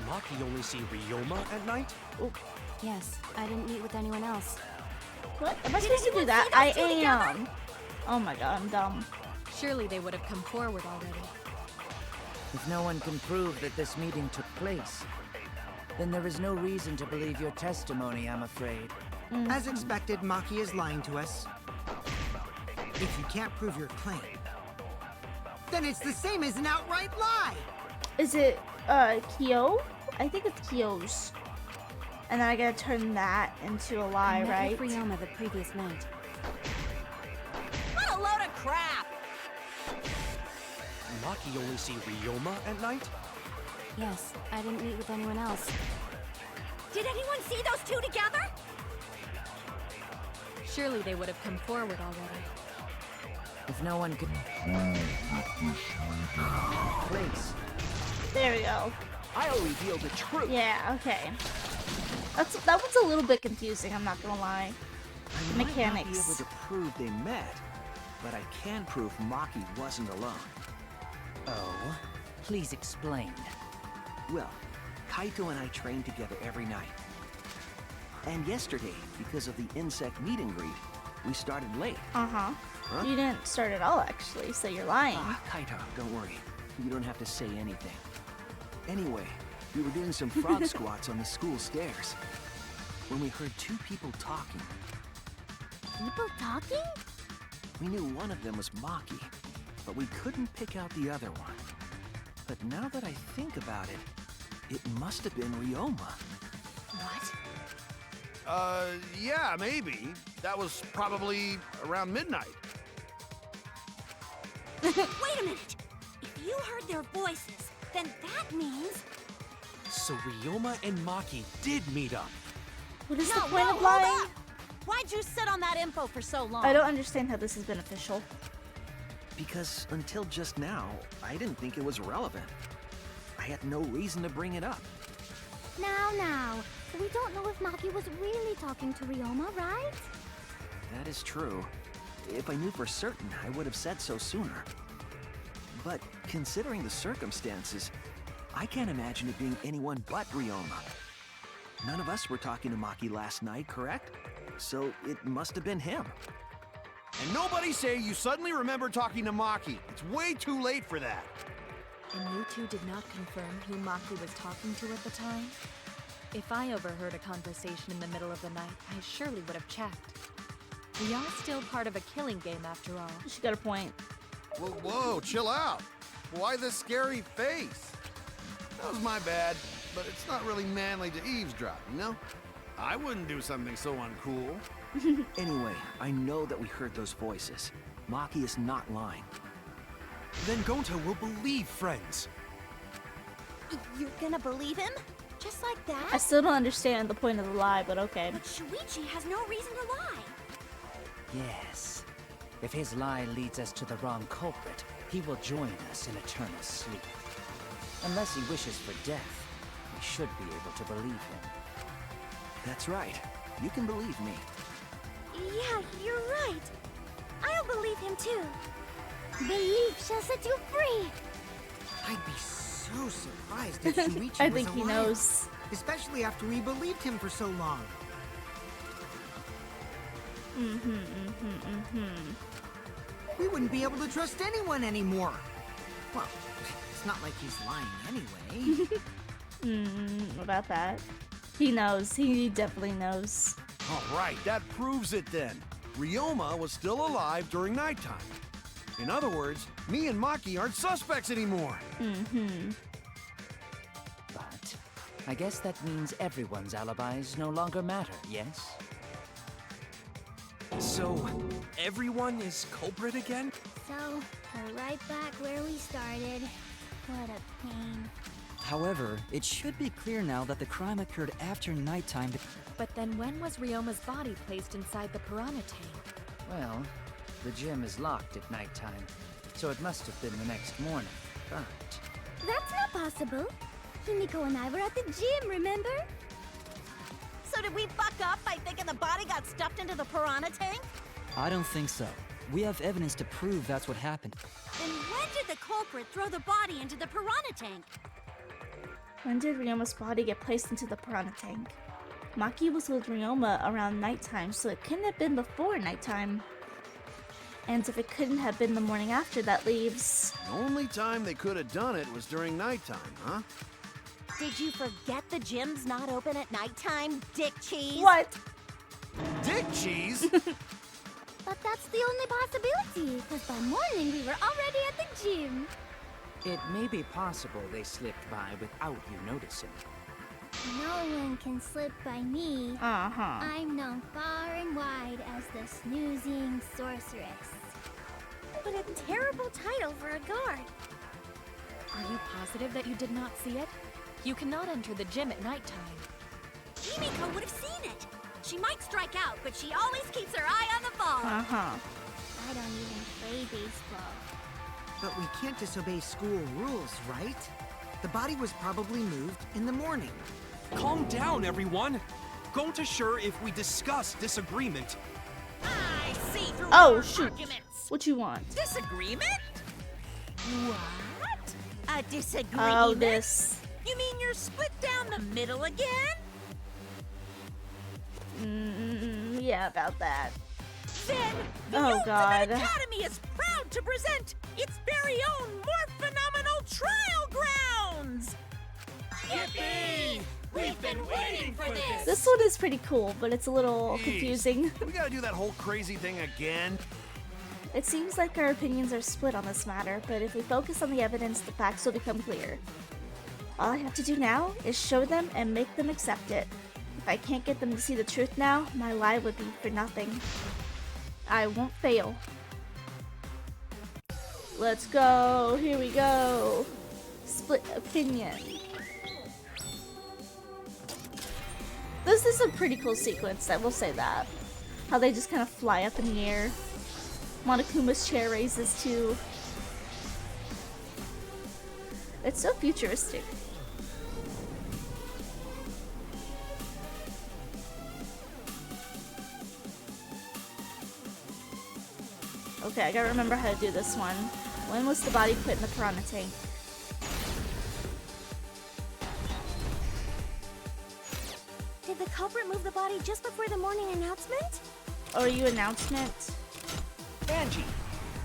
Speaker 13: Maki only see Ryoma at night?
Speaker 12: Yes, I didn't meet with anyone else.
Speaker 1: What? Am I supposed to do that? I am. Oh my god, I'm dumb.
Speaker 5: Surely they would have come forward already.
Speaker 7: If no one can prove that this meeting took place, then there is no reason to believe your testimony, I'm afraid.
Speaker 3: As expected, Maki is lying to us. If you can't prove your claim, then it's the same as an outright lie!
Speaker 1: Is it, Kyo? I think it's Kyo's. And then I gotta turn that into a lie,
Speaker 12: I met
Speaker 1: right?
Speaker 12: with Ryoma the previous night.
Speaker 2: What a load of crap!
Speaker 13: Maki only see Ryoma at night?
Speaker 12: Yes, I didn't meet with anyone else.
Speaker 11: Did anyone see those two together?
Speaker 5: Surely they would have come forward already.
Speaker 7: If no one can place,
Speaker 1: There we go.
Speaker 10: I'll reveal the truth.
Speaker 1: Yeah, okay. That one's a little bit confusing, I'm not gonna lie.
Speaker 10: I might not be
Speaker 1: Mechanics.
Speaker 10: able to prove they met, but I can prove Maki wasn't alone.
Speaker 7: oh, please explain.
Speaker 10: Well, Kaito and I train together every night. And yesterday, because of the insect meet and greet, we started late.
Speaker 1: Uh-huh.
Speaker 10: Huh?
Speaker 1: You didn't start at all, actually, so you're lying.
Speaker 10: Kaito, don't worry. You don't have to say anything. Anyway, we were doing some frog squats on the school stairs when we heard two people talking.
Speaker 8: People talking?
Speaker 10: We knew one of them was Maki, but we couldn't pick out the other one. But now that I think about it, it must have been Ryoma.
Speaker 5: What?
Speaker 9: Yeah, maybe. That was probably around midnight.
Speaker 11: Wait a minute! If you heard their voices, then that means...
Speaker 13: So Ryoma and Maki did meet up.
Speaker 1: What is
Speaker 11: No,
Speaker 1: the point
Speaker 11: no,
Speaker 1: of
Speaker 11: hold
Speaker 1: lying?
Speaker 11: up! Why'd you sit on that info for so long?
Speaker 1: I don't understand how this is beneficial.
Speaker 10: Because until just now, I didn't think it was relevant. I had no reason to bring it up.
Speaker 8: Now,
Speaker 4: We don't know if Maki was really talking to Ryoma, right?
Speaker 10: That is true. If I knew for certain, I would have said so sooner. But considering the circumstances, I can't imagine it being anyone but Ryoma. None of us were talking to Maki last night, correct? So it must have been him.
Speaker 9: And nobody say you suddenly remember talking to Maki. It's way too late for that.
Speaker 5: And you two did not confirm who Maki was talking to at the time? If I overheard a conversation in the middle of the night, I surely would have checked. We are still part of a killing game after all.
Speaker 1: She got a point.
Speaker 9: Whoa, chill out. Why this scary face? That was my bad, but it's not really manly to eavesdrop, you know? I wouldn't do something so uncool.
Speaker 10: Anyway, I know that we heard those voices. Maki is not lying.
Speaker 13: Then Gonta will believe friends.
Speaker 11: You're gonna believe him? Just like that?
Speaker 1: I still don't understand the point of the lie, but okay.
Speaker 11: But Shuichi has no reason to lie.
Speaker 7: Yes. If his lie leads us to the wrong culprit, he will join us in eternal sleep. Unless he wishes for death, we should be able to believe him.
Speaker 10: That's right. You can believe me.
Speaker 11: Yeah, you're right. I'll believe him too.
Speaker 4: Belief shall set you free.
Speaker 3: I'd be so surprised if Shuichi
Speaker 1: I
Speaker 3: was
Speaker 1: think
Speaker 3: a
Speaker 1: he
Speaker 3: liar,
Speaker 1: knows.
Speaker 3: especially after we believed him for so long. We wouldn't be able to trust anyone anymore. Well, it's not like he's lying anyway.
Speaker 1: What about that? He knows. He definitely knows.
Speaker 9: All right, that proves it then. Ryoma was still alive during nighttime. In other words, me and Maki aren't suspects anymore.
Speaker 7: But I guess that means everyone's alibis no longer matter, yes?
Speaker 13: So, everyone is culprit again?
Speaker 8: So, we're right back where we started. What a pain.
Speaker 6: However, it should be clear now that the crime occurred after nighttime.
Speaker 5: But then when was Ryoma's body placed inside the piranha tank?
Speaker 7: Well, the gym is locked at nighttime, so it must have been the next morning. But
Speaker 4: That's not possible. Himiko and I were at the gym, remember?
Speaker 11: So did we fuck up by thinking the body got stuffed into the piranha tank?
Speaker 6: I don't think so. We have evidence to prove that's what happened.
Speaker 11: Then when did the culprit throw the body into the piranha tank?
Speaker 1: When did Ryoma's body get placed into the piranha tank? Maki was with Ryoma around nighttime, so it couldn't have been before nighttime. And if it couldn't have been the morning after, that leaves...
Speaker 9: The only time they could have done it was during nighttime, huh?
Speaker 11: Did you forget the gym's not open at nighttime, Dick Cheese?
Speaker 1: What?
Speaker 9: Dick cheese?
Speaker 4: But that's the only possibility, because by morning we were already at the gym.
Speaker 7: it may be possible they slipped by without you noticing.
Speaker 8: No one can slip by me. I'm known far and wide as the snoozing sorceress.
Speaker 11: What a terrible title for a guard.
Speaker 5: Are you positive that you did not see it? You cannot enter the gym at nighttime.
Speaker 11: Himiko would have seen it. She might strike out, but she always keeps her eye on the ball.
Speaker 8: I don't even play baseball.
Speaker 3: But we can't disobey school rules, right? The body was probably moved in the morning.
Speaker 13: Calm down, everyone. Gonta sure if we discuss disagreement.
Speaker 2: I see through
Speaker 1: Oh,
Speaker 2: your
Speaker 1: shoot.
Speaker 2: arguments.
Speaker 1: What you want?
Speaker 2: Disagreement? What? A disagreement?
Speaker 1: Oh, this.
Speaker 2: You mean you're split down the middle again?
Speaker 1: Yeah, about that.
Speaker 2: Then the
Speaker 1: Oh,
Speaker 2: Ultimate
Speaker 1: God.
Speaker 2: Academy is proud to present its very own more phenomenal trial grounds! Yippee! We've been waiting for this!
Speaker 1: This one is pretty cool, but it's a little
Speaker 9: Jeez.
Speaker 1: confusing.
Speaker 9: We gotta do that whole crazy thing again?
Speaker 1: It seems like our opinions are split on this matter, but if we focus on the evidence, the facts will become clear. All I have to do now is show them and make them accept it. If I can't get them to see the truth now, my lie would be for nothing. I won't fail. Let's go. Here we go. Split opinion. This is a pretty cool sequence, I will say that. How they just kind of fly up in the air. Monokuma's chair raises too. It's so futuristic. Okay, I gotta remember how to do this one. When was the body put in the piranha tank?
Speaker 11: Did the culprit move the body just before the morning announcement?
Speaker 1: Or you announcement?
Speaker 10: Angie!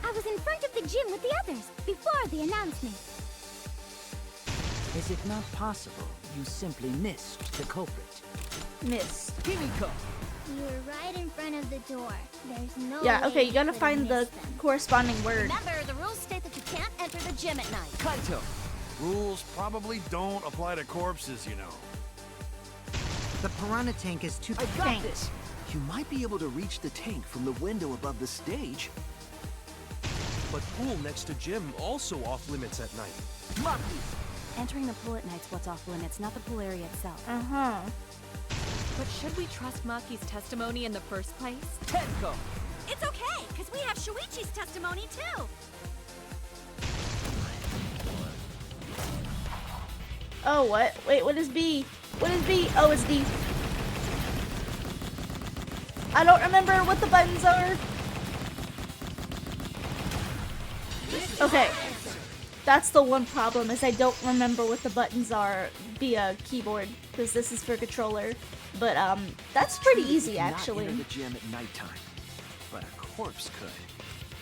Speaker 4: I was in front of the gym with the others before the announcement.
Speaker 7: Is it not possible you simply missed the culprit?
Speaker 1: Missed.
Speaker 7: Himiko!
Speaker 8: You were right in front of the door. There's no
Speaker 1: Yeah,
Speaker 8: way
Speaker 1: okay, you gotta
Speaker 8: could've
Speaker 1: find the
Speaker 8: missed them.
Speaker 1: corresponding word.
Speaker 11: Remember, the rules state that you can't enter the gym at night.
Speaker 10: Kaito!
Speaker 9: Rules probably don't apply to corpses, you know.
Speaker 3: The piranha tank is too
Speaker 10: I got
Speaker 1: Tank.
Speaker 10: this! You might be able to reach the tank from the window above the stage.
Speaker 13: But pool next to gym also off limits at night.
Speaker 10: Maki!
Speaker 12: Entering the pool at night's what's off limits, not the pool area itself.
Speaker 1: Uh-huh.
Speaker 5: But should we trust Maki's testimony in the first place?
Speaker 10: Tenko!
Speaker 11: It's okay, because we have Shuichi's testimony too.
Speaker 1: Oh, what? Wait, what is B? What is B? Oh, it's D. I don't remember what the buttons are. Okay. That's the one problem, is I don't remember what the buttons are via keyboard, because this is for controller. But, that's pretty easy,
Speaker 10: Not
Speaker 1: actually.
Speaker 10: enter the gym at nighttime, but a corpse could.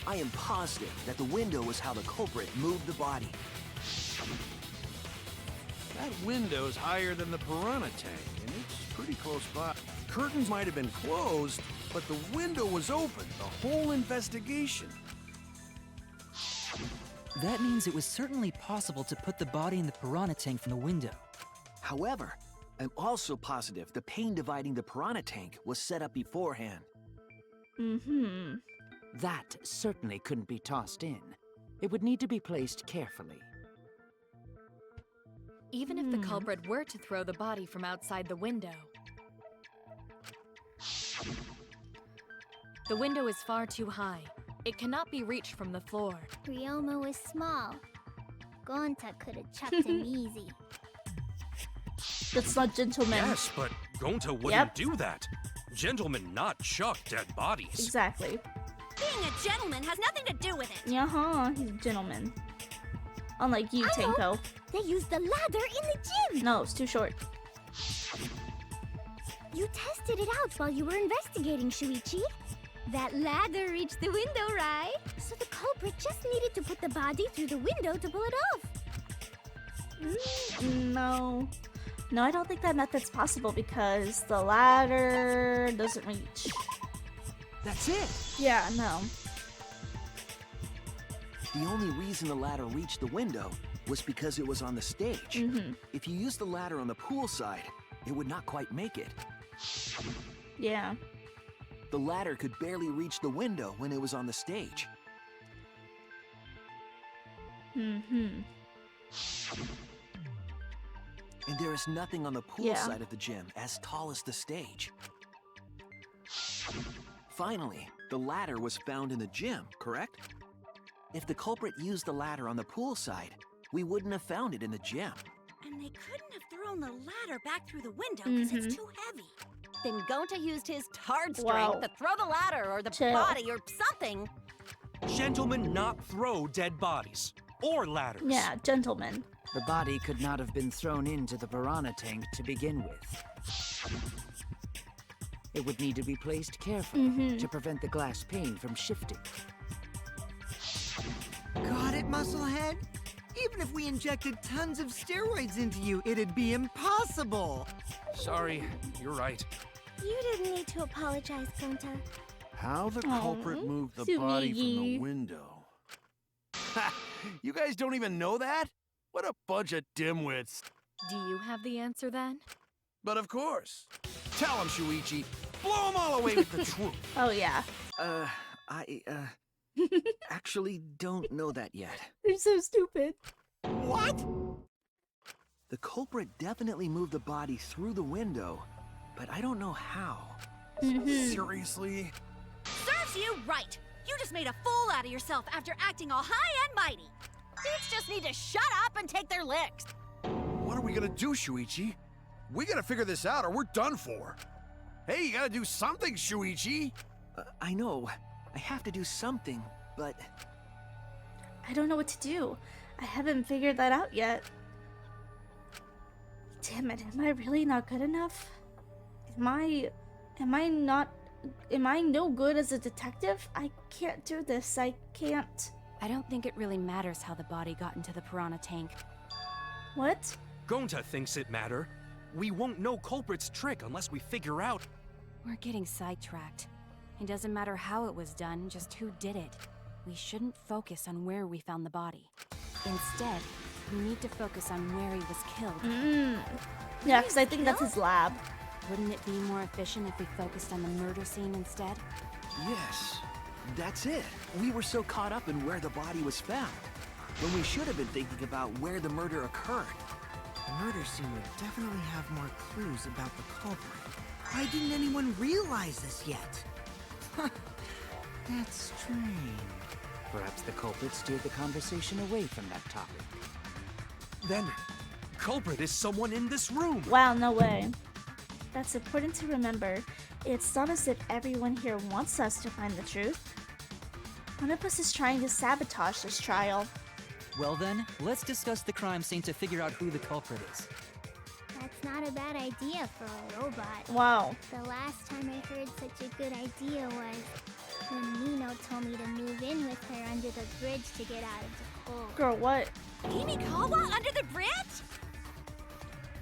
Speaker 10: I am positive that the window was how the culprit moved the body.
Speaker 9: That window's higher than the piranha tank, and it's pretty close by. Curtains might have been closed, but the window was open the whole investigation.
Speaker 6: That means it was certainly possible to put the body in the piranha tank from the window.
Speaker 10: However, I'm also positive the pane dividing the piranha tank was set up beforehand.
Speaker 1: Mm-hmm.
Speaker 7: That certainly couldn't be tossed in. It would need to be placed carefully.
Speaker 5: Even if the culprit were to throw the body from outside the window, the window is far too high. It cannot be reached from the floor.
Speaker 8: Ryoma was small. Gonta could have chucked him easy.
Speaker 1: That's not gentleman.
Speaker 13: Yes, but Gonta wouldn't
Speaker 1: Yep.
Speaker 13: do that. Gentlemen not chuck dead bodies.
Speaker 1: Exactly.
Speaker 11: Being a gentleman has nothing to do with it.
Speaker 1: Uh-huh, he's a gentleman. Unlike you, Tenko.
Speaker 4: They used the ladder in the gym.
Speaker 1: No, it's too short.
Speaker 4: You tested it out while you were investigating, Shuichi. That ladder reached the window, right? So the culprit just needed to put the body through the window to pull it off.
Speaker 1: No. No, I don't think that method's possible because the ladder doesn't reach.
Speaker 10: That's it!
Speaker 1: Yeah, no.
Speaker 10: The only reason the ladder reached the window was because it was on the stage. If you used the ladder on the pool side, it would not quite make it.
Speaker 1: Yeah.
Speaker 10: The ladder could barely reach the window when it was on the stage.
Speaker 1: Mm-hmm.
Speaker 10: And there is nothing on the pool
Speaker 1: Yeah.
Speaker 10: side of the gym as tall as the stage. Finally, the ladder was found in the gym, correct? If the culprit used the ladder on the pool side, we wouldn't have found it in the gym.
Speaker 11: And they couldn't have thrown the ladder back through the window because it's too heavy. Then Gonta used his tard strength
Speaker 1: Wow.
Speaker 11: to throw the ladder or the
Speaker 1: Chill.
Speaker 11: body or something.
Speaker 13: Gentlemen not throw dead bodies. Or ladders.
Speaker 1: Yeah, gentlemen.
Speaker 7: The body could not have been thrown into the piranha tank to begin with. It would need to be placed carefully to prevent the glass pane from shifting.
Speaker 3: Got it, Musclehead? Even if we injected tons of steroids into you, it'd be impossible.
Speaker 13: Sorry, you're right.
Speaker 8: You didn't need to apologize, Gonta.
Speaker 9: How the
Speaker 1: Aw,
Speaker 9: culprit moved the body from the
Speaker 1: Tsumigi.
Speaker 9: window. Ha! You guys don't even know that? What a bunch of dimwits.
Speaker 5: Do you have the answer then?
Speaker 9: But of course. Tell him, Shuichi. Blow them all away with the truth.
Speaker 1: Oh, yeah.
Speaker 10: I actually don't know that yet.
Speaker 1: They're so stupid.
Speaker 3: What?
Speaker 10: The culprit definitely moved the body through the window, but I don't know how.
Speaker 9: Seriously?
Speaker 11: Serves you right. You just made a fool out of yourself after acting all high and mighty. Dudes just need to shut up and take their licks.
Speaker 9: What are we gonna do, Shuichi? We gotta figure this out or we're done for. Hey, you gotta do something, Shuichi.
Speaker 10: I know. I have to do something, but...
Speaker 1: I don't know what to do. I haven't figured that out yet. Damn it, am I really not good enough? Am I no good as a detective? I can't do this. I can't.
Speaker 12: I don't think it really matters how the body got into the piranha tank.
Speaker 1: What?
Speaker 13: Gonta thinks it matter. We won't know culprit's trick unless we figure out.
Speaker 12: We're getting sidetracked. It doesn't matter how it was done, just who did it. We shouldn't focus on where we found the body. Instead, we need to focus on where he was killed.
Speaker 1: Yeah, because I think that's his lab.
Speaker 12: Wouldn't it be more efficient if we focused on the murder scene instead?
Speaker 10: Yes, that's it. We were so caught up in where the body was found, when we should have been thinking about where the murder occurred.
Speaker 3: The murder scene would definitely have more clues about the culprit. Why didn't anyone realize this yet? That's strange.
Speaker 7: Perhaps the culprit steered the conversation away from that topic.
Speaker 13: Then, culprit is someone in this room.
Speaker 1: Wow, no way. That's important to remember. It's not as if everyone here wants us to find the truth. One of us is trying to sabotage this trial.
Speaker 6: Well then, let's discuss the crime scene to figure out who the culprit is.
Speaker 8: That's not a bad idea for a robot.
Speaker 1: Wow.
Speaker 8: The last time I heard such a good idea was when Nino told me to move in with her under the bridge to get out of the cold.
Speaker 1: Girl, what?
Speaker 11: Himikawa under the bridge?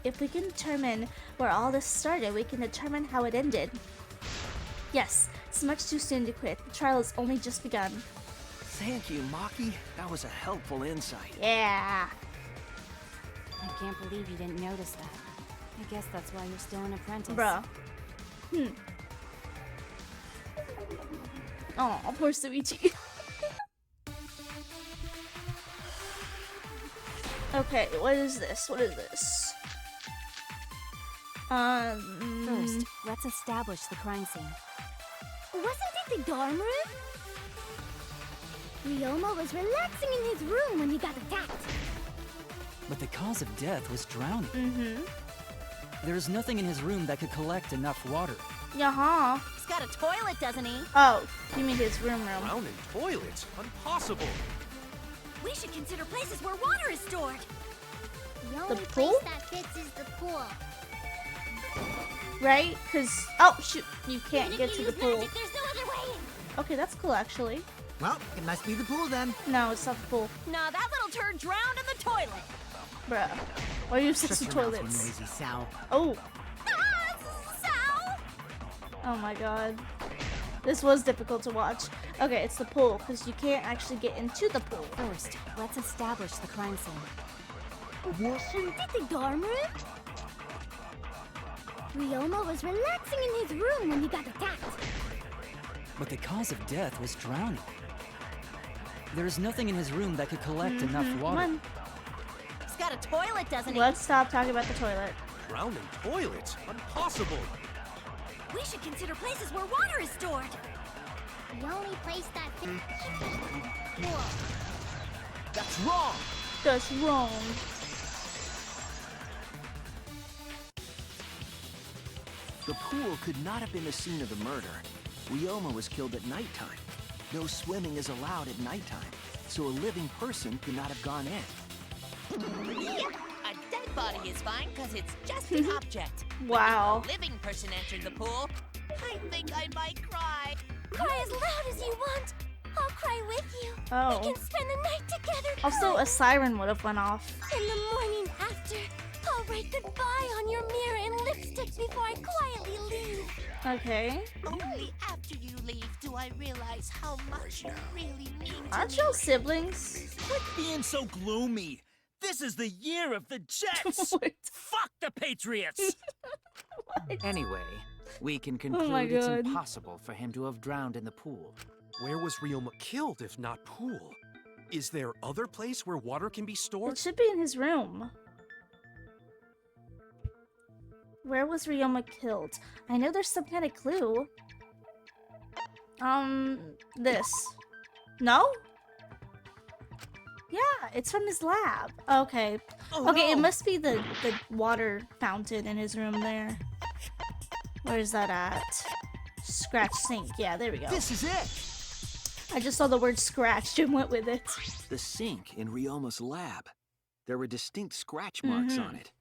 Speaker 1: If we can determine where all this started, we can determine how it ended. Yes, it's much too soon to quit. The trial has only just begun.
Speaker 10: Thank you, Maki. That was a helpful insight.
Speaker 1: Yeah.
Speaker 12: I can't believe you didn't notice that. I guess that's why you're still an apprentice.
Speaker 1: Bruh. Oh, poor Suichi. Okay, what is this? What is this?
Speaker 12: First, let's establish the crime scene.
Speaker 8: Wasn't it the dorm room? Ryoma was relaxing in his room when he got attacked.
Speaker 6: But the cause of death was drowning. There's nothing in his room that could collect enough water.
Speaker 1: Yaha.
Speaker 11: He's got a toilet, doesn't he?
Speaker 1: Oh, you mean his room.
Speaker 13: Drowning toilets? Impossible.
Speaker 11: We should consider places where water is stored.
Speaker 8: The only
Speaker 1: pool?
Speaker 8: place that fits is the pool.
Speaker 1: Right? Because, oh shoot, you can't get to the pool.
Speaker 8: Magic, there's no other way.
Speaker 1: Okay, that's cool actually.
Speaker 3: Well, it must be the pool then.
Speaker 1: No, it's not the pool.
Speaker 11: Nah, that little turd drowned in the toilet.
Speaker 1: Bruh. Why are you
Speaker 3: Shut
Speaker 1: such
Speaker 3: your mouth, you
Speaker 1: toilets?
Speaker 3: noisy sow.
Speaker 1: Oh.
Speaker 11: Sal!
Speaker 1: Oh my god. This was difficult to watch. Okay, it's the pool, because you can't actually get into the pool.
Speaker 12: First, let's establish the crime scene.
Speaker 8: Wasn't it the dorm room? Ryoma was relaxing in his room when he got attacked.
Speaker 6: But the cause of death was drowning. There's nothing in his room that could collect enough water.
Speaker 1: Come
Speaker 11: He's got a toilet, doesn't
Speaker 1: on.
Speaker 11: he?
Speaker 1: Let's stop talking about the toilet.
Speaker 13: Drowning toilets? Impossible.
Speaker 11: We should consider places where water is stored.
Speaker 8: The only place that fits is the pool.
Speaker 10: That's wrong!
Speaker 1: That's wrong.
Speaker 10: The pool could not have been the scene of the murder. Ryoma was killed at nighttime. No swimming is allowed at nighttime, so a living person could not have gone in.
Speaker 2: Yeah, a dead body is fine because it's just an object.
Speaker 1: Wow.
Speaker 2: But if a living person entered the pool, I think I might cry.
Speaker 8: Cry as loud as you want. I'll cry with you.
Speaker 1: Oh.
Speaker 8: We can spend the night together.
Speaker 1: Also, a siren would have went off.
Speaker 8: In the morning after, I'll write goodbye on your mirror in lipstick before I quietly leave.
Speaker 1: Okay.
Speaker 2: Only after you leave do I realize how much you really mean to
Speaker 1: Aren't
Speaker 2: me.
Speaker 1: y'all siblings?
Speaker 14: Quit being so gloomy. This is the year of the Jets. Fuck the Patriots.
Speaker 7: Anyway, we can
Speaker 1: Oh my
Speaker 7: conclude it's
Speaker 1: God.
Speaker 7: impossible for him to have drowned in the pool.
Speaker 13: Where was Ryoma killed if not pool? Is there other place where water can be stored?
Speaker 1: It should be in his room. Where was Ryoma killed? I know there's some kind of clue. This. No? Yeah, it's from his lab. Okay.
Speaker 14: Oh,
Speaker 1: Okay, it
Speaker 14: no.
Speaker 1: must be the water fountain in his room there. Where's that at? Scratch sink. Yeah, there we go.
Speaker 10: This is it!
Speaker 1: I just saw the word scratched and went with it.
Speaker 10: The sink in Ryoma's lab. There were distinct scratch marks on it.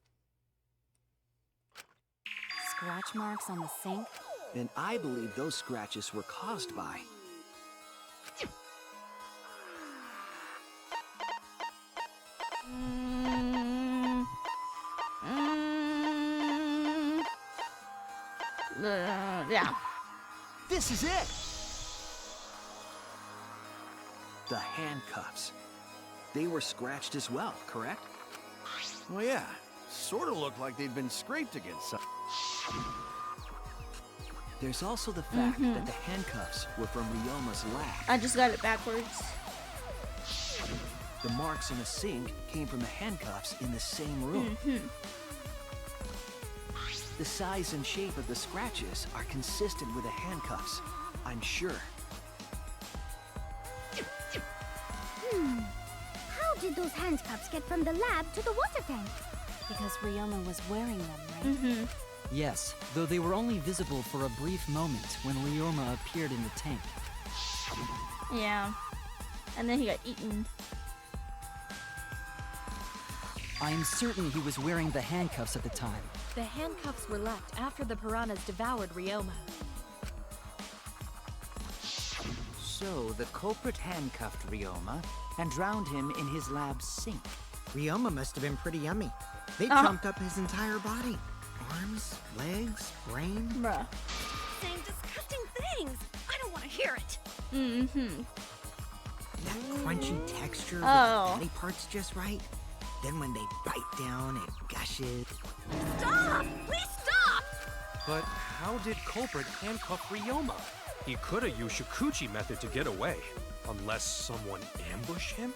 Speaker 12: Scratch marks on the sink?
Speaker 10: And I believe those scratches were caused by...
Speaker 1: Yeah.
Speaker 10: This is it! The handcuffs. They were scratched as well, correct?
Speaker 9: Well, yeah. Sort of looked like they'd been scraped against something.
Speaker 10: There's also the fact that the handcuffs were from Ryoma's lab.
Speaker 1: I just got it backwards.
Speaker 10: The marks on the sink came from the handcuffs in the same room. The size and shape of the scratches are consistent with the handcuffs, I'm sure.
Speaker 4: How did those handcuffs get from the lab to the water tank?
Speaker 12: Because Ryoma was wearing them, right?
Speaker 6: Yes, though they were only visible for a brief moment when Ryoma appeared in the tank.
Speaker 1: Yeah. And then he got eaten.
Speaker 6: I am certain he was wearing the handcuffs at the time.
Speaker 5: The handcuffs were left after the piranhas devoured Ryoma.
Speaker 7: So the culprit handcuffed Ryoma and drowned him in his lab's sink.
Speaker 3: Ryoma must have been pretty yummy. They chomped up his entire body. Arms, legs, brain.
Speaker 1: Bruh.
Speaker 11: Saying disgusting things. I don't want to hear it.
Speaker 3: That crunchy texture with the body parts just right. Then when they bite down, it gushes.
Speaker 11: Stop! Please stop!
Speaker 13: But how did culprit handcuff Ryoma? He could have used Shikuchi method to get away, unless someone ambushed him?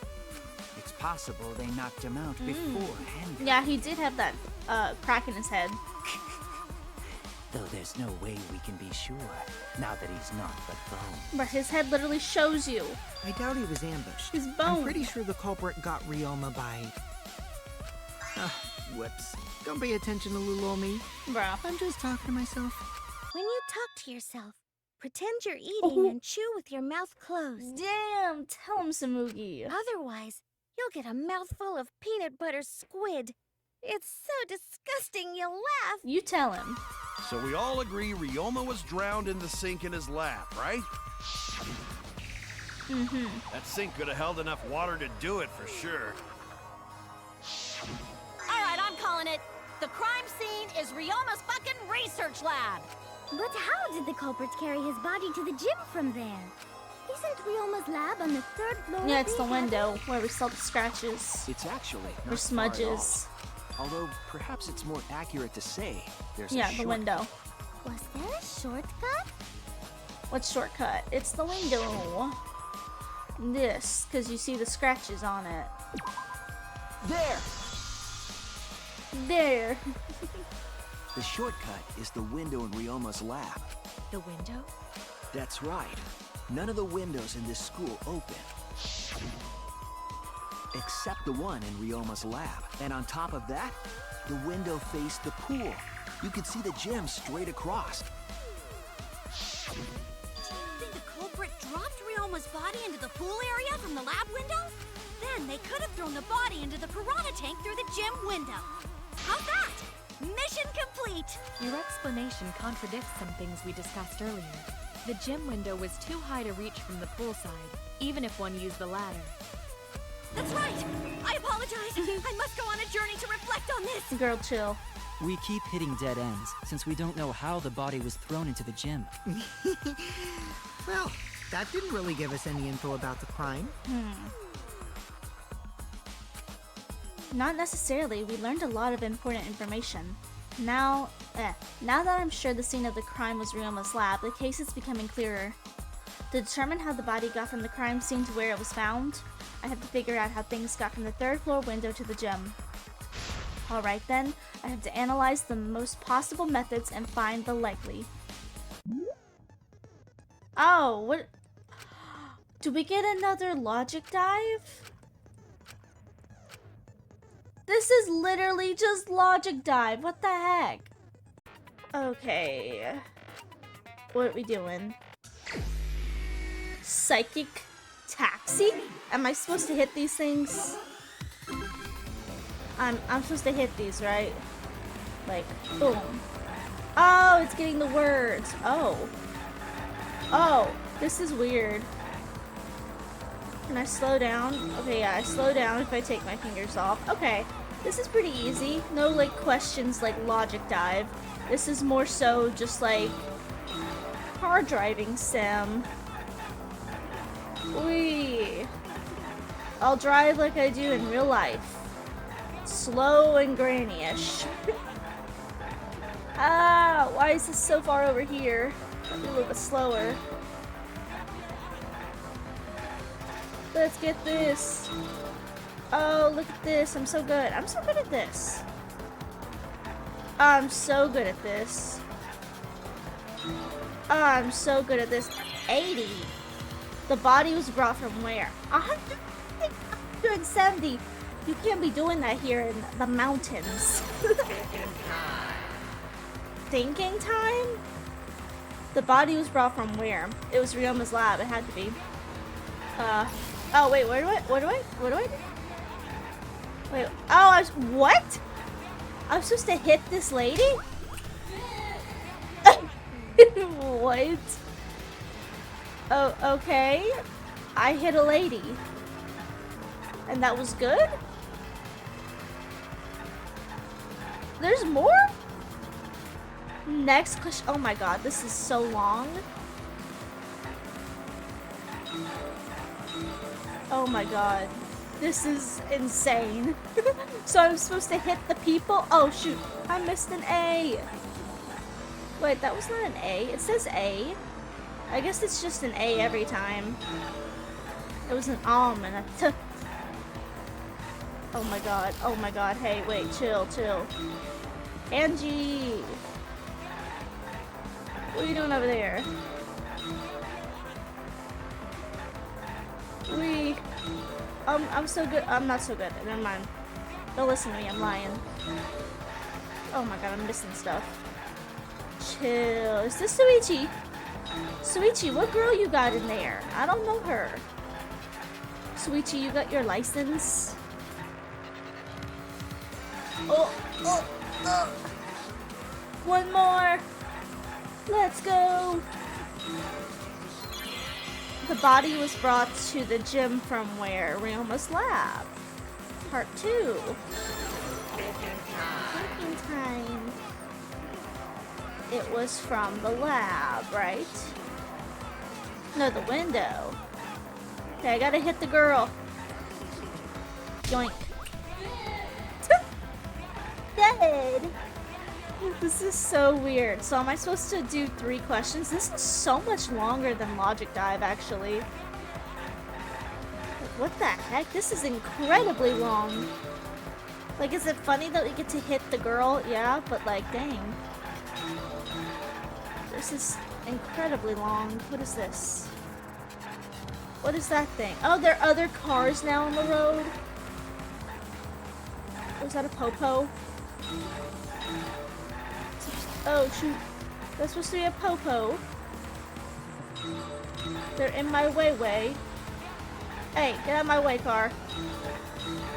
Speaker 7: It's possible they knocked him out before handcuffing.
Speaker 1: Yeah, he did have that crack in his head.
Speaker 7: Though there's no way we can be sure, now that he's not but bone.
Speaker 1: But his head literally shows you.
Speaker 3: I doubt he was ambushed.
Speaker 1: His bone.
Speaker 3: I'm pretty sure the culprit got Ryoma by... whoops. Don't pay attention to little old me.
Speaker 1: Bruh.
Speaker 3: I'm just talking to myself.
Speaker 8: When you talk to yourself, pretend you're eating and chew with your mouth closed.
Speaker 1: Damn, tell him, Samugi.
Speaker 8: Otherwise, you'll get a mouthful of peanut butter squid. It's so disgusting you'll laugh.
Speaker 1: You tell him.
Speaker 9: So we all agree Ryoma was drowned in the sink in his lab, right? That sink could have held enough water to do it for sure.
Speaker 11: All right, I'm calling it. The crime scene is Ryoma's fucking research lab.
Speaker 4: But how did the culprit carry his body to the gym from there? Isn't Ryoma's lab on the 3rd floor?
Speaker 1: Yeah, it's the window where we saw the scratches.
Speaker 10: It's actually not
Speaker 1: Or smudges.
Speaker 10: far at all. Although perhaps it's more accurate to say there's
Speaker 1: Yeah,
Speaker 10: a
Speaker 1: the
Speaker 10: short...
Speaker 1: window.
Speaker 4: Was there a shortcut?
Speaker 1: What shortcut? It's the window. This, because you see the scratches on it.
Speaker 10: There!
Speaker 1: There.
Speaker 10: The shortcut is the window in Ryoma's lab.
Speaker 5: The window?
Speaker 10: That's right. None of the windows in this school open. Except the one in Ryoma's lab. And on top of that, the window faced the pool. You could see the gym straight across.
Speaker 11: Do you think the culprit dropped Ryoma's body into the pool area from the lab window? Then they could have thrown the body into the piranha tank through the gym window. How's that? Mission complete!
Speaker 5: Your explanation contradicts some things we discussed earlier. The gym window was too high to reach from the pool side, even if one used the ladder.
Speaker 11: That's right! I apologize! I must go on a journey to reflect on this!
Speaker 1: Girl, chill.
Speaker 6: We keep hitting dead ends, since we don't know how the body was thrown into the gym.
Speaker 3: Well, that didn't really give us any info about the crime.
Speaker 1: Not necessarily. We learned a lot of important information. Now that I'm sure the scene of the crime was Ryoma's lab, the case is becoming clearer. To determine how the body got from the crime scene to where it was found, I have to figure out how things got from the 3rd floor window to the gym. Alright then, I have to analyze the most possible methods and find the likely. Oh, what? Do we get another logic dive? This is literally just logic dive. What the heck? Okay. What are we doing? Psychic taxi? Am I supposed to hit these things? I'm supposed to hit these, right? Like, boom. Oh, it's getting the words. Oh. Oh, this is weird. Can I slow down? Okay, yeah, I slow down if I take my fingers off. Okay, this is pretty easy. No, like, questions like logic dive. This is more so just like car driving sim. Whee! I'll drive like I do in real life. Slow and granny-ish. Ah, why is this so far over here? I'll be a little bit slower. Let's get this. Oh, look at this. I'm so good. I'm so good at this. I'm so good at this. I'm so good at this. 80. The body was brought from where? 170. You can't be doing that here in the mountains. Thinking time? The body was brought from where? It was Ryoma's lab. It had to be. Oh wait, what do I do? Wait, oh, what? I'm supposed to hit this lady? What? Oh, okay. I hit a lady. And that was good? There's more? Next question. Oh my god, this is so long. Oh my god. This is insane. So I'm supposed to hit the people? Oh shoot, I missed an A. Wait, that was not an A. It says A. I guess it's just an A every time. It was an and a T. Oh my god, oh my god. Hey, wait, chill. Angie! What are you doing over there? I'm so good. I'm not so good. Never mind. Don't listen to me. I'm lying. Oh my god, I'm missing stuff. Chill. Is this Suichi? Suichi, what girl you got in there? I don't know her. Suichi, you got your license? Oh. One more. Let's go. The body was brought to the gym from where? Ryoma's lab. Part 2. Thinking time. It was from the lab, right? No, the window. Okay, I gotta hit the girl. Yoink. Dead. This is so weird. So am I supposed to do 3 questions? This is so much longer than Logic Dive, actually. Like, what the heck? This is incredibly long. Like, is it funny that we get to hit the girl? Yeah, but like, dang. This is incredibly long. What is this? What is that thing? Oh, there are other cars now on the road? Was that a popo? Oh shoot, that's supposed to be a popo. They're in my way. Hey, get out of my way, car.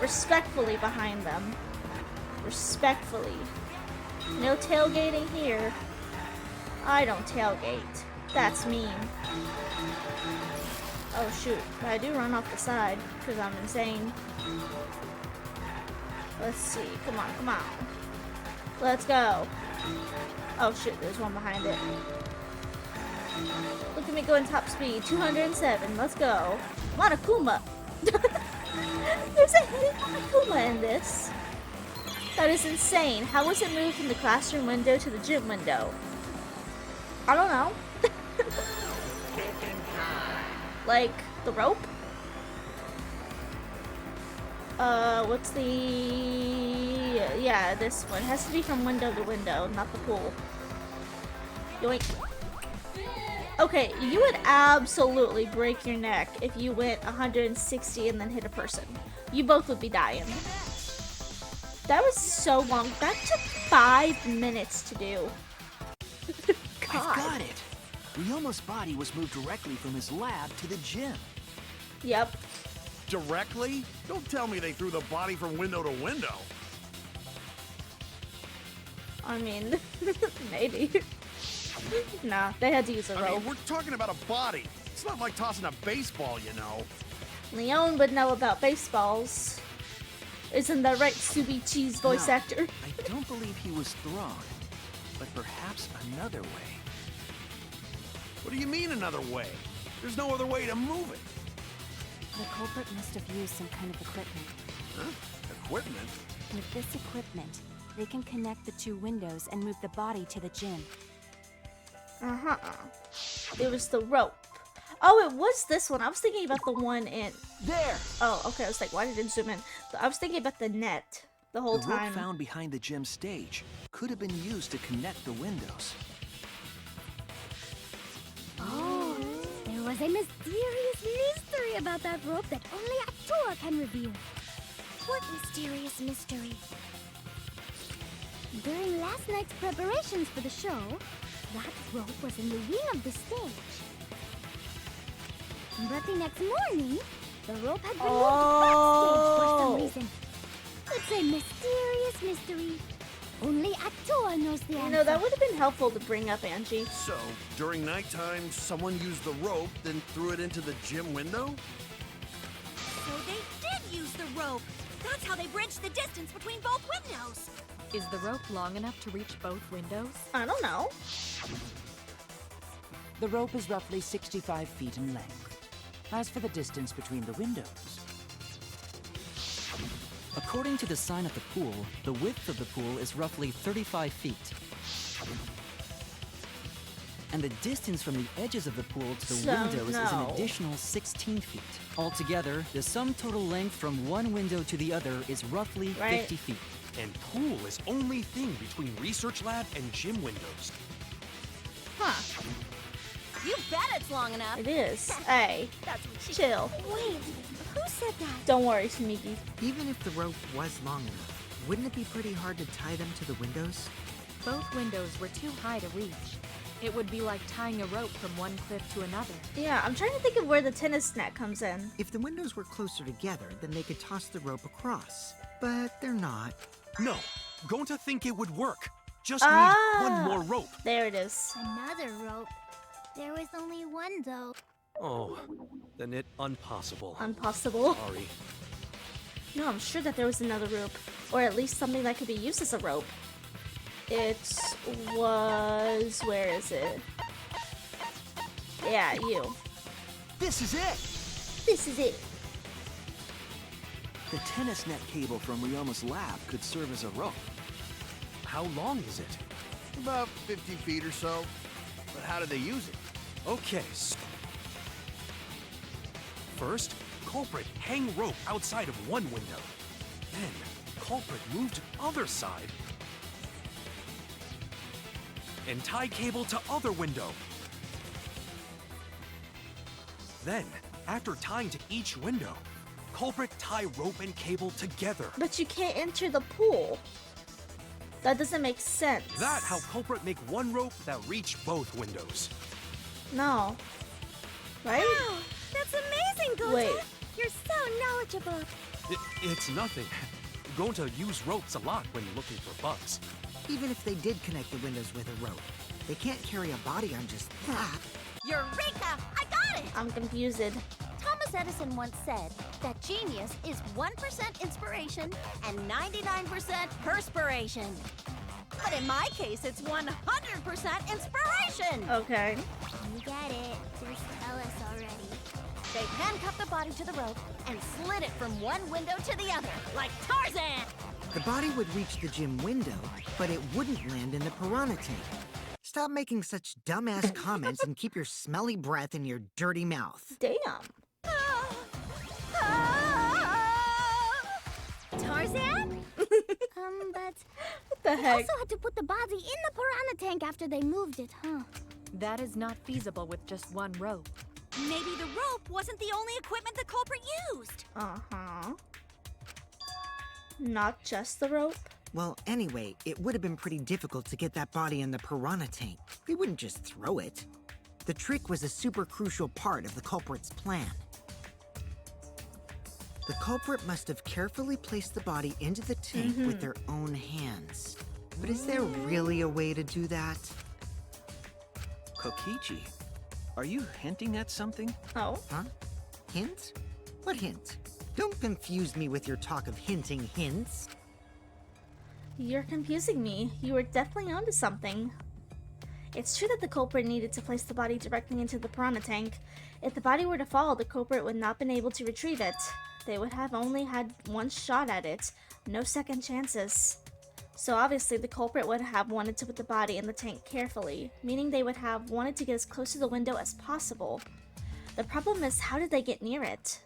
Speaker 1: Respectfully behind them. Respectfully. No tailgating here. I don't tailgate. That's mean. Oh shoot, but I do run off the side because I'm insane. Let's see, come on. Let's go. Oh shit, there's one behind it. Look at me going top speed, 207, let's go. Monokuma! There's a hidden Monokuma in this. That is insane. How was it moved from the classroom window to the gym window? I don't know. Like, the rope? What's the... Yeah, this one. It has to be from window to window, not the pool. Yoink. Okay, you would absolutely break your neck if you went 160 and then hit a person. You both would be dying. That was so long. That took 5 minutes to do.
Speaker 10: I've got it. Ryoma's body was moved directly from his lab to the gym.
Speaker 1: Yep.
Speaker 9: Directly? Don't tell me they threw the body from window to window.
Speaker 1: I mean, maybe. Nah, they had to use a
Speaker 9: I
Speaker 1: rope.
Speaker 9: mean, we're talking about a body. It's not like tossing a baseball, you know.
Speaker 1: Leon would know about baseballs. Isn't that right, Subi Cheese voice
Speaker 10: No,
Speaker 1: actor?
Speaker 10: I don't believe he was thrown, but perhaps another way.
Speaker 9: What do you mean another way? There's no other way to move it.
Speaker 12: The culprit must have used some kind of equipment.
Speaker 9: Huh? Equipment?
Speaker 12: With this equipment, they can connect the two windows and move the body to the gym.
Speaker 1: Uh-huh. It was the rope. Oh, it was this one. I was thinking about the one in...
Speaker 10: There!
Speaker 1: Oh, okay. I was like, why did it zoom in? I was thinking about the net the whole
Speaker 10: The
Speaker 1: time.
Speaker 10: rope found behind the gym stage could have been used to connect the windows.
Speaker 4: Oh, there was a mysterious mystery about that rope that only Atua can reveal.
Speaker 8: What mysterious mystery?
Speaker 4: During last night's preparations for the show, that rope was in the wing of the stage. But the next morning, the rope had been moved backstage for some reason. It's a mysterious mystery. Only Atua knows the answer.
Speaker 1: You know, that would have been helpful to bring up, Angie.
Speaker 9: So, during nighttime, someone used the rope, then threw it into the gym window?
Speaker 11: So they did use the rope. That's how they bridged the distance between both windows.
Speaker 5: Is the rope long enough to reach both windows?
Speaker 1: I don't know.
Speaker 7: The rope is roughly 65 feet in length. As for the distance between the windows,
Speaker 6: According to the sign at the pool, the width of the pool is roughly 35 feet. And the distance from the edges of the pool to the windows is an additional 16 feet. Altogether, the sum total length from one window to the other is roughly 50 feet.
Speaker 13: And pool is only thing between research lab and gym windows.
Speaker 1: Huh.
Speaker 11: You bet it's long enough.
Speaker 1: It is. Hey,
Speaker 11: That's what she...
Speaker 1: chill.
Speaker 8: Wait, who said that?
Speaker 1: Don't worry, Smiggy.
Speaker 3: Even if the rope was long enough, wouldn't it be pretty hard to tie them to the windows?
Speaker 5: Both windows were too high to reach. It would be like tying a rope from one cliff to another.
Speaker 1: Yeah, I'm trying to think of where the tennis net comes in.
Speaker 3: If the windows were closer together, then they could toss the rope across. But they're not.
Speaker 13: No, going to think it would work. Just need one more rope.
Speaker 1: There it is.
Speaker 8: Another rope. There was only one, though.
Speaker 13: Oh, then it impossible.
Speaker 1: Impossible.
Speaker 13: Sorry.
Speaker 1: No, I'm sure that there was another rope. Or at least something that could be used as a rope. It was... Where is it? Yeah, you.
Speaker 10: This is it!
Speaker 1: This is it.
Speaker 10: The tennis net cable from Ryoma's lab could serve as a rope.
Speaker 13: How long is it?
Speaker 9: About 50 feet or so. But how did they use it?
Speaker 13: Okay. First, culprit hang rope outside of one window. Then, culprit move to other side. And tie cable to other window. Then, after tying to each window, culprit tie rope and cable together.
Speaker 1: But you can't enter the pool. That doesn't make sense.
Speaker 13: That how culprit make one rope that reach both windows.
Speaker 1: No. Right?
Speaker 4: Wow, that's amazing, Gota.
Speaker 1: Wait.
Speaker 4: You're so knowledgeable.
Speaker 13: It's nothing. Going to use ropes a lot when looking for bugs.
Speaker 3: Even if they did connect the windows with a rope, they can't carry a body on just that.
Speaker 11: Eureka! I got it!
Speaker 1: I'm confused.
Speaker 8: Thomas Edison once said that genius is 1% inspiration and 99% perspiration.
Speaker 11: But in my case, it's 100% inspiration!
Speaker 1: Okay.
Speaker 8: You get it. Just tell us already.
Speaker 11: They handcuffed the body to the rope and slid it from one window to the other, like Tarzan!
Speaker 3: The body would reach the gym window, but it wouldn't land in the piranha tank. Stop making such dumbass comments and keep your smelly breath in your dirty mouth.
Speaker 1: Damn.
Speaker 4: Tarzan? But
Speaker 1: What the
Speaker 4: they
Speaker 1: heck?
Speaker 4: also had to put the body in the piranha tank after they moved it, huh?
Speaker 5: That is not feasible with just one rope.
Speaker 11: Maybe the rope wasn't the only equipment the culprit used.
Speaker 1: Uh-huh. Not just the rope?
Speaker 3: Well, anyway, it would have been pretty difficult to get that body in the piranha tank. They wouldn't just throw it. The trick was a super crucial part of the culprit's plan. The culprit must have carefully placed the body into the tank with their own hands. But is there really a way to do that?
Speaker 10: Kokichi, are you hinting at something?
Speaker 1: Oh.
Speaker 3: Huh? Hint? What hint? Don't confuse me with your talk of hinting hints.
Speaker 1: You're confusing me. You were definitely onto something. It's true that the culprit needed to place the body directly into the piranha tank. If the body were to fall, the culprit would not have been able to retrieve it. They would have only had one shot at it, no second chances. So obviously the culprit would have wanted to put the body in the tank carefully, meaning they would have wanted to get as close to the window as possible. The problem is, how did they get near it?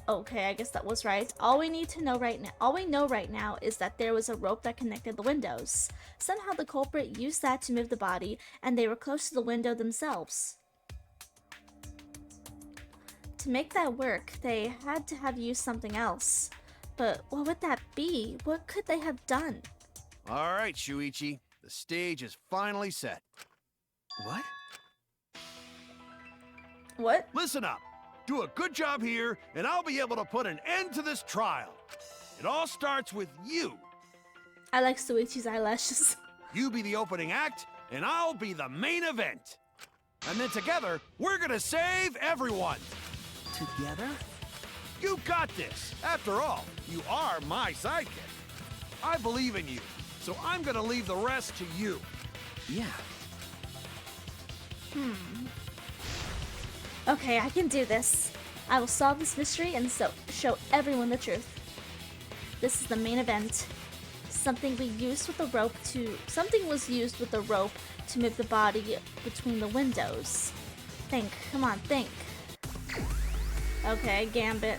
Speaker 1: Okay, I guess that was right. All we know right now is that there was a rope that connected the windows. Somehow the culprit used that to move the body, and they were close to the window themselves. To make that work, they had to have used something else. But what would that be? What could they have done?
Speaker 9: All right, Shuichi. The stage is finally set.
Speaker 10: What?
Speaker 1: What?
Speaker 9: Listen up. Do a good job here, and I'll be able to put an end to this trial. It all starts with you.
Speaker 1: I like Shuichi's eyelashes.
Speaker 9: You be the opening act, and I'll be the main event. And then together, we're gonna save everyone.
Speaker 10: Together?
Speaker 9: You got this. After all, you are my sidekick. I believe in you, so I'm gonna leave the rest to you.
Speaker 10: Yeah.
Speaker 1: Okay, I can do this. I will solve this mystery and show everyone the truth. This is the main event. Something was used with the rope to move the body between the windows. Think, come on, think. Okay, Gambit.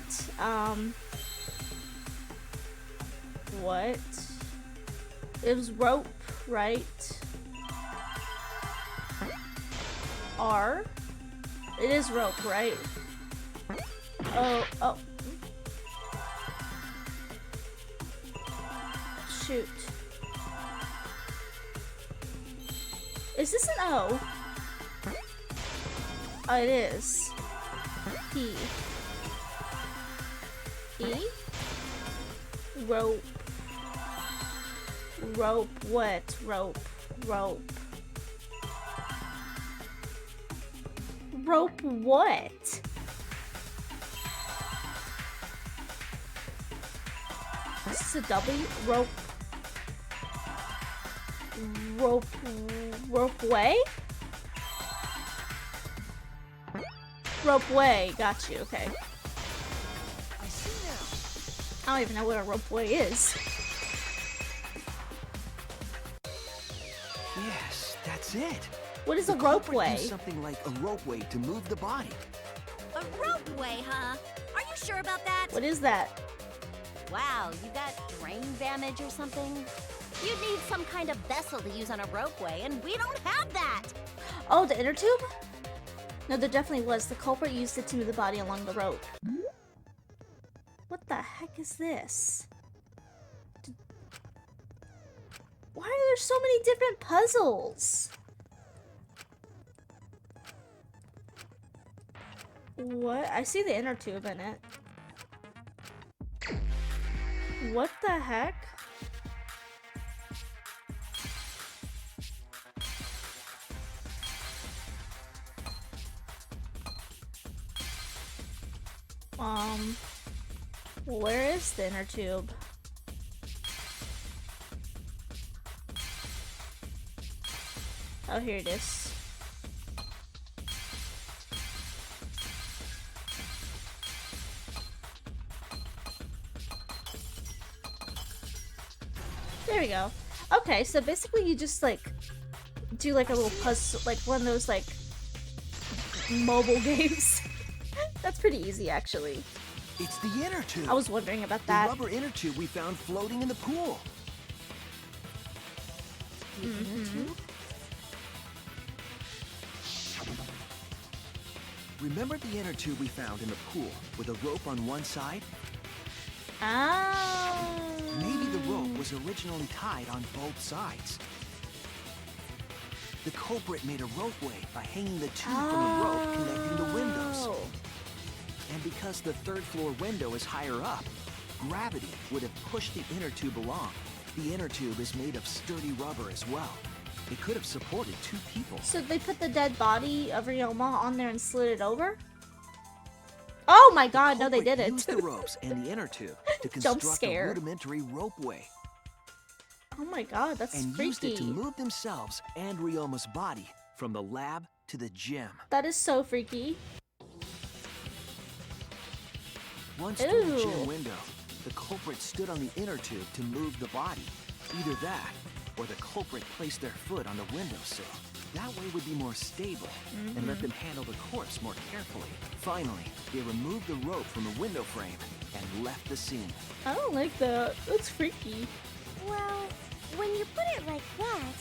Speaker 1: What? It was rope, right? R? It is rope, right? Oh. Shoot. Is this an O? Oh, it is. P. E? Rope. Rope, what? Rope. Rope what? This is a W? Ropeway? Ropeway, got you, okay.
Speaker 10: I see now.
Speaker 1: I don't even know what a ropeway is.
Speaker 10: Yes, that's it.
Speaker 1: What is a ropeway?
Speaker 10: Something like a ropeway to move the body.
Speaker 11: A ropeway, huh? Are you sure about that?
Speaker 1: What is that?
Speaker 11: Wow, you got drain damage or something? You'd need some kind of vessel to use on a ropeway, and we don't have that!
Speaker 1: Oh, the inner tube? No, there definitely was. The culprit used it to move the body along the rope. What the heck is this? Why are there so many different puzzles? What? I see the inner tube in it. What the heck? Where is the inner tube? Oh, here it is. There we go. Okay, so basically you just like do like a little puzzle, like one of those like mobile games. That's pretty easy, actually.
Speaker 10: It's the inner tube.
Speaker 1: I was wondering about that.
Speaker 10: The rubber inner tube we found floating in the pool.
Speaker 11: The inner tube?
Speaker 10: Remember the inner tube we found in the pool with a rope on one side?
Speaker 1: Oh.
Speaker 10: Maybe the rope was originally tied on both sides. The culprit made a ropeway by hanging the tube from a rope connecting the windows. And because the third floor window is higher up, gravity would have pushed the inner tube along. The inner tube is made of sturdy rubber as well. It could have supported 2 people.
Speaker 1: So they put the dead body of Ryoma on there and slid it over? Oh my god, no they didn't.
Speaker 10: Used the ropes and the inner tube to construct a rudimentary ropeway.
Speaker 1: Oh my god, that's
Speaker 10: and
Speaker 1: freaky.
Speaker 10: Used it to move themselves and Ryoma's body from the lab to the gym.
Speaker 1: That is so freaky.
Speaker 10: Once through the gym window, the culprit stood on the inner tube to move the body. Either that, or the culprit placed their foot on the windowsill. That way would be more stable and let them handle the corpse more carefully. Finally, they removed the rope from the window frame and left the scene.
Speaker 1: I don't like that. That's freaky.
Speaker 8: Well, when you put it like that,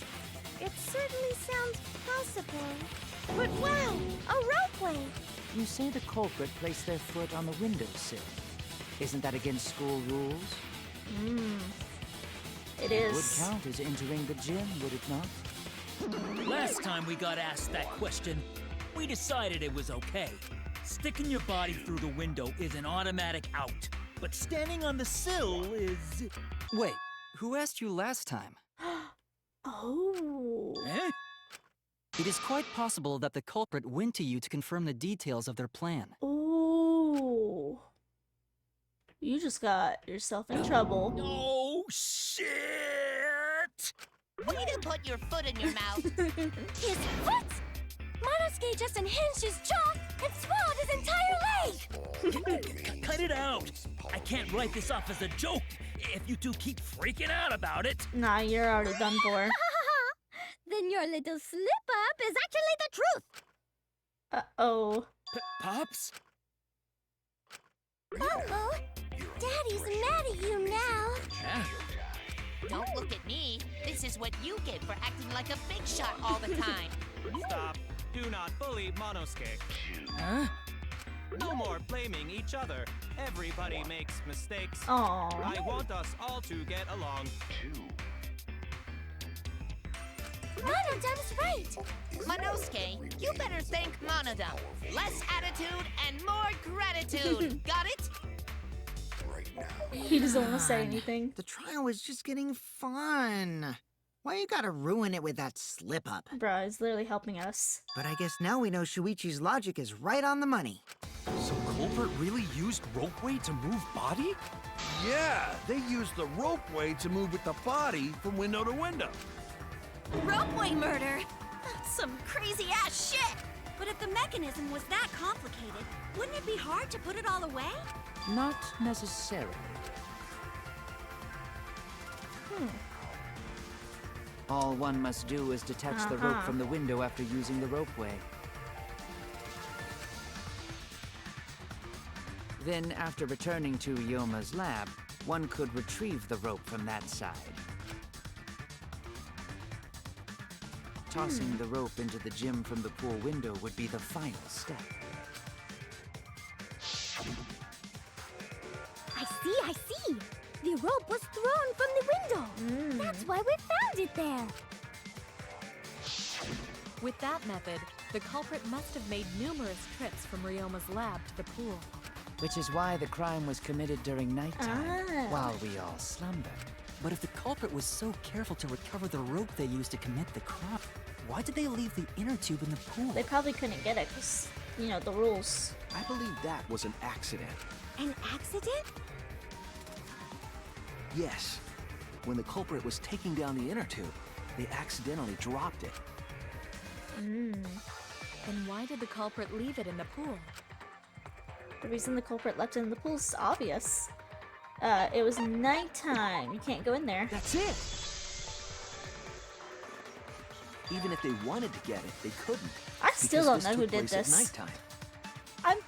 Speaker 8: it certainly sounds possible. But wow, a ropeway!
Speaker 7: You say the culprit placed their foot on the windowsill. Isn't that against school rules?
Speaker 1: It is.
Speaker 7: Would count as entering the gym, would it not?
Speaker 14: Last time we got asked that question, we decided it was okay. Sticking your body through the window is an automatic out, but standing on the sill is...
Speaker 6: Wait, who asked you last time?
Speaker 1: Oh.
Speaker 14: Eh?
Speaker 6: It is quite possible that the culprit went to you to confirm the details of their plan.
Speaker 1: Ooh. You just got yourself in trouble.
Speaker 14: Oh, shit!
Speaker 2: Way to put your foot in your mouth.
Speaker 11: His foot? Monosuke just unhinged his jaw and swallowed his entire leg!
Speaker 14: Cut it out! I can't write this off as a joke if you two keep freaking out about it.
Speaker 1: Nah, you're already done for.
Speaker 11: Then your little slip-up is actually the truth!
Speaker 1: Uh-oh.
Speaker 14: Pops?
Speaker 8: Uh-oh. Daddy's mad at you now.
Speaker 14: Huh?
Speaker 2: Don't look at me. This is what you get for acting like a big shot all the time.
Speaker 15: Stop. Do not bully Monosuke.
Speaker 14: Huh?
Speaker 15: No more blaming each other. Everybody makes mistakes.
Speaker 1: Aww.
Speaker 15: I want us all to get along.
Speaker 8: Monodam's right.
Speaker 2: Monosuke, you better thank Monodam. Less attitude and more gratitude. Got it?
Speaker 1: He doesn't want to say anything.
Speaker 3: The trial was just getting fun. Why you gotta ruin it with that slip-up?
Speaker 1: Bruh, he's literally helping us.
Speaker 3: But I guess now we know Shuichi's logic is right on the money.
Speaker 13: So culprit really used ropeway to move body?
Speaker 9: Yeah, they used the ropeway to move with the body from window to window.
Speaker 11: Ropeway murder? That's some crazy-ass shit! But if the mechanism was that complicated, wouldn't it be hard to put it all away?
Speaker 7: Not necessarily. All one must do is detach the rope from the window after using the ropeway. Then, after returning to Ryoma's lab, one could retrieve the rope from that side. Tossing the rope into the gym from the pool window would be the final step.
Speaker 8: I see. The rope was thrown from the window. That's why we found it there.
Speaker 5: With that method, the culprit must have made numerous trips from Ryoma's lab to the pool.
Speaker 7: Which is why the crime was committed during nighttime, while we all slumbered.
Speaker 6: But if the culprit was so careful to recover the rope they used to commit the crime, why did they leave the inner tube in the pool?
Speaker 1: They probably couldn't get it because, you know, the rules.
Speaker 10: I believe that was an accident.
Speaker 8: An accident?
Speaker 10: Yes. When the culprit was taking down the inner tube, they accidentally dropped it.
Speaker 5: Then why did the culprit leave it in the pool?
Speaker 1: The reason the culprit left it in the pool is obvious. It was nighttime. You can't go in there.
Speaker 10: That's it! Even if they wanted to get it, they couldn't.
Speaker 1: I still don't know who did
Speaker 10: At
Speaker 1: this.
Speaker 10: nighttime.
Speaker 1: I'm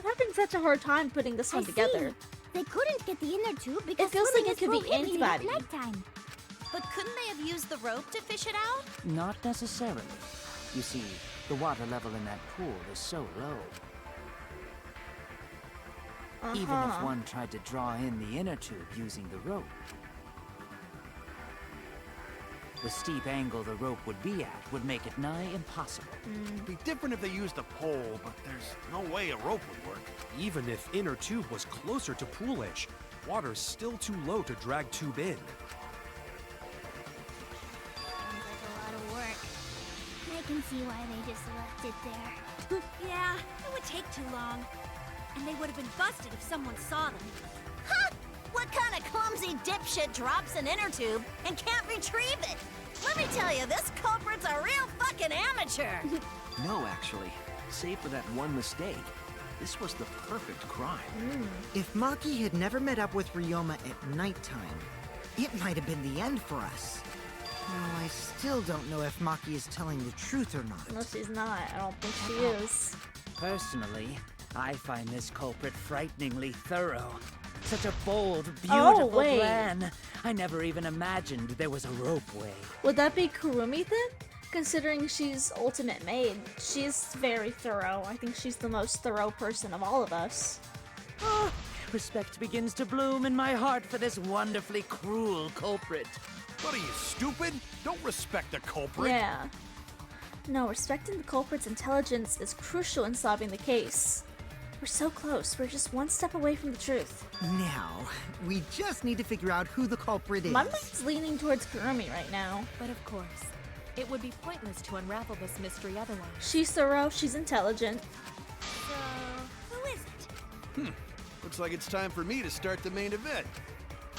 Speaker 1: having such a hard time putting this one together.
Speaker 8: They couldn't get the inner tube because
Speaker 1: It feels like
Speaker 8: swimming
Speaker 1: it could
Speaker 8: is
Speaker 1: be
Speaker 8: prohibited at
Speaker 1: anybody.
Speaker 8: nighttime.
Speaker 11: But couldn't they have used the rope to fish it out?
Speaker 7: Not necessarily. You see, the water level in that pool is so low. Even if one tried to draw in the inner tube using the rope, The steep angle the rope would be at would make it nigh impossible.
Speaker 9: It'd be different if they used a pole, but there's no way a rope would work.
Speaker 13: Even if inner tube was closer to pool edge, water's still too low to drag tube in.
Speaker 4: Sounds like a lot of work. I can see why they just left it there.
Speaker 11: Yeah, it would take too long. And they would have been busted if someone saw them.
Speaker 2: Huh! What kind of clumsy dipshit drops an inner tube and can't retrieve it? Let me tell you, this culprit's a real fucking amateur.
Speaker 10: No, actually. Save for that one mistake, this was the perfect crime.
Speaker 3: If Maki had never met up with Ryoma at nighttime, it might have been the end for us. Now, I still don't know if Maki is telling the truth or not.
Speaker 1: No, she's not. I don't think she is.
Speaker 7: Personally, I find this culprit frighteningly thorough. Such a bold, beautiful plan. I never even imagined there was a ropeway.
Speaker 1: Would that be Kurumi then? Considering she's ultimate maid, she's very thorough. I think she's the most thorough person of all of us.
Speaker 7: Oh, respect begins to bloom in my heart for this wonderfully cruel culprit.
Speaker 9: What are you, stupid? Don't respect the culprit.
Speaker 1: Yeah. No, respecting the culprit's intelligence is crucial in solving the case. We're so close. We're just one step away from the truth.
Speaker 3: Now, we just need to figure out who the culprit is.
Speaker 1: My mind's leaning towards Kurumi right now.
Speaker 5: But of course, it would be pointless to unravel this mystery otherwise.
Speaker 1: She's thorough, she's intelligent.
Speaker 11: So, who is it?
Speaker 9: Looks like it's time for me to start the main event.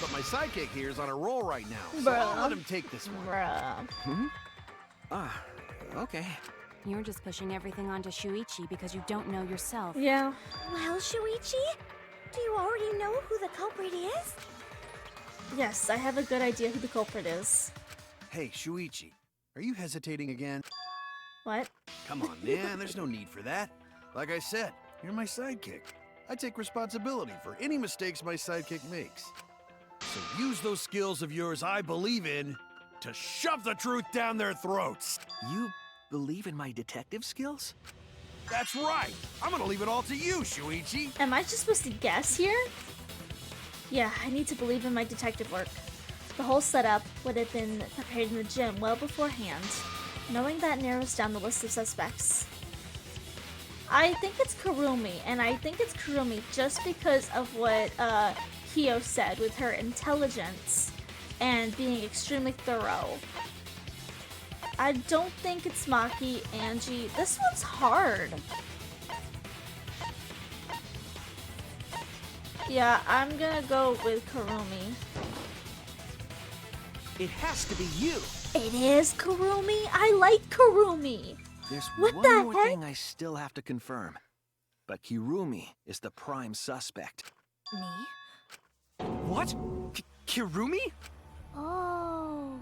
Speaker 9: But my sidekick here is on a roll right now, so
Speaker 1: Bruh.
Speaker 9: I'll let him take this one.
Speaker 1: Bruh.
Speaker 10: Okay.
Speaker 12: You're just pushing everything onto Shuichi because you don't know yourself.
Speaker 1: Yeah.
Speaker 8: Well, Shuichi, do you already know who the culprit is?
Speaker 1: Yes, I have a good idea who the culprit is.
Speaker 9: Hey, Shuichi, are you hesitating again?
Speaker 1: What?
Speaker 9: Come on, man, there's no need for that. Like I said, you're my sidekick. I take responsibility for any mistakes my sidekick makes. So use those skills of yours I believe in to shove the truth down their throats.
Speaker 10: You believe in my detective skills?
Speaker 9: That's right. I'm gonna leave it all to you, Shuichi.
Speaker 1: Am I just supposed to guess here? Yeah, I need to believe in my detective work. The whole setup would have been prepared in the gym well beforehand. Knowing that narrows down the list of suspects. I think it's Kurumi, and I think it's Kurumi just because of what Hio said with her intelligence and being extremely thorough. I don't think it's Maki, Angie. This one's hard. Yeah, I'm gonna go with Kurumi.
Speaker 10: It has to be you.
Speaker 1: It is Kurumi? I like Kurumi.
Speaker 10: There's
Speaker 1: What
Speaker 10: one
Speaker 1: the
Speaker 10: more
Speaker 1: heck?
Speaker 10: thing I still have to confirm. But Kirumi is the prime suspect.
Speaker 12: Me?
Speaker 10: What? Kirumi?
Speaker 4: Oh,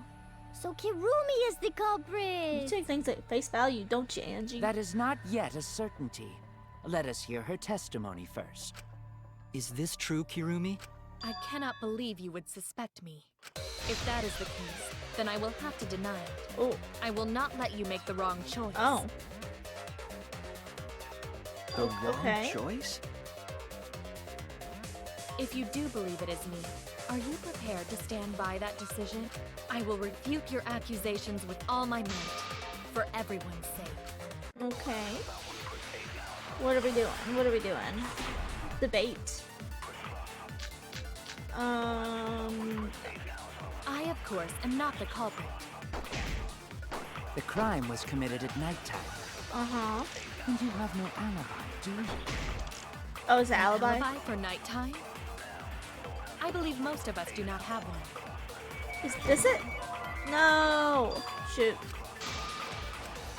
Speaker 4: so Kirumi is the culprit.
Speaker 1: You take things at face value, don't you, Angie?
Speaker 7: That is not yet a certainty. Let us hear her testimony first.
Speaker 6: Is this true, Kirumi?
Speaker 5: I cannot believe you would suspect me. If that is the case, then I will have to deny it.
Speaker 1: Oh.
Speaker 5: I will not let you make the wrong choice.
Speaker 1: Oh.
Speaker 10: The wrong choice?
Speaker 5: If you do believe it is me, are you prepared to stand by that decision? I will refute your accusations with all my might, for everyone's sake.
Speaker 1: Okay. What are we doing? What are we doing? Debate.
Speaker 5: I, of course, am not the culprit.
Speaker 7: The crime was committed at nighttime.
Speaker 1: Uh-huh.
Speaker 7: And you have no alibi, do you?
Speaker 1: Oh, is it
Speaker 5: An
Speaker 1: alibi?
Speaker 5: alibi for nighttime? I believe most of us do not have one.
Speaker 1: Is it? No. Shoot.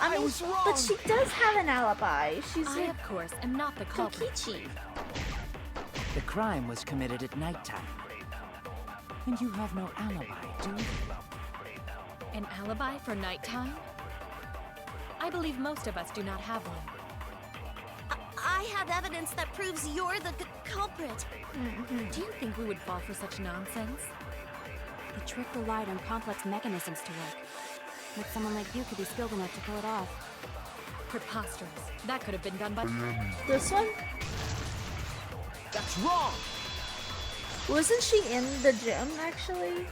Speaker 1: I mean,
Speaker 9: was wrong.
Speaker 1: but she does have an alibi. She's
Speaker 5: I, of course, am not the culprit.
Speaker 1: Kokichi.
Speaker 7: The crime was committed at nighttime. And you have no alibi, do you?
Speaker 5: An alibi for nighttime? I believe most of us do not have one.
Speaker 2: I have evidence that proves you're the culprit.
Speaker 5: Do you think we would fall for such nonsense?
Speaker 12: The trick relied on complex mechanisms to work. But someone like you could be skilled enough to pull it off.
Speaker 5: Preposterous. That could have been done by...
Speaker 1: This one?
Speaker 10: That's wrong!
Speaker 1: Wasn't she in the gym, actually?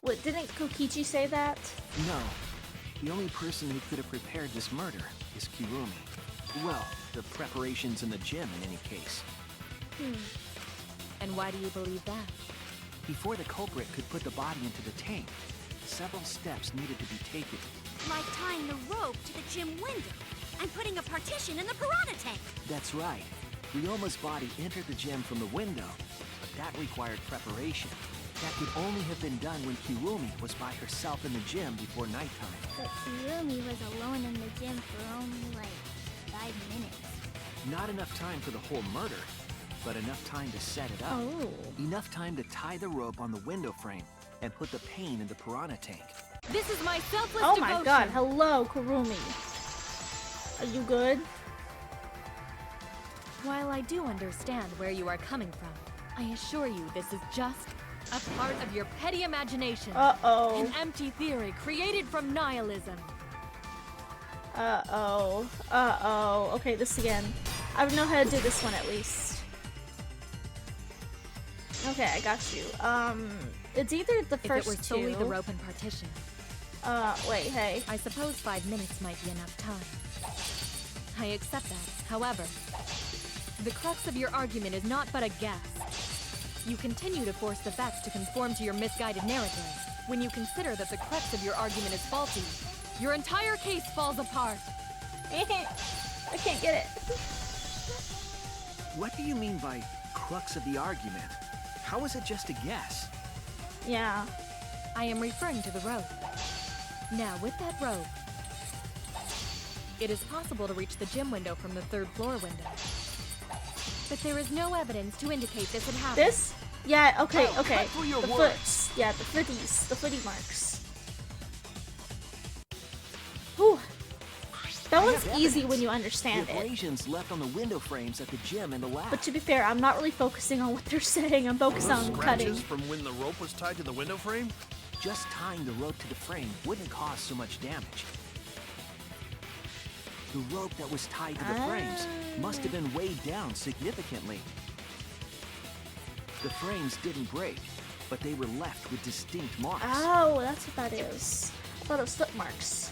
Speaker 1: What, didn't Kokichi say that?
Speaker 10: No. The only person who could have prepared this murder is Kirumi. Well, the preparations in the gym in any case.
Speaker 5: And why do you believe that?
Speaker 10: Before the culprit could put the body into the tank, several steps needed to be taken.
Speaker 11: Like tying the rope to the gym window and putting a partition in the piranha tank.
Speaker 10: That's right. Ryoma's body entered the gym from the window, but that required preparation. That could only have been done when Kirumi was by herself in the gym before nighttime.
Speaker 4: But Kirumi was alone in the gym for only like 5 minutes.
Speaker 10: Not enough time for the whole murder, but enough time to set it up.
Speaker 1: Oh.
Speaker 10: Enough time to tie the rope on the window frame and put the pain in the piranha tank.
Speaker 5: This is my selfless
Speaker 1: Oh
Speaker 5: devotion.
Speaker 1: my god, hello, Kurumi. Are you good?
Speaker 5: While I do understand where you are coming from, I assure you this is just a part of your petty imagination.
Speaker 1: Uh-oh.
Speaker 5: An empty theory created from nihilism.
Speaker 1: Uh-oh. Uh-oh. Okay, this again. I know how to do this one at least. Okay, I got you. It's either the first
Speaker 5: if it were solely the rope and partition.
Speaker 1: Wait, hey.
Speaker 5: I suppose 5 minutes might be enough time. I accept that. However, the crux of your argument is not but a guess. You continue to force the facts to conform to your misguided narrative. When you consider that the crux of your argument is faulty, your entire case falls apart.
Speaker 1: I can't get it.
Speaker 10: What do you mean by crux of the argument? How is it just a guess?
Speaker 1: Yeah.
Speaker 5: I am referring to the rope. Now, with that rope, it is possible to reach the gym window from the 3rd floor window. But there is no evidence to indicate this had happened.
Speaker 1: This? Yeah, okay, okay.
Speaker 9: for your
Speaker 1: The
Speaker 9: words.
Speaker 1: foots. Yeah, the footies. The footy marks. Whew. That one's easy when you understand
Speaker 10: the
Speaker 1: it.
Speaker 10: abrasions left on the window frames at the gym and the lab.
Speaker 1: But to be fair, I'm not really focusing on what they're saying. I'm focused on cutting.
Speaker 9: Scratches from when the rope was tied to the window frame?
Speaker 10: Just tying the rope to the frame wouldn't cause so much damage. The rope that was tied to the frames must have been weighed down significantly. The frames didn't break, but they were left with distinct marks.
Speaker 1: Oh, that's what that is. I thought it was foot marks.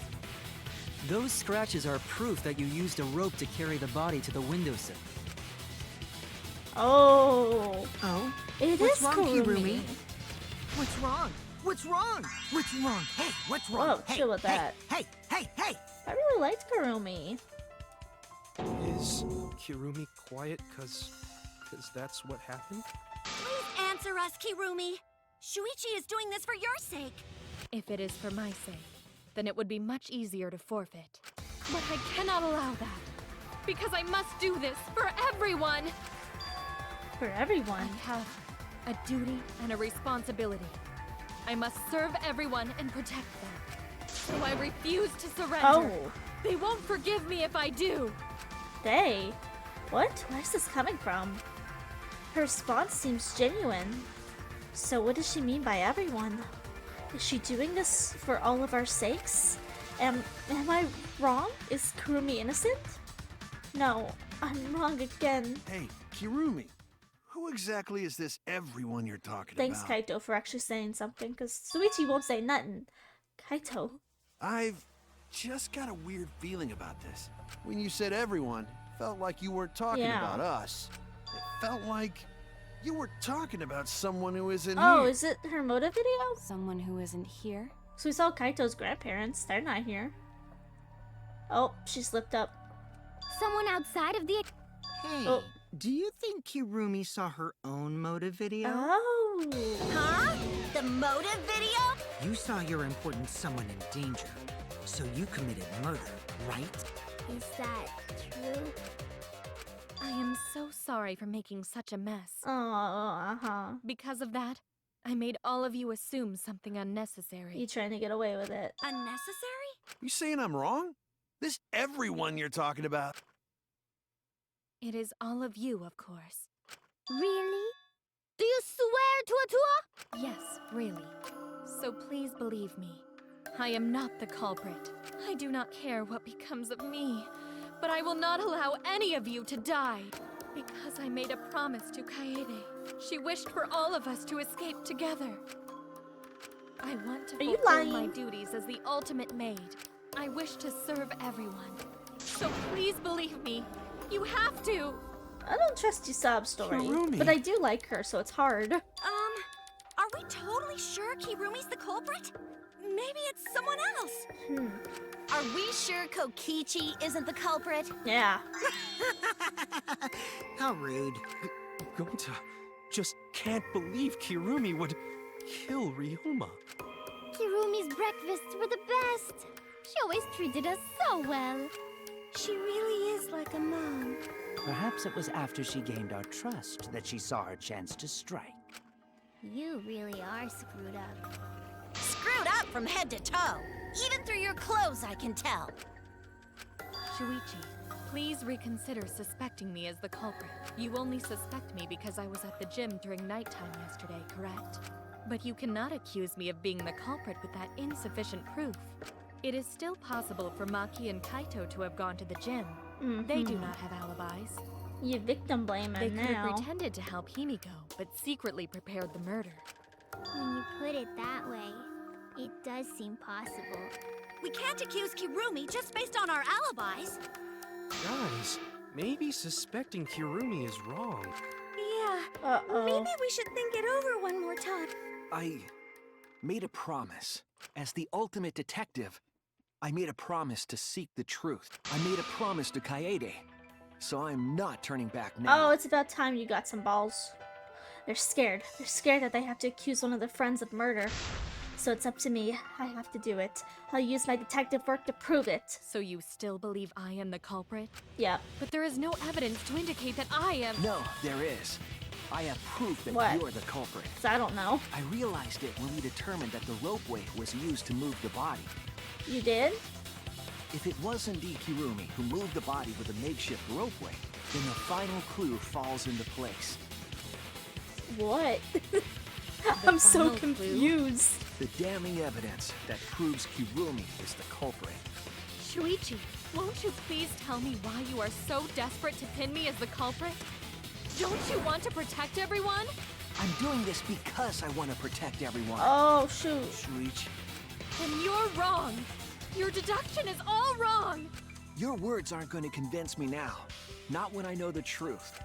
Speaker 6: Those scratches are proof that you used a rope to carry the body to the windowsill.
Speaker 1: Oh.
Speaker 3: Oh?
Speaker 1: It
Speaker 3: What's
Speaker 1: is
Speaker 3: wrong,
Speaker 1: Kurumi.
Speaker 3: Kirumi? What's wrong? What's wrong? What's wrong? Hey, what's wrong?
Speaker 1: Whoa,
Speaker 3: hey,
Speaker 1: chill with
Speaker 3: hey,
Speaker 1: that.
Speaker 3: Hey, hey, hey!
Speaker 1: I really liked Kurumi.
Speaker 13: Is Kirumi quiet cause that's what happened?
Speaker 11: Please answer us, Kirumi. Shuichi is doing this for your sake.
Speaker 5: If it is for my sake, then it would be much easier to forfeit. But I cannot allow that, because I must do this for everyone!
Speaker 1: For everyone?
Speaker 5: I have a duty and a responsibility. I must serve everyone and protect them. So I refuse to surrender.
Speaker 1: Oh.
Speaker 5: They won't forgive me if I do.
Speaker 1: They? What? Where's this coming from? Her response seems genuine. So what does she mean by everyone? Is she doing this for all of our sakes? Am I wrong? Is Kurumi innocent? No, I'm wrong again.
Speaker 9: Hey, Kirumi. Who exactly is this everyone you're talking
Speaker 1: Thanks,
Speaker 9: about?
Speaker 1: Kaito, for actually saying something, because Shuichi won't say nothing. Kaito.
Speaker 9: I've just got a weird feeling about this. When you said everyone, it felt like you weren't talking about us. It felt like you were talking about someone who isn't
Speaker 1: Oh,
Speaker 9: here.
Speaker 1: is it her motive video?
Speaker 12: Someone who isn't here?
Speaker 1: So we saw Kaito's grandparents. They're not here. Oh, she slipped up.
Speaker 4: Someone outside of the...
Speaker 3: Hey,
Speaker 1: Oh.
Speaker 3: do you think Kirumi saw her own motive video?
Speaker 1: Oh.
Speaker 11: Huh? The motive video?
Speaker 3: You saw your important someone in danger, so you committed murder, right?
Speaker 4: Is that true?
Speaker 5: I am so sorry for making such a mess.
Speaker 1: Oh, uh-huh.
Speaker 5: Because of that, I made all of you assume something unnecessary.
Speaker 1: You trying to get away with it.
Speaker 11: Unnecessary?
Speaker 9: You saying I'm wrong? This everyone you're talking about.
Speaker 5: It is all of you, of course.
Speaker 4: Really? Do you swear to Atua?
Speaker 5: Yes, really. So please believe me. I am not the culprit. I do not care what becomes of me, but I will not allow any of you to die. Because I made a promise to Kaede. She wished for all of us to escape together. I want to
Speaker 1: Are you
Speaker 5: fulfill my
Speaker 1: lying?
Speaker 5: duties as the ultimate maid. I wish to serve everyone. So please believe me. You have to.
Speaker 1: I don't trust you, sob story.
Speaker 10: Kirumi.
Speaker 1: But I do like her, so it's hard.
Speaker 11: Are we totally sure Kirumi's the culprit? Maybe it's someone else.
Speaker 8: Are we sure Kokichi isn't the culprit?
Speaker 1: Yeah.
Speaker 3: How rude.
Speaker 13: Gonta just can't believe Kirumi would kill Ryoma.
Speaker 4: Kirumi's breakfasts were the best. She always treated us so well.
Speaker 8: She really is like a mom.
Speaker 7: Perhaps it was after she gained our trust that she saw her chance to strike.
Speaker 4: You really are screwed up.
Speaker 8: Screwed up from head to toe. Even through your clothes, I can tell.
Speaker 5: Shuichi, please reconsider suspecting me as the culprit. You only suspect me because I was at the gym during nighttime yesterday, correct? But you cannot accuse me of being the culprit with that insufficient proof. It is still possible for Maki and Kaito to have gone to the gym. They do not have alibis.
Speaker 1: You victim blame
Speaker 5: They
Speaker 1: him
Speaker 5: could
Speaker 1: now.
Speaker 5: have pretended to help Himiko, but secretly prepared the murder.
Speaker 4: When you put it that way, it does seem possible.
Speaker 11: We can't accuse Kirumi just based on our alibis.
Speaker 13: Guys, maybe suspecting Kirumi is wrong.
Speaker 8: Yeah.
Speaker 1: Uh-oh.
Speaker 8: Maybe we should think it over one more time.
Speaker 10: I made a promise. As the ultimate detective, I made a promise to seek the truth. I made a promise to Kaede. So I'm not turning back now.
Speaker 1: Oh, it's about time you got some balls. They're scared. They're scared that they have to accuse one of their friends of murder. So it's up to me. I have to do it. I'll use my detective work to prove it.
Speaker 5: So you still believe I am the culprit?
Speaker 1: Yep.
Speaker 5: But there is no evidence to indicate that I am.
Speaker 10: No, there is. I have proof that
Speaker 1: What?
Speaker 10: you're the culprit.
Speaker 1: 'Cause I don't know.
Speaker 10: I realized it when we determined that the ropeway was used to move the body.
Speaker 1: You did?
Speaker 10: If it was indeed Kirumi who moved the body with a makeshift ropeway, then the final clue falls into place.
Speaker 1: What? I'm so
Speaker 5: final clue?
Speaker 1: confused.
Speaker 10: The damning evidence that proves Kirumi is the culprit.
Speaker 5: Shuichi, won't you please tell me why you are so desperate to pin me as the culprit? Don't you want to protect everyone?
Speaker 10: I'm doing this because I want to protect everyone.
Speaker 1: Oh, shoot.
Speaker 10: Shuichi,
Speaker 5: And you're wrong. Your deduction is all wrong.
Speaker 10: your words aren't going to convince me now. Not when I know the truth.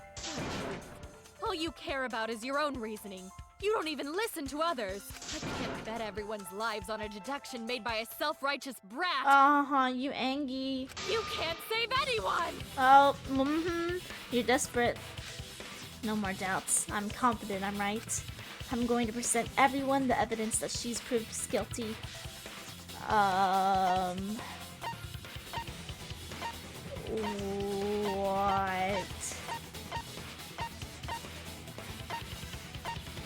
Speaker 5: All you care about is your own reasoning. You don't even listen to others. I can't bet everyone's lives on a deduction made by a self-righteous brat.
Speaker 1: Uh-huh, you Angie.
Speaker 5: You can't save anyone!
Speaker 1: Oh, You're desperate. No more doubts. I'm confident I'm right. I'm going to present everyone the evidence that she's proved guilty. What?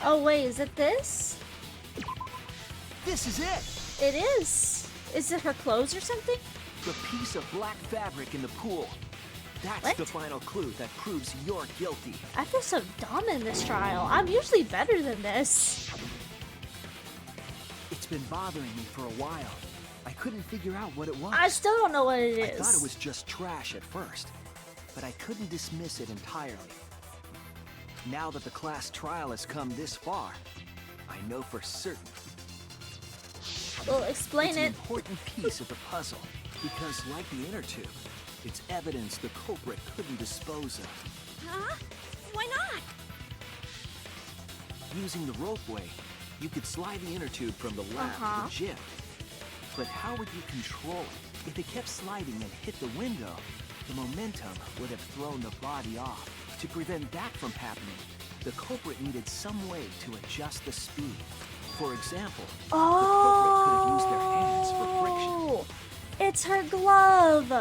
Speaker 1: Oh wait, is it this?
Speaker 10: This is it!
Speaker 1: It is. Is it her clothes or something?
Speaker 10: The piece of black fabric in the pool. That's
Speaker 1: What?
Speaker 10: the final clue that proves you're guilty.
Speaker 1: I feel so dumb in this trial. I'm usually better than this.
Speaker 10: It's been bothering me for a while. I couldn't figure out what it was.
Speaker 1: I still don't know what it
Speaker 10: I
Speaker 1: is.
Speaker 10: thought it was just trash at first, but I couldn't dismiss it entirely. Now that the class trial has come this far, I know for certain.
Speaker 1: Well, explain
Speaker 10: It's
Speaker 1: it.
Speaker 10: an important piece of the puzzle, because like the inner tube, it's evidence the culprit couldn't dispose of.
Speaker 11: Huh? Why not?
Speaker 10: Using the ropeway, you could slide the inner tube from the lab to the gym. But how would you control it? If it kept sliding and hit the window, the momentum would have thrown the body off. To prevent that from happening, the culprit needed some way to adjust the speed. For example, the culprit could have used their hands for friction.
Speaker 1: Oh, it's her glove.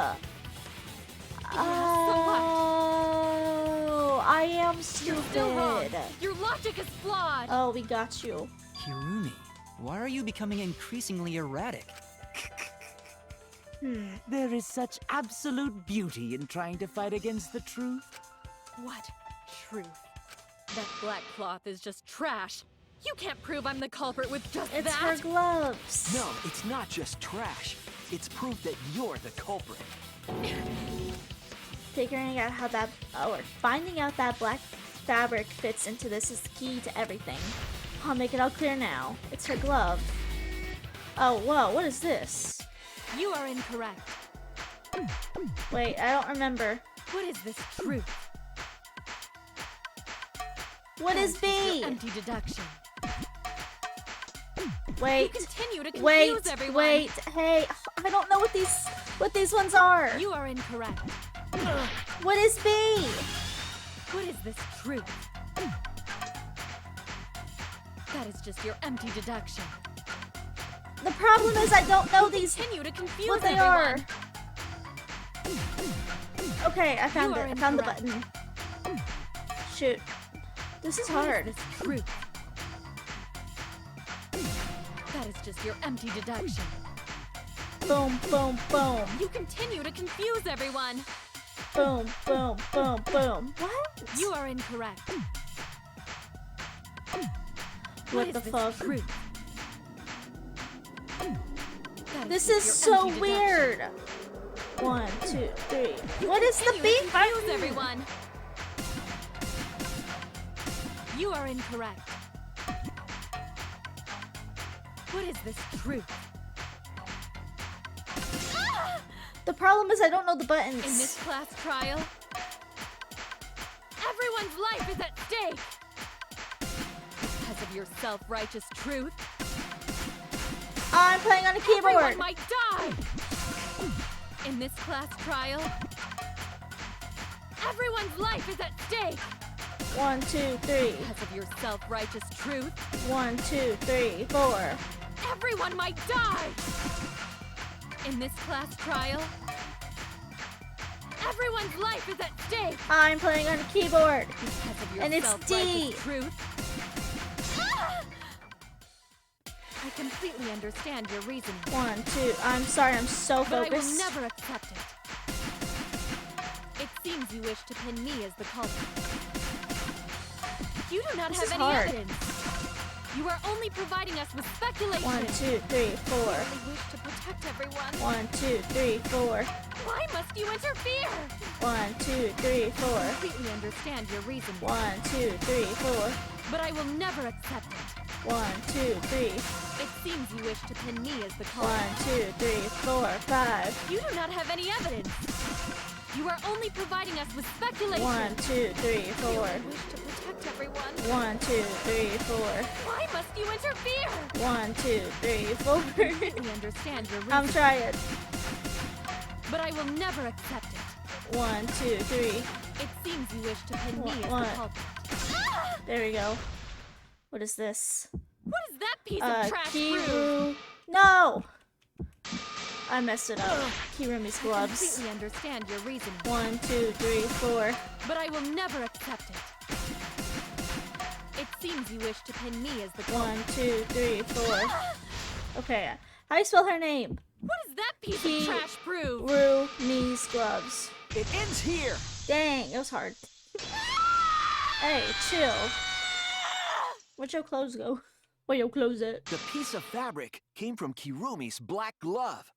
Speaker 1: Oh, I am
Speaker 5: You're still wrong.
Speaker 1: stupid.
Speaker 5: Your logic is flawed.
Speaker 1: Oh, we got you.
Speaker 6: Kirumi, why are you becoming increasingly erratic?
Speaker 7: There is such absolute beauty in trying to fight against the truth.
Speaker 5: What truth? That black cloth is just trash. You can't prove I'm the culprit with just
Speaker 1: It's
Speaker 5: that.
Speaker 1: her gloves.
Speaker 10: No, it's not just trash. It's proof that you're the culprit.
Speaker 1: Figuring out how that, or finding out that black fabric fits into this is key to everything. I'll make it all clear now. It's her glove. Oh, whoa, what is this?
Speaker 5: You are incorrect.
Speaker 1: Wait, I don't remember.
Speaker 5: What is this truth?
Speaker 1: What is B?
Speaker 5: Empty deduction.
Speaker 1: Wait.
Speaker 5: You continue to confuse
Speaker 1: wait,
Speaker 5: everyone.
Speaker 1: wait. Hey, I don't know what these ones are.
Speaker 5: You are incorrect.
Speaker 1: What is B?
Speaker 5: What is this truth? That is just your empty deduction.
Speaker 1: The problem is I don't know these.
Speaker 5: Continue to confuse
Speaker 1: what they
Speaker 5: everyone.
Speaker 1: are. Okay, I found it. I found the button. Shoot. This is hard.
Speaker 5: What is this truth? That is just your empty deduction.
Speaker 1: Boom, boom, boom.
Speaker 5: You continue to confuse everyone.
Speaker 1: Boom, boom, boom, boom. What?
Speaker 5: You are incorrect.
Speaker 1: What the fuck?
Speaker 5: Truth?
Speaker 1: This is so weird. 1, 2, 3. What is the B button?
Speaker 5: Everyone. You are incorrect. What is this truth?
Speaker 1: The problem is I don't know the buttons.
Speaker 5: In this class trial, everyone's life is at stake. Because of your self-righteous truth.
Speaker 1: I'm playing on a keyboard.
Speaker 5: Everyone might die. In this class trial, everyone's life is at stake.
Speaker 1: 1, 2, 3.
Speaker 5: Because of your self-righteous truth.
Speaker 1: 1, 2, 3, 4.
Speaker 5: Everyone might die. In this class trial, everyone's life is at stake.
Speaker 1: I'm playing on a keyboard.
Speaker 5: Because of your
Speaker 1: and it's D.
Speaker 5: Truth. I completely understand your reasoning.
Speaker 1: 1, 2. I'm sorry, I'm so focused.
Speaker 5: But I will never accept it. It seems you wish to pin me as the culprit. You do not have any evidence. You are only providing us with speculation.
Speaker 1: 1, 2, 3, 4.
Speaker 5: You only wish to protect everyone.
Speaker 1: 1, 2, 3, 4.
Speaker 5: Why must you interfere?
Speaker 1: 1, 2, 3, 4.
Speaker 5: I completely understand your reasoning.
Speaker 1: 1, 2, 3, 4.
Speaker 5: But I will never accept it.
Speaker 1: 1, 2, 3.
Speaker 5: It seems you wish to pin me as the
Speaker 1: 1,
Speaker 5: culprit.
Speaker 1: 2, 3, 4, 5.
Speaker 5: You do not have any evidence. You are only providing us with speculation.
Speaker 1: 1, 2, 3, 4.
Speaker 5: You wish to protect everyone.
Speaker 1: 1, 2, 3, 4.
Speaker 5: Why must you interfere?
Speaker 1: 1, 2, 3, 4.
Speaker 5: I completely understand your reason.
Speaker 1: I'm trying.
Speaker 5: But I will never accept it.
Speaker 1: 1, 2, 3.
Speaker 5: It seems you wish to pin me as the culprit.
Speaker 1: There we go. What is this?
Speaker 5: What is that piece of trash
Speaker 1: Kiru. No! I messed it up. Kirumi's gloves.
Speaker 5: I completely understand your reasoning.
Speaker 1: 1, 2, 3, 4.
Speaker 5: But I will never accept it. It seems you wish to pin me as the culprit.
Speaker 1: 1, 2, 3, 4. Okay. How do you spell her name?
Speaker 5: What does that piece of trash prove?
Speaker 1: Kirumi's gloves.
Speaker 10: It ends here.
Speaker 1: Dang, it was hard. Hey, chill. Where'd your clothes go? Where your clothes at?
Speaker 10: The piece of fabric came from Kirumi's black glove.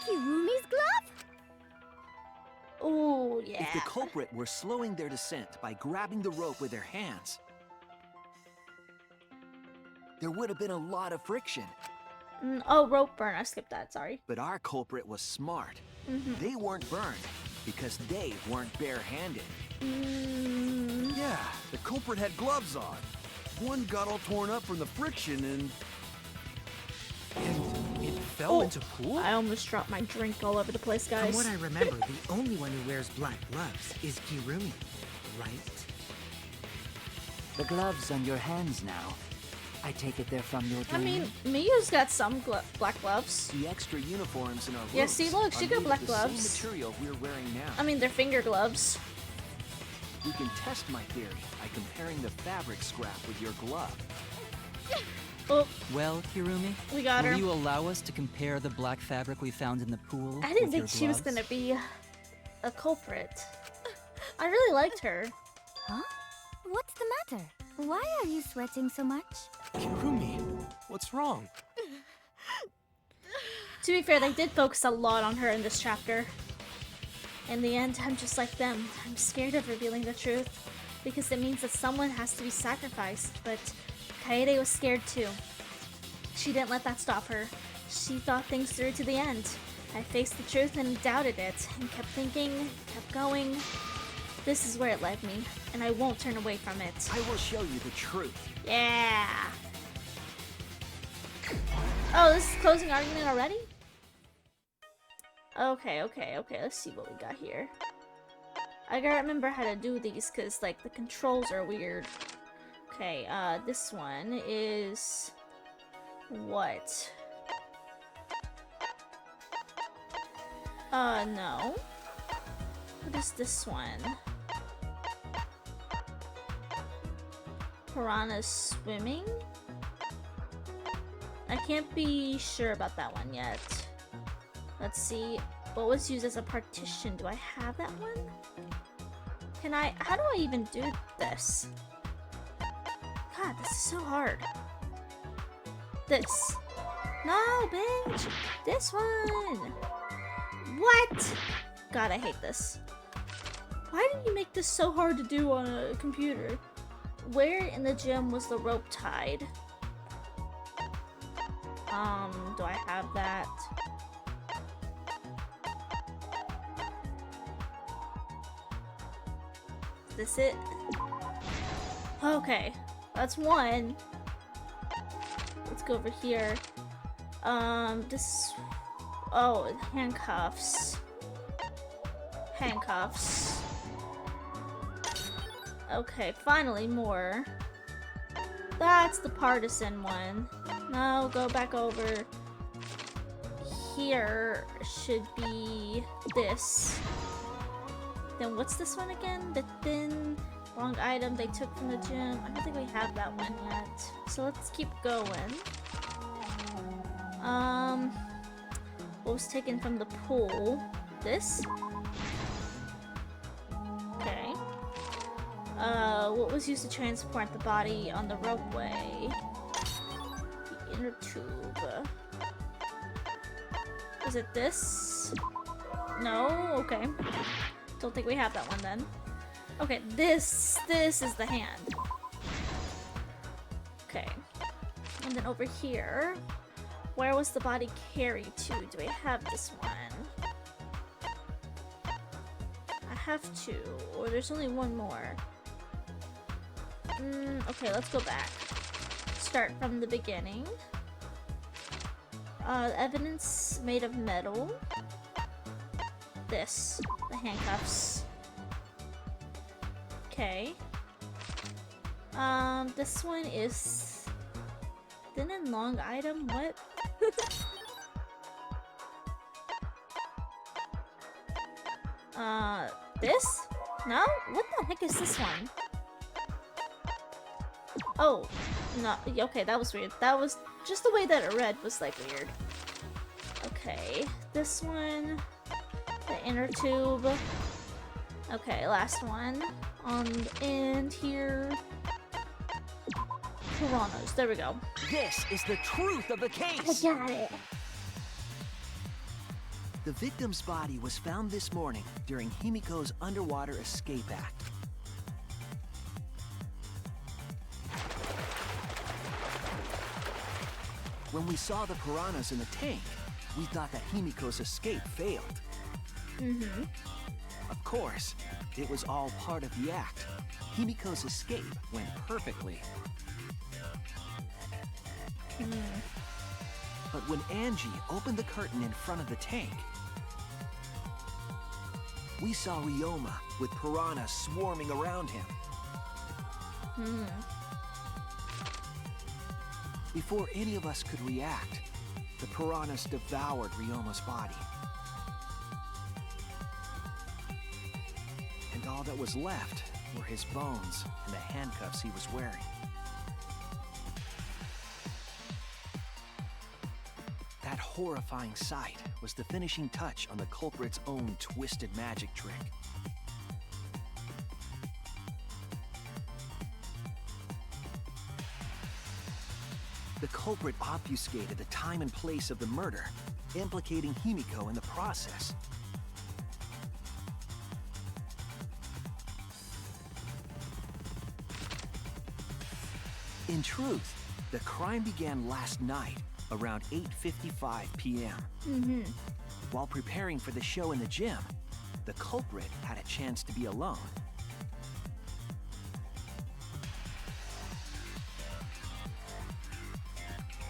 Speaker 4: Kirumi's glove?
Speaker 1: Oh, yeah.
Speaker 10: If the culprit were slowing their descent by grabbing the rope with their hands, there would have been a lot of friction.
Speaker 1: Oh, rope burn. I skipped that, sorry.
Speaker 10: But our culprit was smart. They weren't burned because they weren't barehanded.
Speaker 9: Yeah, the culprit had gloves on. One got all torn up from the friction and
Speaker 13: it fell into pool?
Speaker 1: I almost dropped my drink all over the place, guys.
Speaker 3: From what I remember, the only one who wears black gloves is Kirumi, right?
Speaker 7: The gloves on your hands now. I take it they're from your
Speaker 1: I
Speaker 7: dream?
Speaker 1: mean, Mia's got some black gloves.
Speaker 10: The extra uniforms in our
Speaker 1: Yeah,
Speaker 10: rooms
Speaker 1: see, look, she
Speaker 10: are
Speaker 1: got
Speaker 10: made
Speaker 1: black
Speaker 10: of the
Speaker 1: gloves.
Speaker 10: same material we're wearing now.
Speaker 1: I mean, they're finger gloves.
Speaker 10: You can test my theory by comparing the fabric scrap with your glove.
Speaker 1: Oh,
Speaker 6: Well, Kirumi,
Speaker 1: we got her.
Speaker 6: will you allow us to compare the black fabric we found in the pool
Speaker 1: I didn't
Speaker 6: with
Speaker 1: think
Speaker 6: your
Speaker 1: she was
Speaker 6: gloves?
Speaker 1: gonna be a culprit. I really liked her.
Speaker 4: Huh? What's the matter? Why are you sweating so much?
Speaker 13: Kirumi, what's wrong?
Speaker 1: To be fair, they did focus a lot on her in this chapter. In the end, I'm just like them. I'm scared of revealing the truth because it means that someone has to be sacrificed, but Kaede was scared too. she didn't let that stop her. She thought things through to the end. I faced the truth and doubted it, and kept thinking, kept going. This is where it led me, and I won't turn away from it.
Speaker 10: I will show you the truth.
Speaker 1: Yeah. Oh, this is closing argument already? Okay. Let's see what we got here. I gotta remember how to do these, because, like, the controls are weird. Okay, this one is... what? No. What is this one? Piranha swimming? I can't be sure about that one yet. Let's see. What was used as a partition? Do I have that one? Can I... how do I even do this? God, this is so hard. This. No, bitch! This one! What? God, I hate this. Why did you make this so hard to do on a computer? Where in the gym was the rope tied? Do I have that? Is this it? Okay, that's one. Let's go over here. This... oh, handcuffs. Handcuffs. Okay, finally more. That's the partisan one. No, go back over. Here should be this. Then what's this one again? The thin, wrong item they took from the gym. I don't think we have that one yet. So let's keep going. What was taken from the pool? This? Okay. What was used to transport the body on the ropeway? The inner tube. Is it this? No? Okay. Don't think we have that one then. Okay, this is the hand. Okay. And then over here, where was the body carried to? Do I have this one? I have two, or there's only one more. Okay, let's go back. Start from the beginning. Evidence made of metal. This, the handcuffs. Okay. This one is thin and long item. What? This? No? What the heck is this one? Oh, no. Okay, that was weird. That was just the way that it read was like weird. Okay, this one. The inner tube. Okay, last one. On the end here. Piranhas. There we go.
Speaker 10: This is the truth of the case!
Speaker 1: I got it.
Speaker 10: The victim's body was found this morning during Himiko's underwater escape act. When we saw the piranhas in the tank, we thought that Himiko's escape failed.
Speaker 1: Mm-hmm.
Speaker 10: Of course, it was all part of the act. Himiko's escape went perfectly. But when Angie opened the curtain in front of the tank, we saw Ryoma with piranhas swarming around him. Before any of us could react, the piranhas devoured Ryoma's body. And all that was left were his bones and the handcuffs he was wearing. That horrifying sight was the finishing touch on the culprit's own twisted magic trick. The culprit obfuscated the time and place of the murder, implicating Himiko in the process. In truth, The crime began last night, around 8:55 p.m. While preparing for the show in the gym, the culprit had a chance to be alone.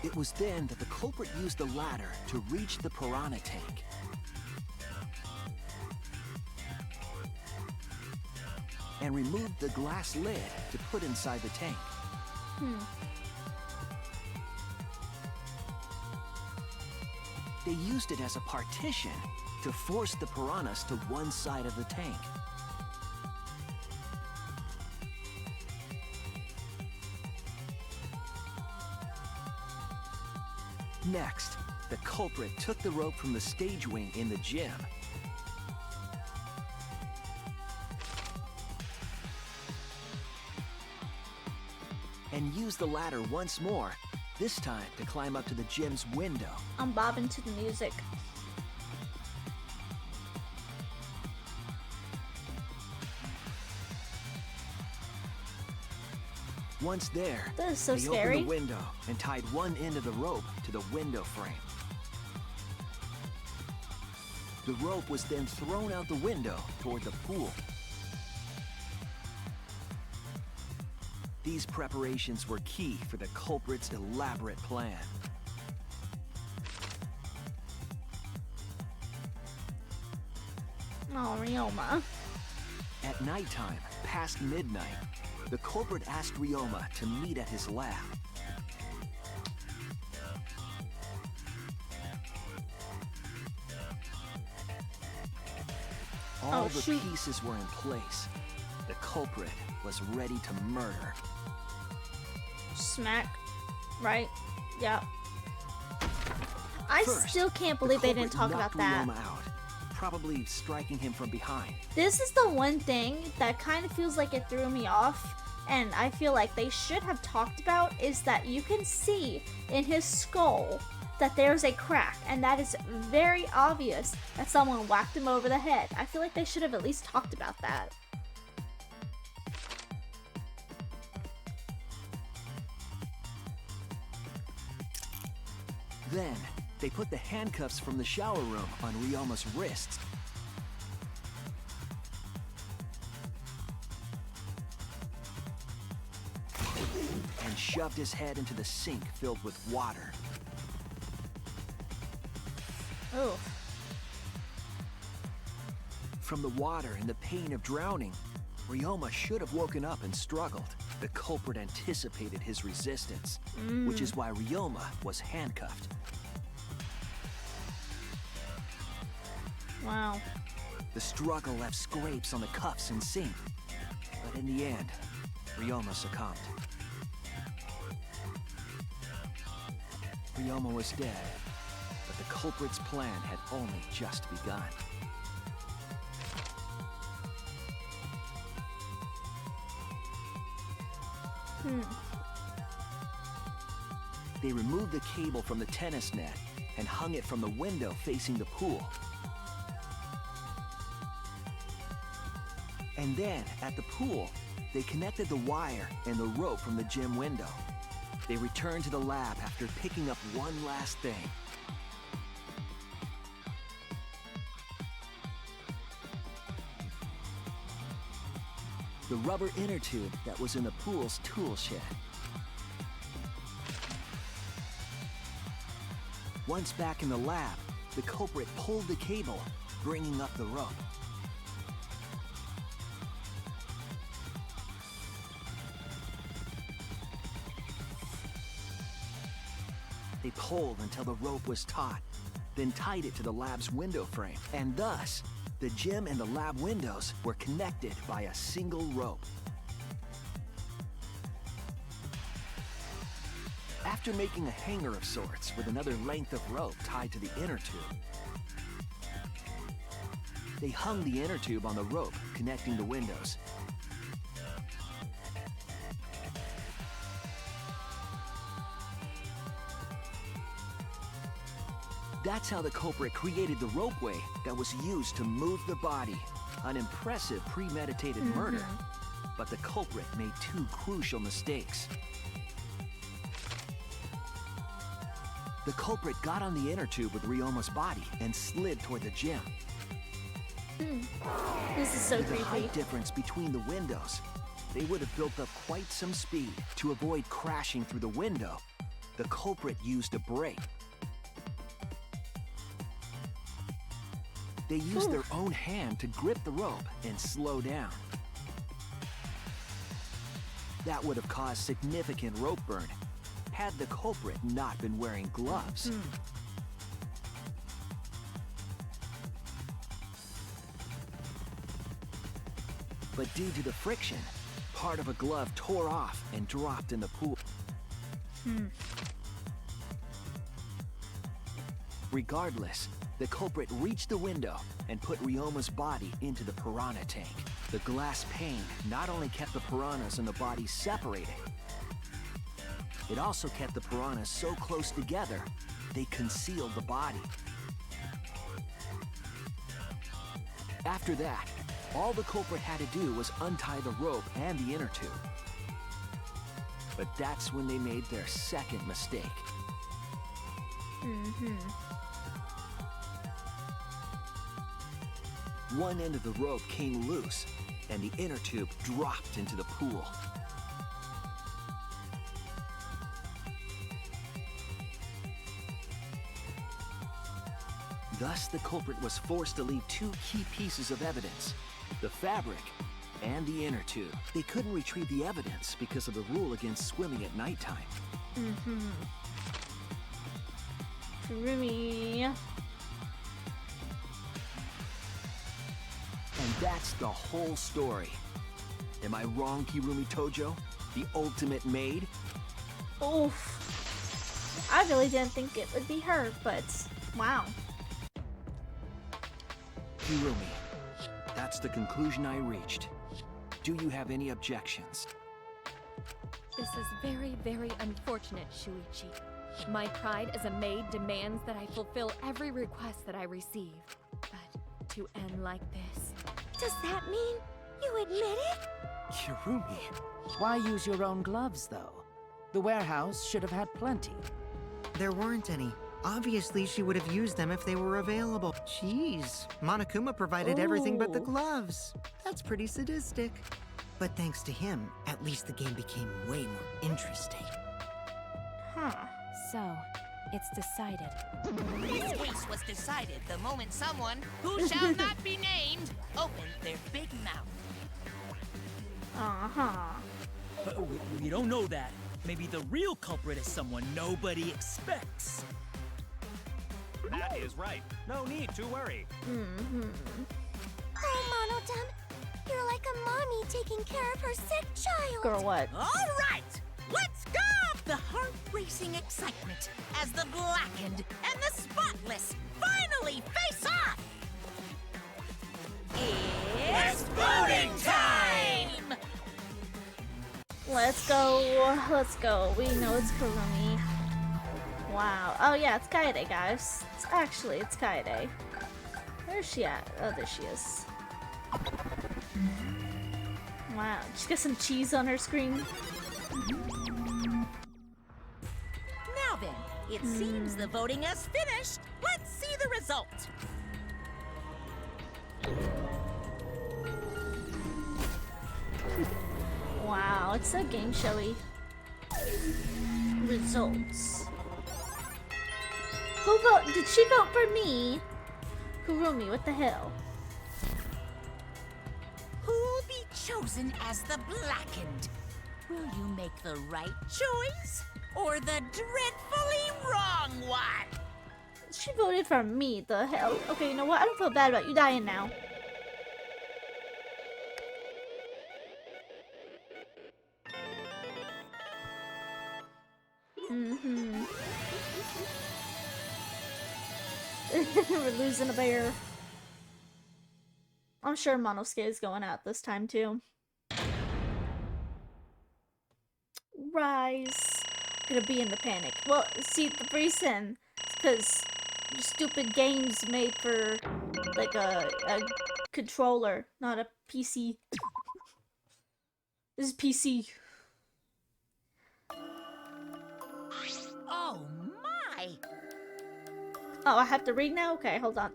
Speaker 10: It was then that the culprit used the ladder to reach the piranha tank. And removed the glass lid to put inside the tank. They used it as a partition to force the piranhas to one side of the tank. Next, the culprit took the rope from the stage wing in the gym and used the ladder once more, this time to climb up to the gym's window.
Speaker 1: I'm bobbing to the music.
Speaker 10: Once there,
Speaker 1: that is so
Speaker 10: they
Speaker 1: scary.
Speaker 10: opened the window and tied one end of the rope to the window frame. The rope was then thrown out the window toward the pool. These preparations were key for the culprit's elaborate plan.
Speaker 1: Oh, Ryoma.
Speaker 10: At nighttime, past midnight, the culprit asked Ryoma to meet at his lab. All the pieces were in place. The culprit was ready to murder.
Speaker 1: Smack. Right? Yeah. I
Speaker 10: First,
Speaker 1: still can't believe they didn't talk about that.
Speaker 10: Ryoma out, probably striking him from behind.
Speaker 1: This is the one thing that kind of feels like it threw me off, and I feel like they should have talked about, is that you can see in his skull that there's a crack, and that is very obvious that someone whacked him over the head. I feel like they should have at least talked about that.
Speaker 10: Then, they put the handcuffs from the shower room on Ryoma's wrists. And shoved his head into the sink filled with water.
Speaker 1: Oh.
Speaker 10: From the water and the pain of drowning, Ryoma should have woken up and struggled. The culprit anticipated his resistance, which is why Ryoma was handcuffed.
Speaker 1: Wow.
Speaker 10: The struggle left scrapes on the cuffs and sink, but in the end, Ryoma succumbed. Ryoma was dead, but the culprit's plan had only just begun. They removed the cable from the tennis net and hung it from the window facing the pool. And then, at the pool, they connected the wire and the rope from the gym window. They returned to the lab after picking up one last thing. The rubber inner tube that was in the pool's tool shed. Once back in the lab, the culprit pulled the cable, bringing up the rope. They pulled until the rope was taut, then tied it to the lab's window frame. And thus, the gym and the lab windows were connected by a single rope. After making a hanger of sorts with another length of rope tied to the inner tube, they hung the inner tube on the rope connecting the windows. That's how the culprit created the ropeway that was used to move the body. An impressive premeditated murder. But the culprit made two crucial mistakes. The culprit got on the inner tube with Ryoma's body and slid toward the gym.
Speaker 1: This is so
Speaker 10: With the
Speaker 1: creepy.
Speaker 10: height difference between the windows, they would have built up quite some speed. To avoid crashing through the window, the culprit used a brake. They used their own hand to grip the rope and slow down. That would have caused significant rope burn had the culprit not been wearing gloves. But due to the friction, part of a glove tore off and dropped in the pool. Regardless, the culprit reached the window and put Ryoma's body into the piranha tank. The glass pane not only kept the piranhas and the body separated, it also kept the piranhas so close together, they concealed the body. After that, all the culprit had to do was untie the rope and the inner tube. But that's when they made their second mistake. One end of the rope came loose, and the inner tube dropped into the pool. Thus, the culprit was forced to leave two key pieces of evidence: the fabric and the inner tube. They couldn't retrieve the evidence because of the rule against swimming at nighttime.
Speaker 1: Rumi.
Speaker 10: And that's the whole story. Am I wrong, Kirumi Tojo? The ultimate maid?
Speaker 1: Oof. I really didn't think it would be her, but wow.
Speaker 10: Kirumi, that's the conclusion I reached. Do you have any objections?
Speaker 5: This is very, very unfortunate, Shuichi. My pride as a maid demands that I fulfill every request that I receive. But to end like this...
Speaker 8: Does that mean you admit it?
Speaker 10: Kirumi...
Speaker 7: Why use your own gloves, though? The warehouse should have had plenty.
Speaker 3: There weren't any. Obviously, she would have used them if they were available. Jeez, Monokuma provided everything but the gloves. That's pretty sadistic. But thanks to him, at least the game became way more interesting.
Speaker 12: So, it's decided.
Speaker 2: This case was decided the moment someone, who shall not be named, opened their big mouth.
Speaker 14: We don't know that. Maybe the real culprit is someone nobody expects.
Speaker 15: That is right. No need to worry.
Speaker 8: Oh, Monodam, you're like a mommy taking care of her sick child.
Speaker 1: Girl, what?
Speaker 2: All right, let's go! The heart-racing excitement as the blackened and the spotless finally face off! It's voting time!
Speaker 1: Let's go. Let's go. We know it's Kurumi. Wow. Oh yeah, it's Kaede, guys. It's Kaede. Where's she at? Oh, there she is. Wow. She's got some cheese on her screen.
Speaker 2: Now then, it seems the voting has finished. Let's see the result.
Speaker 1: Wow, it's so game showy. Results. Did she vote for me? Kurumi, what the hell?
Speaker 2: Who'll be chosen as the blackened? Will you make the right choice or the dreadfully wrong one?
Speaker 1: She voted for me, the hell? Okay, you know what? I don't feel bad about you dying now. We're losing a bear. I'm sure Monosuke is going out this time too. Rise. Gonna be in the panic. Well, see, the reason is because stupid games made for like a controller, not a PC. This is PC.
Speaker 2: Oh my!
Speaker 1: Oh, I have to read now? Okay, hold on.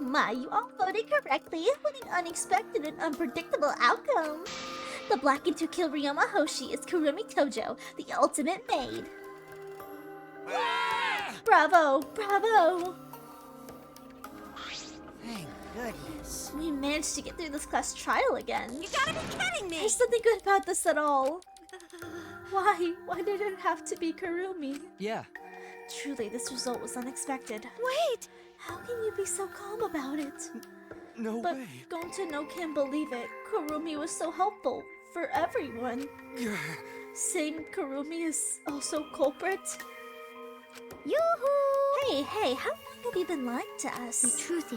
Speaker 1: My, you all voted correctly. What an unexpected and unpredictable outcome. The blackened to kill Ryoma Hoshi is Kurumi Tojo, the ultimate maid. Bravo! Bravo!
Speaker 3: Thank goodness.
Speaker 1: We managed to get through this class trial again.
Speaker 11: You gotta be kidding me!
Speaker 1: There's nothing good about this at all. Why? Why did it have to be Kurumi?
Speaker 6: Yeah.
Speaker 1: Truly, this result was unexpected.
Speaker 11: Wait!
Speaker 1: How can you be so calm about it?
Speaker 13: No
Speaker 1: But
Speaker 13: way.
Speaker 1: Gonta can't believe it. Kurumi was so helpful for everyone. Saying Kurumi is also culprit?
Speaker 4: Yoo-hoo!
Speaker 1: Hey, how long have you been lying to us?
Speaker 4: The truth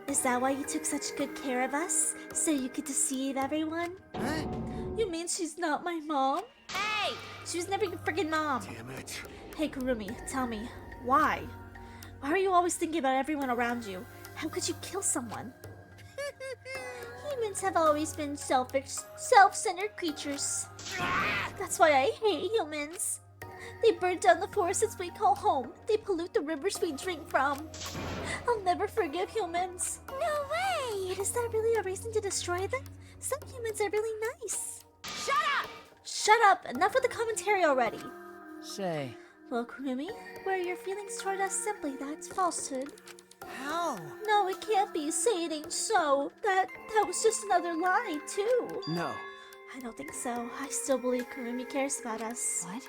Speaker 4: is
Speaker 1: that why you took such good care of us? So you could deceive everyone?
Speaker 3: Huh?
Speaker 1: You mean she's not my mom?
Speaker 11: Hey!
Speaker 1: She was never your freaking mom.
Speaker 13: Damn it.
Speaker 1: Hey, Kurumi, tell me, why? Why are you always thinking about everyone around you? How could you kill someone? Humans have always been selfish, self-centered creatures. That's why I hate humans. They burn down the forests we call home. They pollute the rivers we drink from. I'll never forgive humans.
Speaker 4: no way!
Speaker 1: But is that really a reason to destroy them? Some humans are really nice.
Speaker 11: Shut up!
Speaker 1: Shut up! Enough with the commentary already.
Speaker 7: Say,
Speaker 1: Well, Kurumi, where your feelings toward us simply, that's falsehood.
Speaker 3: How?
Speaker 1: No, it can't be. Say it ain't so. That was just another lie, too.
Speaker 10: No.
Speaker 1: I don't think so. I still believe Kurumi cares about us.
Speaker 12: What?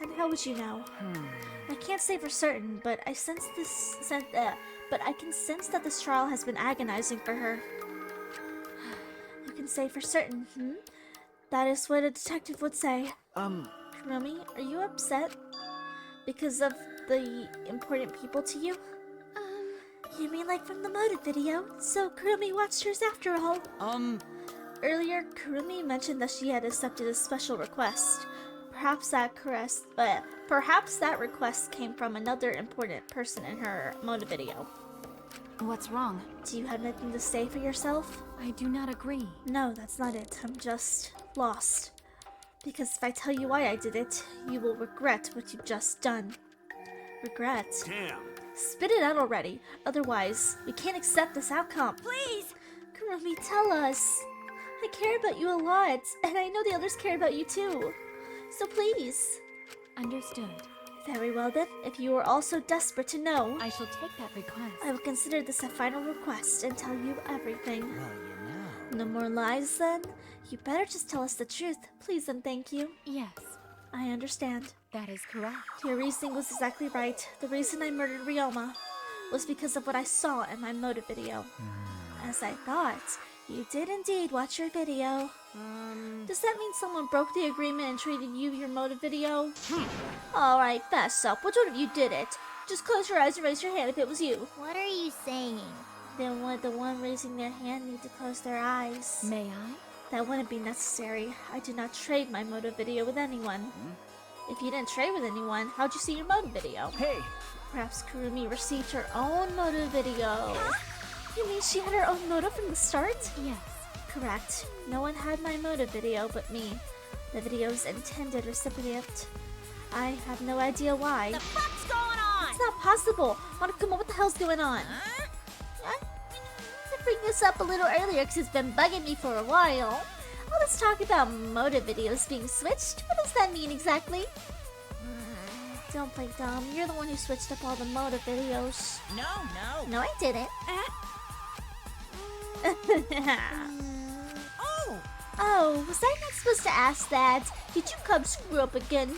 Speaker 1: And how would you know? I can't say for certain, but I sense but I can sense that this trial has been agonizing for her. You can say for certain, That is what a detective would say. Kurumi, are you upset? Because of the important people to you? You mean like from the motive video? So Kurumi watched hers after all? Earlier, Kurumi mentioned that she had accepted a special request. Perhaps that request came from another important person in her motive video.
Speaker 12: What's wrong?
Speaker 1: Do you have anything to say for yourself?
Speaker 12: I do not agree.
Speaker 1: No, that's not it. I'm just lost. Because if I tell you why I did it, you will regret what you've just done. Regret?
Speaker 13: Damn.
Speaker 1: Spit it out already. Otherwise, we can't accept this outcome.
Speaker 11: Please!
Speaker 1: Kurumi, tell us. I care about you a lot, and I know the others care about you too. So please.
Speaker 12: Understood.
Speaker 1: Very well then, if you are also desperate to know,
Speaker 12: I shall take that request.
Speaker 1: I will consider this a final request and tell you everything.
Speaker 7: well, you know.
Speaker 1: No more lies then? You better just tell us the truth, please and thank you.
Speaker 12: Yes,
Speaker 1: I understand.
Speaker 12: that is correct.
Speaker 1: Your reasoning was exactly right. The reason I murdered Ryoma was because of what I saw in my motive video. As I thought, you did indeed watch your video. Does that mean someone broke the agreement and traded you your motive video? Alright, fess up. Which one of you did it? Just close your eyes and raise your hand if it was you.
Speaker 4: What are you saying?
Speaker 1: Then would the one raising their hand need to close their eyes?
Speaker 12: May I?
Speaker 1: That wouldn't be necessary. I do not trade my motive video with anyone. If you didn't trade with anyone, how'd you see your motive video?
Speaker 10: Hey!
Speaker 1: Perhaps Kurumi received her own motive video. You mean she had her own motive from the start?
Speaker 12: Yes.
Speaker 1: Correct. No one had my motive video but me. The video's intended recipient. I have no idea why.
Speaker 11: The fuck's going on?
Speaker 1: It's not possible. Monokuma, what the hell's going on? I to bring this up a little earlier because it's been bugging me for a while. All this talk about motive videos being switched, what does that mean exactly? Don't play dumb. You're the one who switched up all the motive videos.
Speaker 14: No.
Speaker 1: No, I didn't. Oh, was I not supposed to ask that? Did you come screw up again?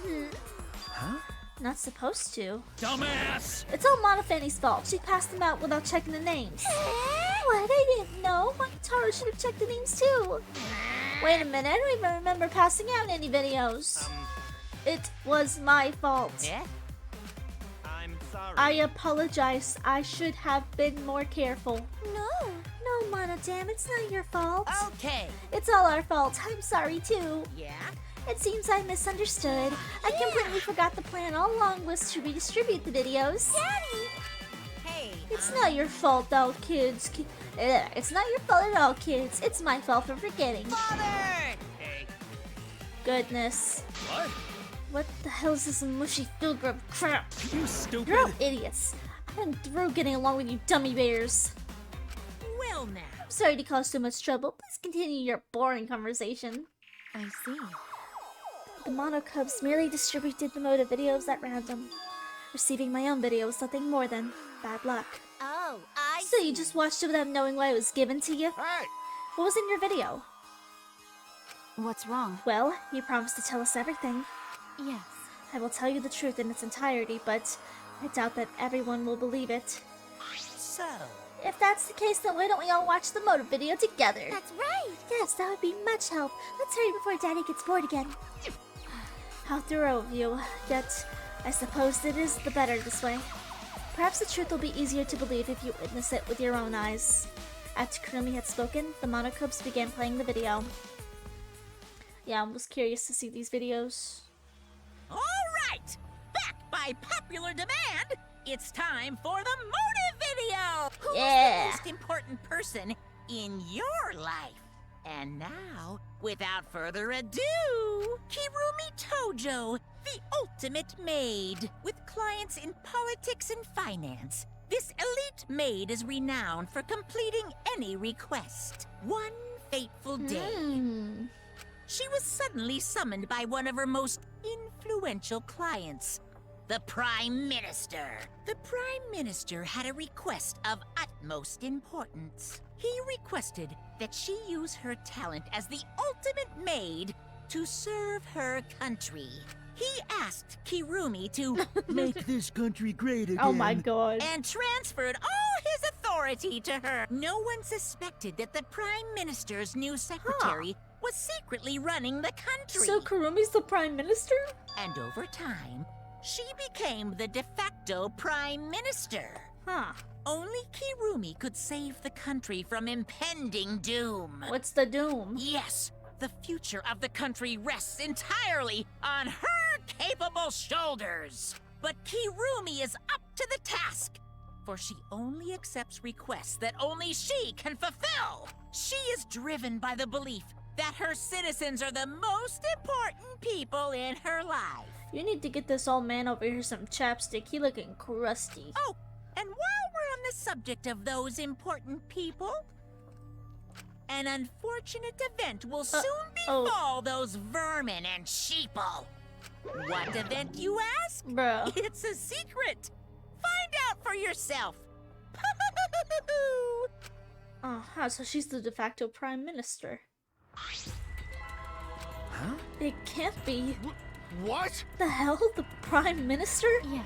Speaker 10: Huh?
Speaker 1: Not supposed to.
Speaker 14: Dumbass!
Speaker 1: It's all Monofanny's fault. She passed them out without checking the names. What? I didn't know. Taro should have checked the names too. Wait a minute. I don't even remember passing out any videos. It was my fault.
Speaker 15: Yeah? I'm sorry.
Speaker 1: I apologize. I should have been more careful.
Speaker 8: No.
Speaker 1: No, Monodam, it's not your fault.
Speaker 8: Okay.
Speaker 1: It's all our fault. I'm sorry too.
Speaker 8: Yeah?
Speaker 1: It seems I misunderstood. I completely forgot the plan all along was to redistribute the videos.
Speaker 8: Daddy! Hey.
Speaker 1: It's not your fault though, kids. It's not your fault at all, kids. It's my fault for forgetting.
Speaker 8: Father!
Speaker 15: Hey.
Speaker 1: Goodness.
Speaker 14: What?
Speaker 1: What the hell is this mushy field grub crap?
Speaker 14: You stupid!
Speaker 1: You're all idiots. I'm through getting along with you dummy bears.
Speaker 2: Well now.
Speaker 1: I'm sorry to cause so much trouble. Please continue your boring conversation.
Speaker 5: I see.
Speaker 1: The Mono Cubs merely distributed the motive videos at random. Receiving my own video was nothing more than bad luck.
Speaker 8: Oh,
Speaker 1: So you just watched it without knowing why it was given to you?
Speaker 9: Hey!
Speaker 1: What was in your video?
Speaker 12: What's wrong?
Speaker 1: Well, you promised to tell us everything.
Speaker 12: Yes.
Speaker 1: I will tell you the truth in its entirety, but I doubt that everyone will believe it.
Speaker 2: So,
Speaker 1: If that's the case, then why don't we all watch the motive video together?
Speaker 8: that's right.
Speaker 1: Yes, that would be much help. Let's hurry before Daddy gets bored again. How thorough of you, yet I suppose it is the better this way. Perhaps the truth will be easier to believe if you witness it with your own eyes. After Kurumi had spoken, the Monocubes began playing the video. Yeah, I was curious to see these videos.
Speaker 2: all right. Back by popular demand, it's time for the motive video. Who's
Speaker 1: Yeah.
Speaker 2: the most important person in your life? And now, without further ado, Kirumi Tojo, the ultimate maid. With clients in politics and finance, this elite maid is renowned for completing any request. One fateful day, she was suddenly summoned by one of her most influential clients, the Prime Minister. The Prime Minister had a request of utmost importance. He requested that she use her talent as the ultimate maid to serve her country. He asked Kirumi to
Speaker 14: Make this country great again.
Speaker 1: Oh my god.
Speaker 2: and transferred all his authority to her. No one suspected that the Prime Minister's new secretary was secretly running the country.
Speaker 1: So Kurumi's the Prime Minister?
Speaker 2: And over time, she became the de facto Prime Minister.
Speaker 1: Huh.
Speaker 2: Only Kirumi could save the country from impending doom.
Speaker 1: What's the doom?
Speaker 2: Yes, the future of the country rests entirely on her capable shoulders. But Kirumi is up to the task, for she only accepts requests that only she can fulfill. She is driven by the belief that her citizens are the most important people in her life.
Speaker 1: You need to get this old man over here some chapstick. He looking crusty.
Speaker 2: Oh, and while we're on the subject of those important people, an unfortunate event will soon befall those vermin and sheeple. What event, you ask?
Speaker 1: Bruh.
Speaker 2: It's a secret. Find out for yourself.
Speaker 1: Uh-huh, so she's the de facto Prime Minister.
Speaker 9: Huh?
Speaker 1: It can't be.
Speaker 9: What?
Speaker 1: The hell? The Prime Minister?
Speaker 12: Yes.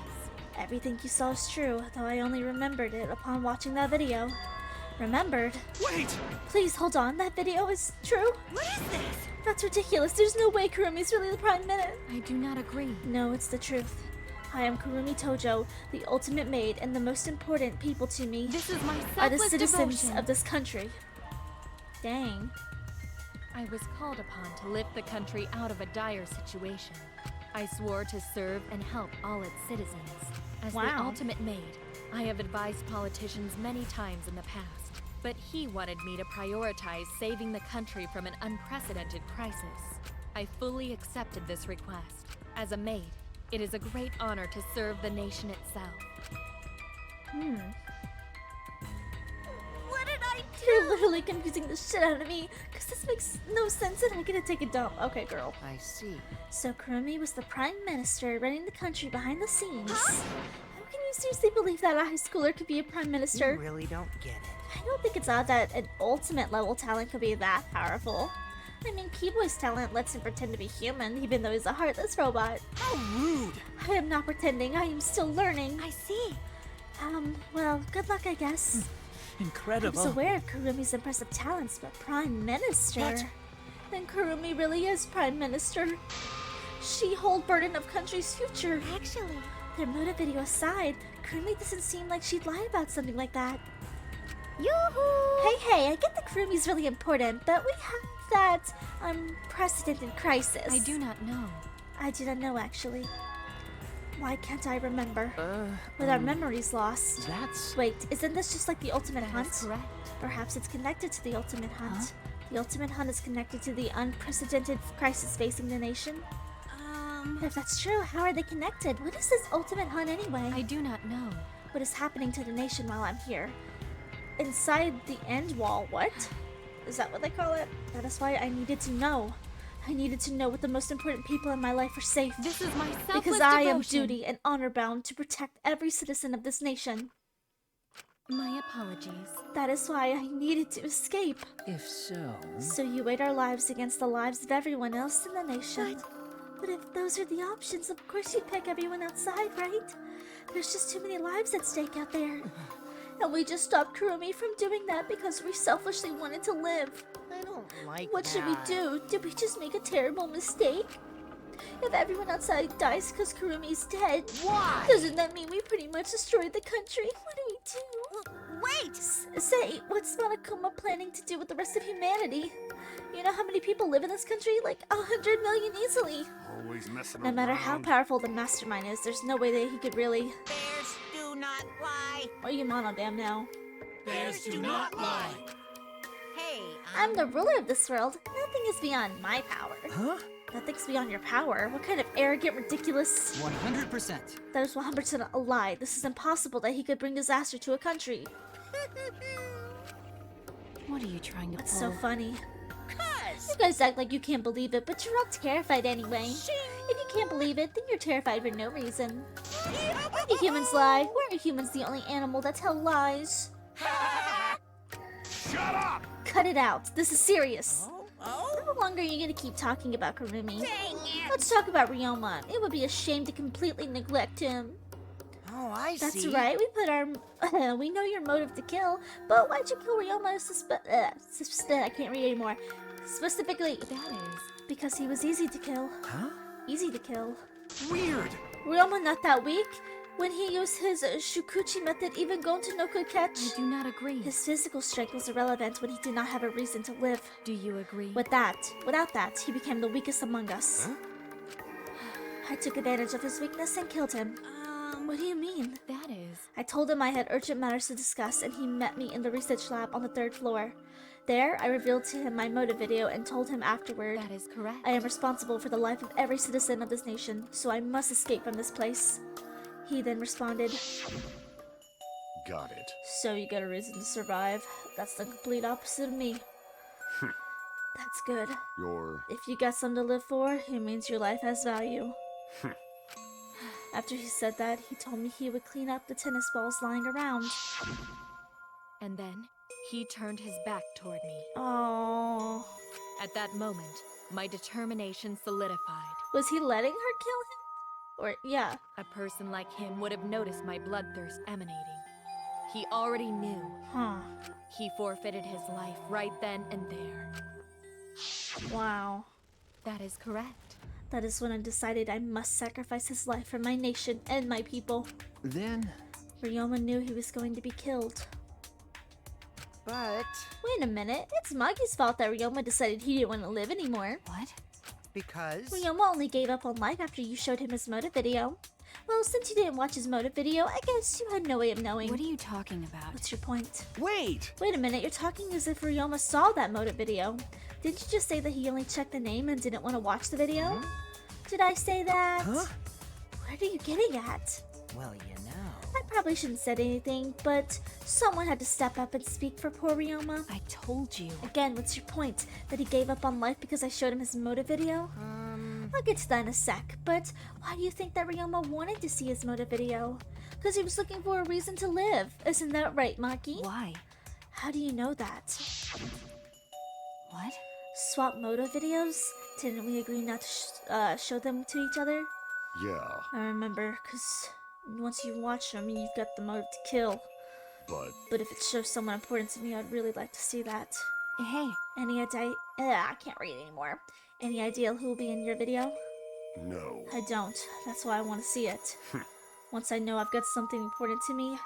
Speaker 1: Everything you saw is true, though I only remembered it upon watching that video. Remembered?
Speaker 9: Wait!
Speaker 1: Please hold on, that video is true?
Speaker 2: What is this?
Speaker 1: That's ridiculous. There's no way Kurumi's really the Prime Minister.
Speaker 12: I do not agree.
Speaker 1: No, it's the truth. I am Kurumi Tojo, the ultimate maid, and the most important people to me
Speaker 12: This is my
Speaker 1: are the
Speaker 12: selfless
Speaker 1: citizens
Speaker 12: devotion.
Speaker 1: of this country. Dang.
Speaker 5: I was called upon to lift the country out of a dire situation. I swore to serve and help all its citizens. As the
Speaker 1: Wow.
Speaker 5: ultimate maid, I have advised politicians many times in the past, but he wanted me to prioritize saving the country from an unprecedented crisis. I fully accepted this request. As a maid, it is a great honor to serve the nation itself.
Speaker 2: What did I do?
Speaker 1: You're literally confusing the shit out of me, because this makes no sense and I gotta take a dump. Okay, girl.
Speaker 3: I see.
Speaker 1: So Kurumi was the Prime Minister running the country behind the scenes. How can you seriously believe that a high schooler could be a Prime Minister?
Speaker 3: You really don't get it.
Speaker 1: I don't think it's odd that an ultimate level talent could be that powerful. I mean, P-Boy's talent lets him pretend to be human, even though he's a heartless robot.
Speaker 3: How rude!
Speaker 1: I am not pretending, I am still learning.
Speaker 12: I see.
Speaker 1: Well, good luck, I guess.
Speaker 14: Incredible.
Speaker 1: I was aware of Kurumi's impressive talents, but Prime Minister?
Speaker 14: What?
Speaker 1: Then Kurumi really is Prime Minister. She hold burden of country's future.
Speaker 8: Actually,
Speaker 1: Their motive video aside, Kurumi doesn't seem like she'd lie about something like that.
Speaker 8: yoo-hoo!
Speaker 1: Hey, I get that Kurumi's really important, but we have that unprecedented crisis.
Speaker 5: I do not know.
Speaker 1: I do not know, actually. Why can't I remember? With our memories lost.
Speaker 6: That's...
Speaker 1: Wait, isn't this just like the Ultimate
Speaker 5: That
Speaker 1: Hunt?
Speaker 5: is correct.
Speaker 1: Perhaps it's connected to the Ultimate Hunt. The Ultimate Hunt is connected to the unprecedented crisis facing the nation. If that's true, how are they connected? What is this ultimate hunt anyway?
Speaker 5: I do not know.
Speaker 1: What is happening to the nation while I'm here? Inside the end wall, what? Is that what they call it? That is why I needed to know. I needed to know what the most important people in my life are safe.
Speaker 5: This is my selfless
Speaker 1: because I am
Speaker 5: devotion.
Speaker 1: duty and honor bound to protect every citizen of this nation.
Speaker 5: My apologies.
Speaker 1: That is why I needed to escape.
Speaker 7: If so...
Speaker 1: So you weighed our lives against the lives of everyone else in the nation. But if those are the options, of course you'd pick everyone outside, right? There's just too many lives at stake out there. And we just stopped Kurumi from doing that because we selfishly wanted to live.
Speaker 3: I don't like
Speaker 1: What should we do? Did we just make a terrible mistake? If everyone outside dies because Kurumi's dead,
Speaker 3: why?
Speaker 1: Doesn't that mean we pretty much destroyed the country? What do we do?
Speaker 8: Wait!
Speaker 1: Say, what's Monokuma planning to do with the rest of humanity? You know how many people live in this country? Like 100 million easily.
Speaker 9: Always messing
Speaker 1: No matter how powerful the mastermind is, there's no way that he could really...
Speaker 2: Bears do not lie.
Speaker 1: Or you monodam now.
Speaker 14: Bears do not lie.
Speaker 2: Hey,
Speaker 1: I'm the ruler of this world. Nothing is beyond my power.
Speaker 6: Huh?
Speaker 1: Nothing's beyond your power. What kind of arrogant, ridiculous...
Speaker 6: 100%.
Speaker 1: That is 100% a lie. This is impossible that he could bring disaster to a country.
Speaker 12: What are you trying to
Speaker 1: It's
Speaker 12: pull?
Speaker 1: so funny.
Speaker 2: Cuz.
Speaker 1: You guys act like you can't believe it, but you're all terrified anyway. If you can't believe it, then you're terrified for no reason. Why do humans lie? Why are humans the only animal that tell lies?
Speaker 9: Shut up!
Speaker 1: Cut it out. This is serious.
Speaker 2: Oh?
Speaker 1: How long are you gonna keep talking about Kurumi?
Speaker 2: Dang it!
Speaker 1: Let's talk about Ryoma. It would be a shame to completely neglect him.
Speaker 3: Oh, I see.
Speaker 1: That's right. We put our... we know your motive to kill, but why'd you kill Ryoma I can't read anymore. Specifically...
Speaker 5: That is...
Speaker 1: Because he was easy to kill.
Speaker 10: Huh?
Speaker 1: Easy to kill.
Speaker 10: Weird!
Speaker 1: Ryoma not that weak. When he used his Shukuchi method, even Gonto no could catch.
Speaker 5: I do not agree.
Speaker 1: His physical strength was irrelevant when he did not have a reason to live.
Speaker 5: Do you agree?
Speaker 1: Without that, he became the weakest among us.
Speaker 10: Huh?
Speaker 1: I took advantage of his weakness and killed him. What do you mean?
Speaker 5: That is...
Speaker 1: I told him I had urgent matters to discuss, and he met me in the research lab on the 3rd floor. There, I revealed to him my motive video and told him afterward,
Speaker 5: That is correct.
Speaker 1: I am responsible for the life of every citizen of this nation, so I must escape from this place. He then responded,
Speaker 9: Got it.
Speaker 1: So you got a reason to survive. That's the complete opposite of me. That's good.
Speaker 9: You're...
Speaker 1: If you got something to live for, it means your life has value. After he said that, he told me he would clean up the tennis balls lying around.
Speaker 5: And then, he turned his back toward me.
Speaker 1: Oh,
Speaker 5: At that moment, my determination solidified.
Speaker 1: was he letting her kill him? Or, yeah.
Speaker 5: A person like him would have noticed my bloodthirst emanating. He already knew.
Speaker 1: Huh.
Speaker 5: He forfeited his life right then and there.
Speaker 1: Wow.
Speaker 5: That is correct.
Speaker 1: That is when I decided I must sacrifice his life for my nation and my people.
Speaker 10: Then...
Speaker 1: Ryoma knew he was going to be killed.
Speaker 3: But...
Speaker 1: Wait a minute, it's Magi's fault that Ryoma decided he didn't want to live anymore.
Speaker 12: What?
Speaker 3: Because...
Speaker 1: Ryoma only gave up on life after you showed him his motive video. Well, since you didn't watch his motive video, I guess you had no way of knowing.
Speaker 12: What are you talking about?
Speaker 1: What's your point?
Speaker 10: Wait!
Speaker 1: Wait a minute, you're talking as if Ryoma saw that motive video. Didn't you just say that he only checked the name and didn't want to watch the video? Did I say that?
Speaker 10: Huh?
Speaker 1: What are you getting at?
Speaker 7: Well, you know.
Speaker 1: I probably shouldn't have said anything, but someone had to step up and speak for poor Ryoma.
Speaker 12: I told you.
Speaker 1: Again, what's your point? That he gave up on life because I showed him his motive video? I'll get to that in a sec, but why do you think that Ryoma wanted to see his motive video? Because he was looking for a reason to live. Isn't that right, Maki?
Speaker 12: Why?
Speaker 1: How do you know that?
Speaker 12: What?
Speaker 1: Swap motive videos? Didn't we agree not to show them to each other?
Speaker 9: Yeah,
Speaker 1: I remember, because once you watch them, you've got the motive to kill.
Speaker 9: but
Speaker 1: if it shows someone important to me, I'd really like to see that.
Speaker 12: Hey.
Speaker 1: Any idea? I can't read anymore. Any idea who will be in your video?
Speaker 9: no.
Speaker 1: I don't. That's why I want to see it. Once I know I've got something important to me,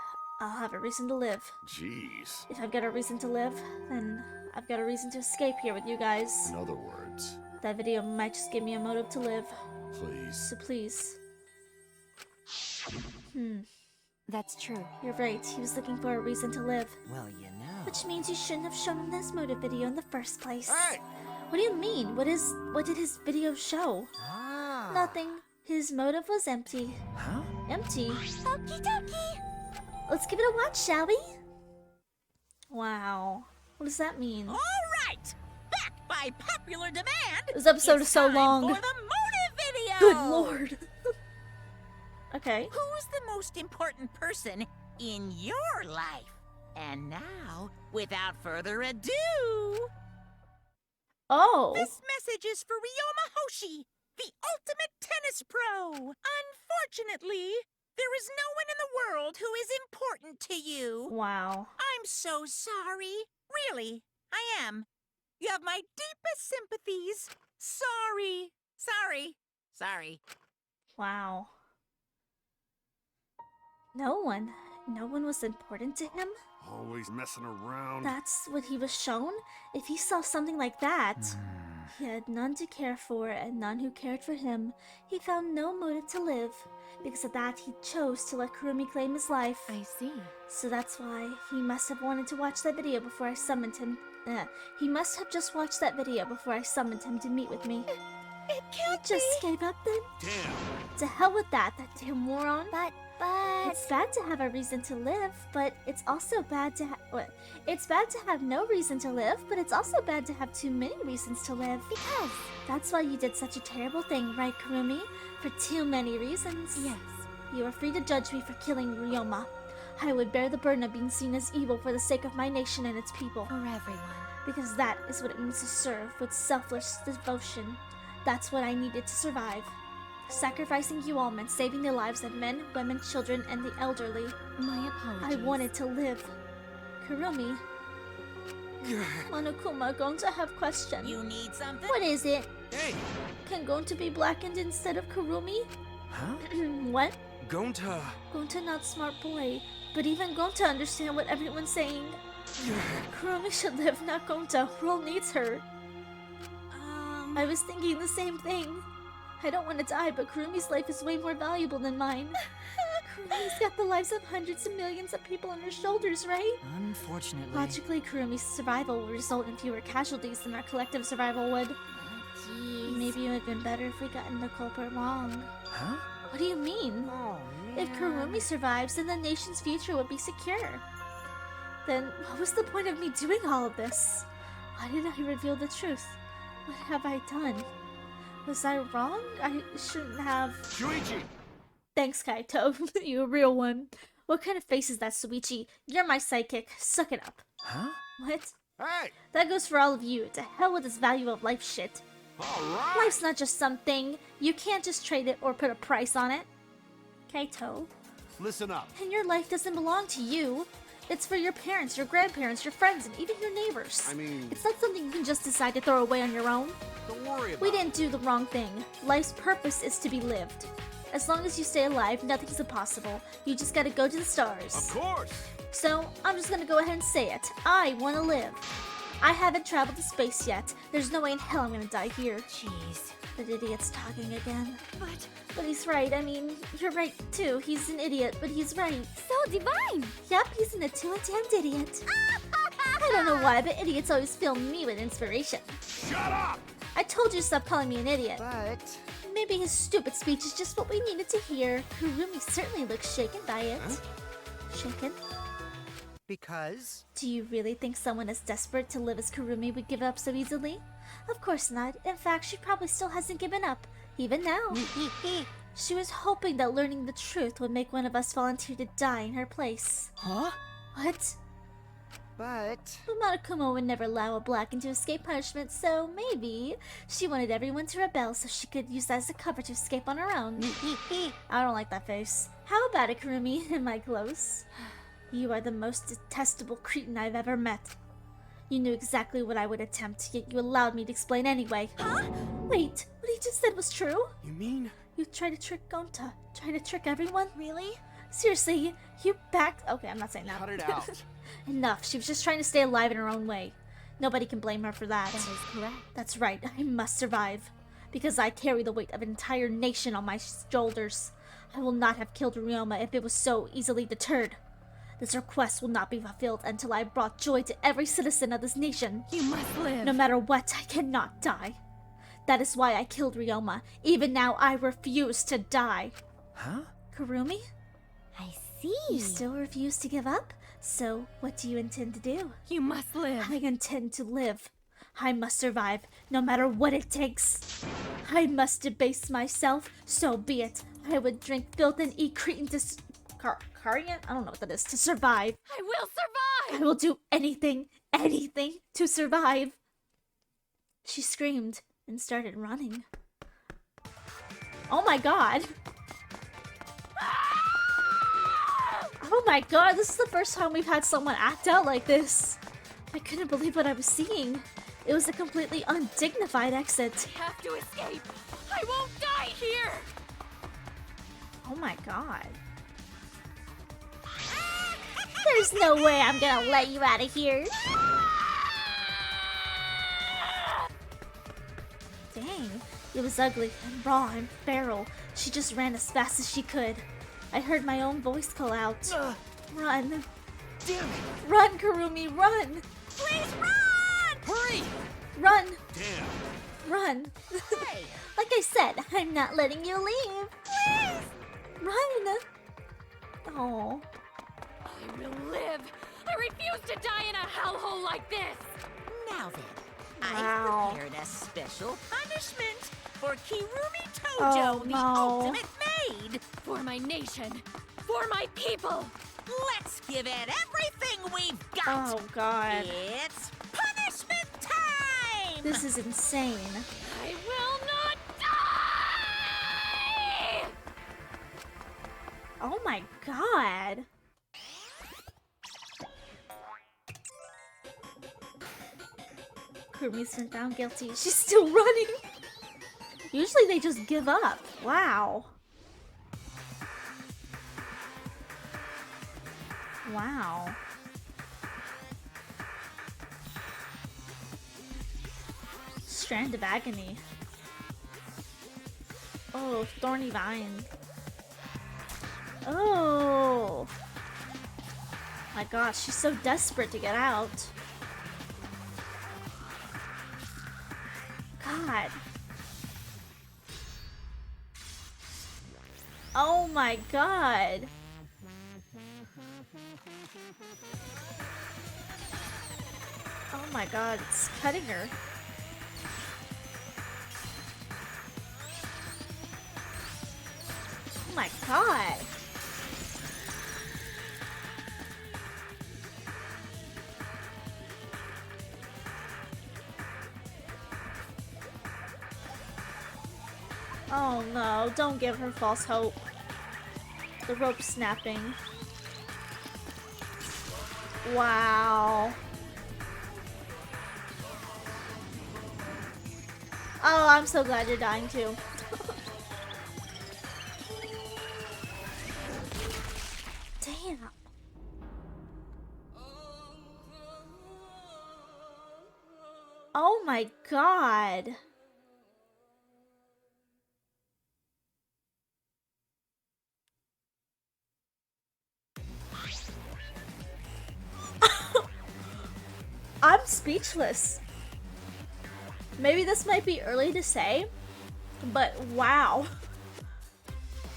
Speaker 1: I'll have a reason to live.
Speaker 9: Jeez.
Speaker 1: If I've got a reason to live, then I've got a reason to escape here with you guys.
Speaker 9: In other words,
Speaker 1: That video might just give me a motive to live.
Speaker 9: please.
Speaker 1: So please.
Speaker 12: That's true.
Speaker 1: You're right. He was looking for a reason to live.
Speaker 7: Well, you know.
Speaker 1: Which means you shouldn't have shown him this motive video in the first place.
Speaker 3: Hey!
Speaker 1: What do you mean? What did his video show?
Speaker 3: Ah.
Speaker 1: Nothing. His motive was empty.
Speaker 10: Huh?
Speaker 1: Empty.
Speaker 8: Okie dokie.
Speaker 1: Let's give it a watch, shall we? Wow. What does that mean?
Speaker 2: All right. Back by popular demand.
Speaker 1: This episode is so long.
Speaker 2: For the motive video.
Speaker 1: Good lord. Okay.
Speaker 2: Who's the most important person in your life? And now, without further ado,
Speaker 1: oh,
Speaker 2: this message is for Ryoma Hoshi, the ultimate tennis pro. Unfortunately, there is no one in the world who is important to you.
Speaker 1: Wow.
Speaker 2: I'm so sorry. Really, I am. You have my deepest sympathies. Sorry. Sorry.
Speaker 1: Wow. No one was important to him?
Speaker 9: Always messing around.
Speaker 1: That's what he was shown? If he saw something like that, he had none to care for and none who cared for him. He found no motive to live. Because of that, he chose to let Kurumi claim his life.
Speaker 5: I see.
Speaker 1: So that's why he must have wanted to watch that video before I summoned him. He must have just watched that video before I summoned him to meet with me.
Speaker 8: It can't
Speaker 1: Just gave up then?
Speaker 9: Damn.
Speaker 1: To hell with that damn moron.
Speaker 8: But...
Speaker 1: It's bad to have a reason to live, but it's also bad to it's bad to have no reason to live, but it's also bad to have too many reasons to live.
Speaker 8: Because...
Speaker 1: That's why you did such a terrible thing, right, Kurumi? For too many reasons.
Speaker 5: Yes.
Speaker 1: You are free to judge me for killing Ryoma. I would bear the burden of being seen as evil for the sake of my nation and its people.
Speaker 5: For everyone.
Speaker 1: Because that is what it means to serve with selfless devotion. That's what I needed to survive. Sacrificing you all meant saving the lives of men, women, children, and the elderly.
Speaker 5: My apologies.
Speaker 1: I wanted to live. Kurumi. Monokuma going to have question.
Speaker 2: You need something?
Speaker 1: What is it?
Speaker 9: Hey!
Speaker 1: Can Gonta be blackened instead of Kurumi?
Speaker 10: Huh?
Speaker 1: What?
Speaker 13: Gonta.
Speaker 1: Gonta not smart boy, but even Gonta understand what everyone's saying. Kurumi should live, not Gonta. World needs her. I was thinking the same thing. I don't want to die, but Kurumi's life is way more valuable than mine. Kurumi's got the lives of hundreds of millions of people on her shoulders, right?
Speaker 6: Unfortunately.
Speaker 1: Logically, Kurumi's survival will result in fewer casualties than our collective survival would. Maybe it would have been better if we gotten the culprit wrong.
Speaker 10: Huh?
Speaker 1: What do you mean?
Speaker 3: Oh,
Speaker 1: If Kurumi survives, then the nation's future would be secure. Then what was the point of me doing all of this? Why did I reveal the truth? What have I done? Was I wrong? I shouldn't have...
Speaker 9: Shuichi!
Speaker 1: Thanks, Kaito. You a real one. What kind of face is that, Suichi? You're my sidekick. Suck it up.
Speaker 10: Huh?
Speaker 1: What?
Speaker 9: Hey!
Speaker 1: That goes for all of you. To hell with this value of life shit.
Speaker 9: Alright!
Speaker 1: Life's not just something. You can't just trade it or put a price on it. Kaito.
Speaker 9: Listen up.
Speaker 1: And your life doesn't belong to you. It's for your parents, your grandparents, your friends, and even your neighbors.
Speaker 9: I mean...
Speaker 1: It's not something you can just decide to throw away on your own.
Speaker 9: Don't worry about
Speaker 1: We didn't do the wrong thing. Life's purpose is to be lived. As long as you stay alive, nothing's impossible. You just gotta go to the stars.
Speaker 9: Of course!
Speaker 1: So, I'm just gonna go ahead and say it. I wanna live. I haven't traveled to space yet. There's no way in hell I'm gonna die here.
Speaker 5: Jeez.
Speaker 1: That idiot's talking again. But he's right. I mean, you're right too. He's an idiot, but he's right.
Speaker 8: So divine!
Speaker 1: Yep, he's an two-attempt idiot. I don't know why, but idiots always fill me with inspiration.
Speaker 9: Shut up!
Speaker 1: I told you to stop calling me an idiot.
Speaker 3: But...
Speaker 1: Maybe his stupid speech is just what we needed to hear. Kurumi certainly looks shaken by it.
Speaker 3: Huh?
Speaker 1: Shaken?
Speaker 3: Because...
Speaker 1: Do you really think someone as desperate to live as Kurumi would give up so easily? Of course not. In fact, she probably still hasn't given up. Even now. She was hoping that learning the truth would make one of us volunteer to die in her place.
Speaker 6: Huh?
Speaker 1: What?
Speaker 3: But...
Speaker 1: Monokuma would never allow a blackened to escape punishment, so maybe she wanted everyone to rebel so she could use that as a cover to escape on her own. I don't like that face. How about it, Kurumi? Am I close? You are the most detestable cretin I've ever met. You knew exactly what I would attempt, yet you allowed me to explain anyway. Huh? Wait, what he just said was true?
Speaker 13: You mean?
Speaker 1: You tried to trick Gonta. Tried to trick everyone?
Speaker 8: Really?
Speaker 1: Seriously, you backed... Okay, I'm not saying that.
Speaker 9: Cut it out.
Speaker 1: Enough. She was just trying to stay alive in her own way. Nobody can blame her for that.
Speaker 5: That is correct.
Speaker 1: That's right. I must survive. Because I carry the weight of an entire nation on my shoulders. I will not have killed Ryoma if it was so easily deterred. This request will not be fulfilled until I brought joy to every citizen of this nation.
Speaker 5: You must live.
Speaker 1: No matter what, I cannot die. That is why I killed Ryoma. Even now, I refuse to die.
Speaker 10: Huh?
Speaker 1: Kurumi?
Speaker 4: I see.
Speaker 1: You still refuse to give up? So, what do you intend to do?
Speaker 5: You must live.
Speaker 1: I intend to live. I must survive, no matter what it takes. I must debase myself, so be it. I would drink filth and eat cretin to Carian? I don't know what that is. To survive.
Speaker 5: I will survive!
Speaker 1: I will do anything to survive. She screamed and started running. Oh my god. Oh my god, this is the first time we've had someone act out like this. I couldn't believe what I was seeing. It was a completely undignified exit.
Speaker 5: I have to escape. I won't die here.
Speaker 1: Oh my god. There's no way I'm gonna let you out of here. Dang, it was ugly and raw and feral. She just ran as fast as she could. I heard my own voice call out. Run.
Speaker 10: Damn it!
Speaker 1: Run, Kurumi, run!
Speaker 2: Please run!
Speaker 10: Hurry!
Speaker 1: Run!
Speaker 9: Damn.
Speaker 1: Run.
Speaker 2: Hey.
Speaker 1: Like I said, I'm not letting you leave. Please! Run! Oh.
Speaker 5: I will live. I refuse to die in a hellhole like this.
Speaker 2: Now then,
Speaker 1: Wow.
Speaker 2: I've prepared a special punishment for Kirumi Tojo,
Speaker 1: Oh,
Speaker 2: the
Speaker 1: no.
Speaker 2: ultimate maid.
Speaker 5: For my nation. For my people.
Speaker 2: Let's give it everything we've got.
Speaker 1: Oh god.
Speaker 2: It's punishment time!
Speaker 1: This is insane.
Speaker 5: I will not die!
Speaker 1: Oh my god. Kurumi's been found guilty. She's still running. Usually they just give up. Wow. Wow. Strand of agony. Oh, thorny vine. Oh. My gosh, she's so desperate to get out. God. Oh my god. Oh my god, it's cutting her. Oh my god. Oh no, don't give her false hope. The rope's snapping. Wow. Oh, I'm so glad you're dying too. Damn. Oh my god. I'm speechless. Maybe this might be early to say, but wow.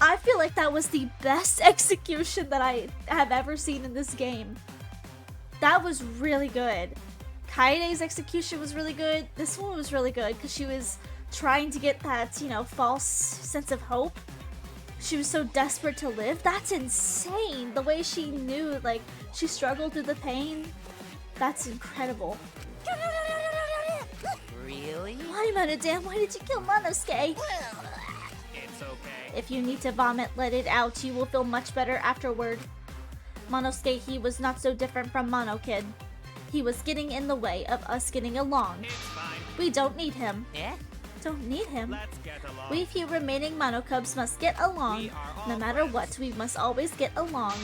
Speaker 1: I feel like that was the best execution that I have ever seen in this game. That was really good. Kaede's execution was really good. This one was really good because she was trying to get that, you know, false sense of hope. She was so desperate to live. That's insane. The way she knew, like, she struggled through the pain. That's incredible.
Speaker 2: Really?
Speaker 1: Why, Monodam? Why did you kill Monosuke?
Speaker 15: It's okay.
Speaker 1: If you need to vomit, let it out. You will feel much better afterward. Monosuke, he was not so different from Mono Kid. He was getting in the way of us getting along.
Speaker 15: It's fine.
Speaker 1: We don't need him.
Speaker 2: Eh?
Speaker 1: Don't need him.
Speaker 15: Let's get along.
Speaker 1: We few remaining Mono Cubs must get along.
Speaker 15: We are all
Speaker 1: No matter
Speaker 15: friends.
Speaker 1: what, we must always get along.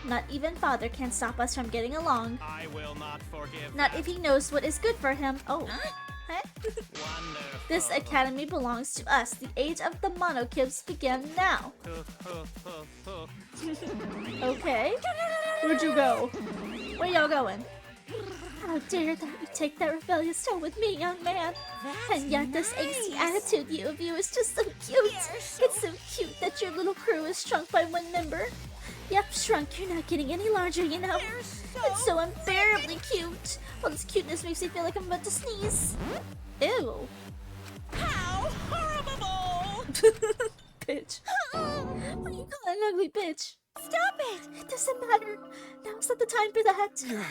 Speaker 1: Not even Father can stop us from getting along.
Speaker 15: I will not forgive.
Speaker 1: Not
Speaker 15: that.
Speaker 1: if he knows what is good for him. Oh. Huh?
Speaker 15: Wonderful.
Speaker 1: This academy belongs to us. The age of the Mono Cubs began now. Okay. Where'd you go? Where y'all going? How dare that you take that rebellious tone with me, young man. And yet this angsty attitude of you is just so cute. It's so cute that your little crew is shrunk by one member. Yep, shrunk. You're not getting any larger, you know. It's so unbearably cute. All this cuteness makes me feel like I'm about to sneeze. Ew.
Speaker 2: How horrible!
Speaker 1: Bitch. What do you call an ugly bitch? Stop it! It doesn't matter. Now's not the time for that.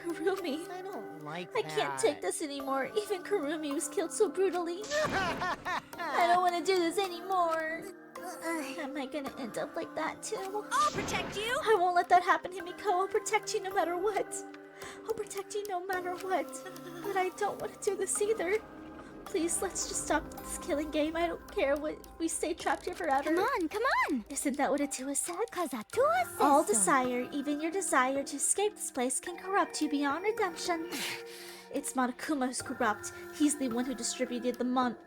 Speaker 1: Kurumi.
Speaker 3: I don't like
Speaker 1: I can't take this anymore. Even Kurumi was killed so brutally. I don't want to do this anymore. Am I gonna end up like that too?
Speaker 11: I'll protect you!
Speaker 1: I won't let that happen, Himiko. I'll protect you no matter what. I'll protect you no matter what. But I don't want to do this either. Please, let's just stop this killing game. I don't care what we stay trapped here forever.
Speaker 4: Come on!
Speaker 1: Isn't that what Atua said?
Speaker 4: Cause Atua says
Speaker 1: All
Speaker 4: so.
Speaker 1: desire, even your desire to escape this place, can corrupt you beyond redemption. It's Monokuma who's corrupt. He's the one who distributed the motive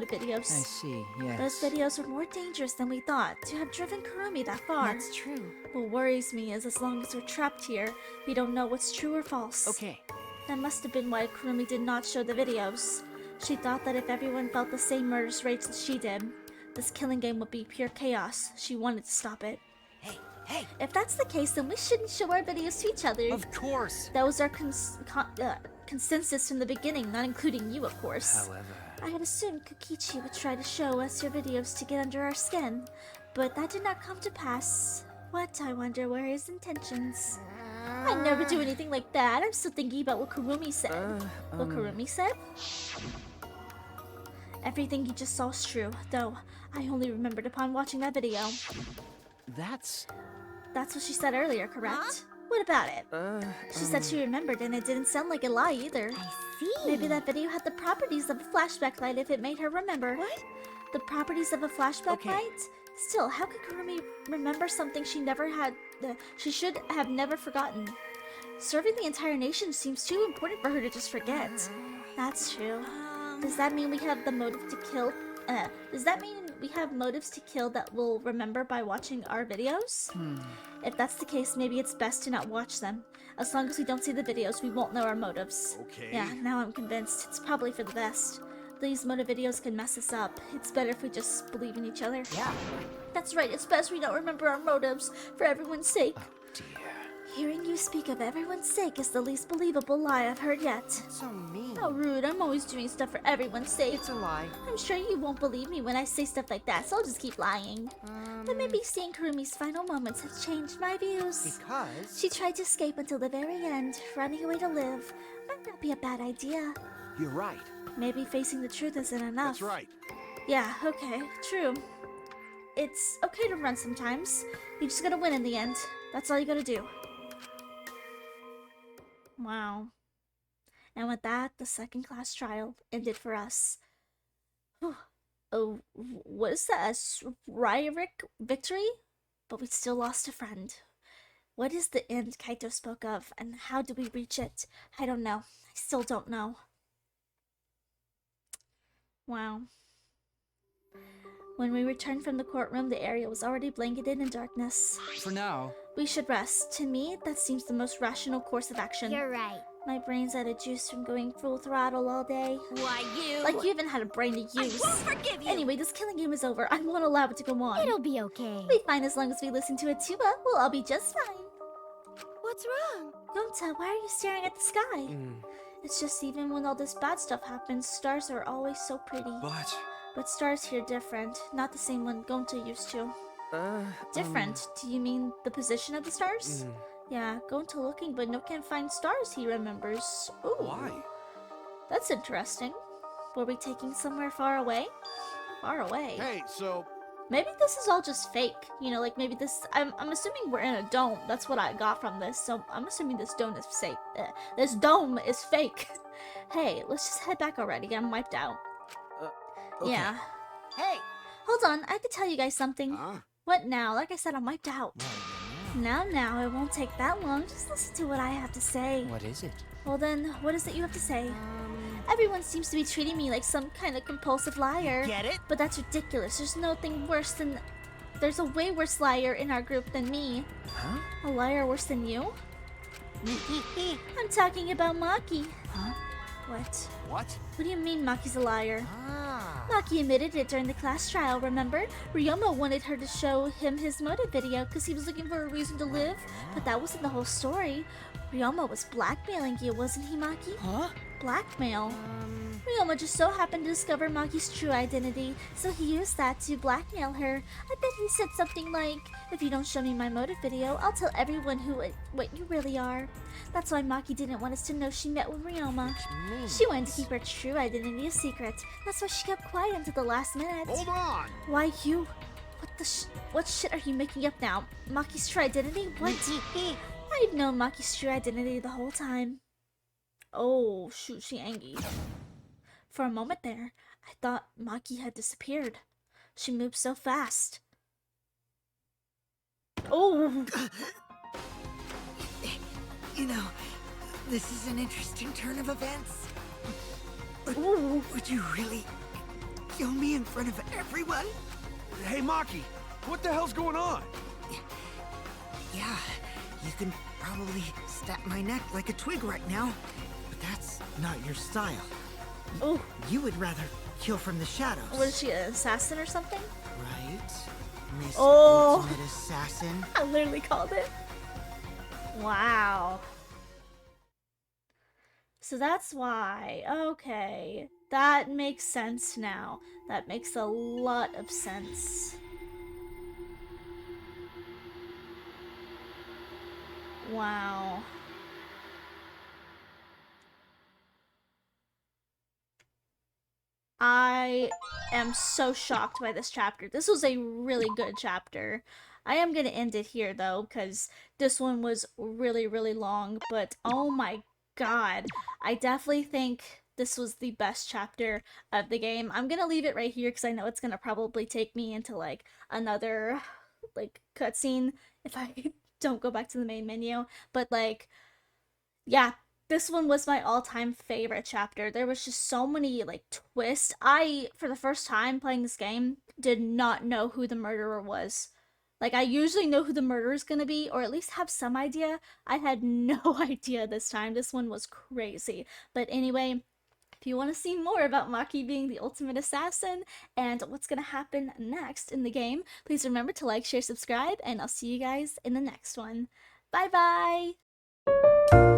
Speaker 1: videos.
Speaker 6: I see, yes.
Speaker 1: Those videos were more dangerous than we thought, to have driven Kurumi that far.
Speaker 12: That's true.
Speaker 1: What worries me is as long as we're trapped here, we don't know what's true or false.
Speaker 6: Okay.
Speaker 1: That must have been why Kurumi did not show the videos. She thought that if everyone felt the same murderous rage that she did, this killing game would be pure chaos. She wanted to stop it.
Speaker 7: Hey!
Speaker 1: If that's the case, then we shouldn't show our videos to each other.
Speaker 6: Of course!
Speaker 1: That was our consensus from the beginning, not including you, of course.
Speaker 6: However...
Speaker 1: I had assumed Kokichi would try to show us your videos to get under our skin, but that did not come to pass. What, I wonder, were his intentions? I'd never do anything like that. I'm still thinking about what Kurumi said. What Kurumi said? Everything you just saw is true, though I only remembered upon watching that video.
Speaker 6: That's
Speaker 1: what she said earlier, correct? Huh? What about it? She said she remembered, and it didn't sound like a lie either.
Speaker 4: I see.
Speaker 1: Maybe that video had the properties of a flashback light if it made her remember. What? The properties of a flashback light? Still, how could Kurumi remember something she never had, she should have never forgotten? Serving the entire nation seems too important for her to just forget. That's true. Does that mean we have the motive to kill? Does that mean we have motives to kill that we'll remember by watching our videos? If that's the case, maybe it's best to not watch them. As long as we don't see the videos, we won't know our motives.
Speaker 9: Okay.
Speaker 1: Yeah, now I'm convinced. It's probably for the best. These motive videos can mess us up. It's better if we just believe in each other.
Speaker 7: Yeah.
Speaker 1: That's right, it's best we don't remember our motives, for everyone's sake.
Speaker 6: Oh, dear.
Speaker 1: Hearing you speak of everyone's sake is the least believable lie I've heard yet.
Speaker 3: So mean.
Speaker 1: How rude, I'm always doing stuff for everyone's sake.
Speaker 3: It's a lie.
Speaker 1: I'm sure you won't believe me when I say stuff like that, so I'll just keep lying. But maybe seeing Kurumi's final moments has changed my views.
Speaker 3: Because?
Speaker 1: She tried to escape until the very end, running away to live. Might not be a bad idea.
Speaker 10: You're right.
Speaker 1: Maybe facing the truth isn't enough.
Speaker 9: That's right.
Speaker 1: Yeah, okay, true. It's okay to run sometimes. You just gotta win in the end. That's all you gotta do. Wow. And with that, the second class trial ended for us. Oh, was that a Ryric victory? But we still lost a friend. What is the end Kaito spoke of, and how do we reach it? I don't know. I still don't know. Wow. When we returned from the courtroom, the area was already blanketed in darkness.
Speaker 6: For now.
Speaker 1: We should rest. To me, that seems the most rational course of action.
Speaker 8: You're right.
Speaker 1: My brain's out of juice from going full throttle all day.
Speaker 11: Why, you...
Speaker 1: Like you even had a brain to use.
Speaker 11: I won't forgive you!
Speaker 1: Anyway, this killing game is over. I won't allow it to go on.
Speaker 8: It'll be okay.
Speaker 1: We'll be fine as long as we listen to a tuba. We'll all be just fine.
Speaker 11: What's wrong?
Speaker 1: Gonta, why are you staring at the sky? It's just even when all this bad stuff happens, stars are always so pretty. But stars here different. Not the same one Gonta used to. Different? Do you mean the position of the stars? Yeah, Gonta looking, but no can't find stars he remembers. Ooh.
Speaker 9: Why?
Speaker 1: That's interesting. Were we taking somewhere far away? Far away?
Speaker 9: Hey, so...
Speaker 1: Maybe this is all just fake. You know, like maybe this... I'm assuming we're in a dome. That's what I got from this. So I'm assuming this dome is fake. This dome is fake. Hey, let's just head back already. I'm wiped out.
Speaker 6: Okay.
Speaker 1: Yeah.
Speaker 3: Hey!
Speaker 1: Hold on, I could tell you guys something. What now? Like I said, I'm wiped out. Now, it won't take that long. Just listen to what I have to say.
Speaker 6: What is it?
Speaker 1: Well then, what is it you have to say? Everyone seems to be treating me like some kind of compulsive liar.
Speaker 3: Get it?
Speaker 1: But that's ridiculous. There's nothing worse than... There's a way worse liar in our group than me.
Speaker 6: Huh?
Speaker 1: A liar worse than you? I'm talking about Maki.
Speaker 3: Huh?
Speaker 1: What?
Speaker 3: What?
Speaker 1: What do you mean Maki's a liar?
Speaker 3: Ah.
Speaker 1: Maki admitted it during the class trial, remember? Ryoma wanted her to show him his motive video because he was looking for a reason to live, but that wasn't the whole story. Ryoma was blackmailing you, wasn't he, Maki?
Speaker 3: Huh?
Speaker 1: Blackmail? Ryoma just so happened to discover Maki's true identity, so he used that to blackmail her. I bet he said something like, if you don't show me my motive video, I'll tell everyone what you really are. That's why Maki didn't want us to know she met with Ryoma. She wanted to keep her true identity a secret. That's why she kept quiet until the last minute.
Speaker 9: Hold on!
Speaker 1: Why you? What shit are you making up now? Maki's true identity? What? I've known Maki's true identity the whole time. Oh, shoot, she angry. For a moment there, I thought Maki had disappeared. She moved so fast. Oh!
Speaker 3: You know, this is an interesting turn of events. But would you really kill me in front of everyone?
Speaker 9: Hey, Maki, what the hell's going on?
Speaker 3: Yeah, you can probably snap my neck like a twig right now, but that's not your style.
Speaker 1: Oh,
Speaker 3: you would rather kill from the shadows.
Speaker 1: What is she, an assassin or something?
Speaker 3: Right, Miss
Speaker 1: Oh,
Speaker 3: Ultimate Assassin.
Speaker 1: I literally called it. Wow. So that's why. Okay, that makes sense now. That makes a lot of sense. Wow. I am so shocked by this chapter. This was a really good chapter. I am going to end it here though, because this one was really, really long, but oh my god. I definitely think this was the best chapter of the game. I'm going to leave it right here because I know it's going to probably take me into like another like cutscene if I don't go back to the main menu, but like, yeah, this one was my all-time favorite chapter. There was just so many like twists. I, for the first time playing this game, did not know who the murderer was. Like, I usually know who the murderer is gonna be, or at least have some idea. I had no idea this time. This one was crazy. But anyway, if you want to see more about Maki being the ultimate assassin and what's going to happen next in the game, please remember to like, share, subscribe, and I'll see you guys in the next one. Bye bye!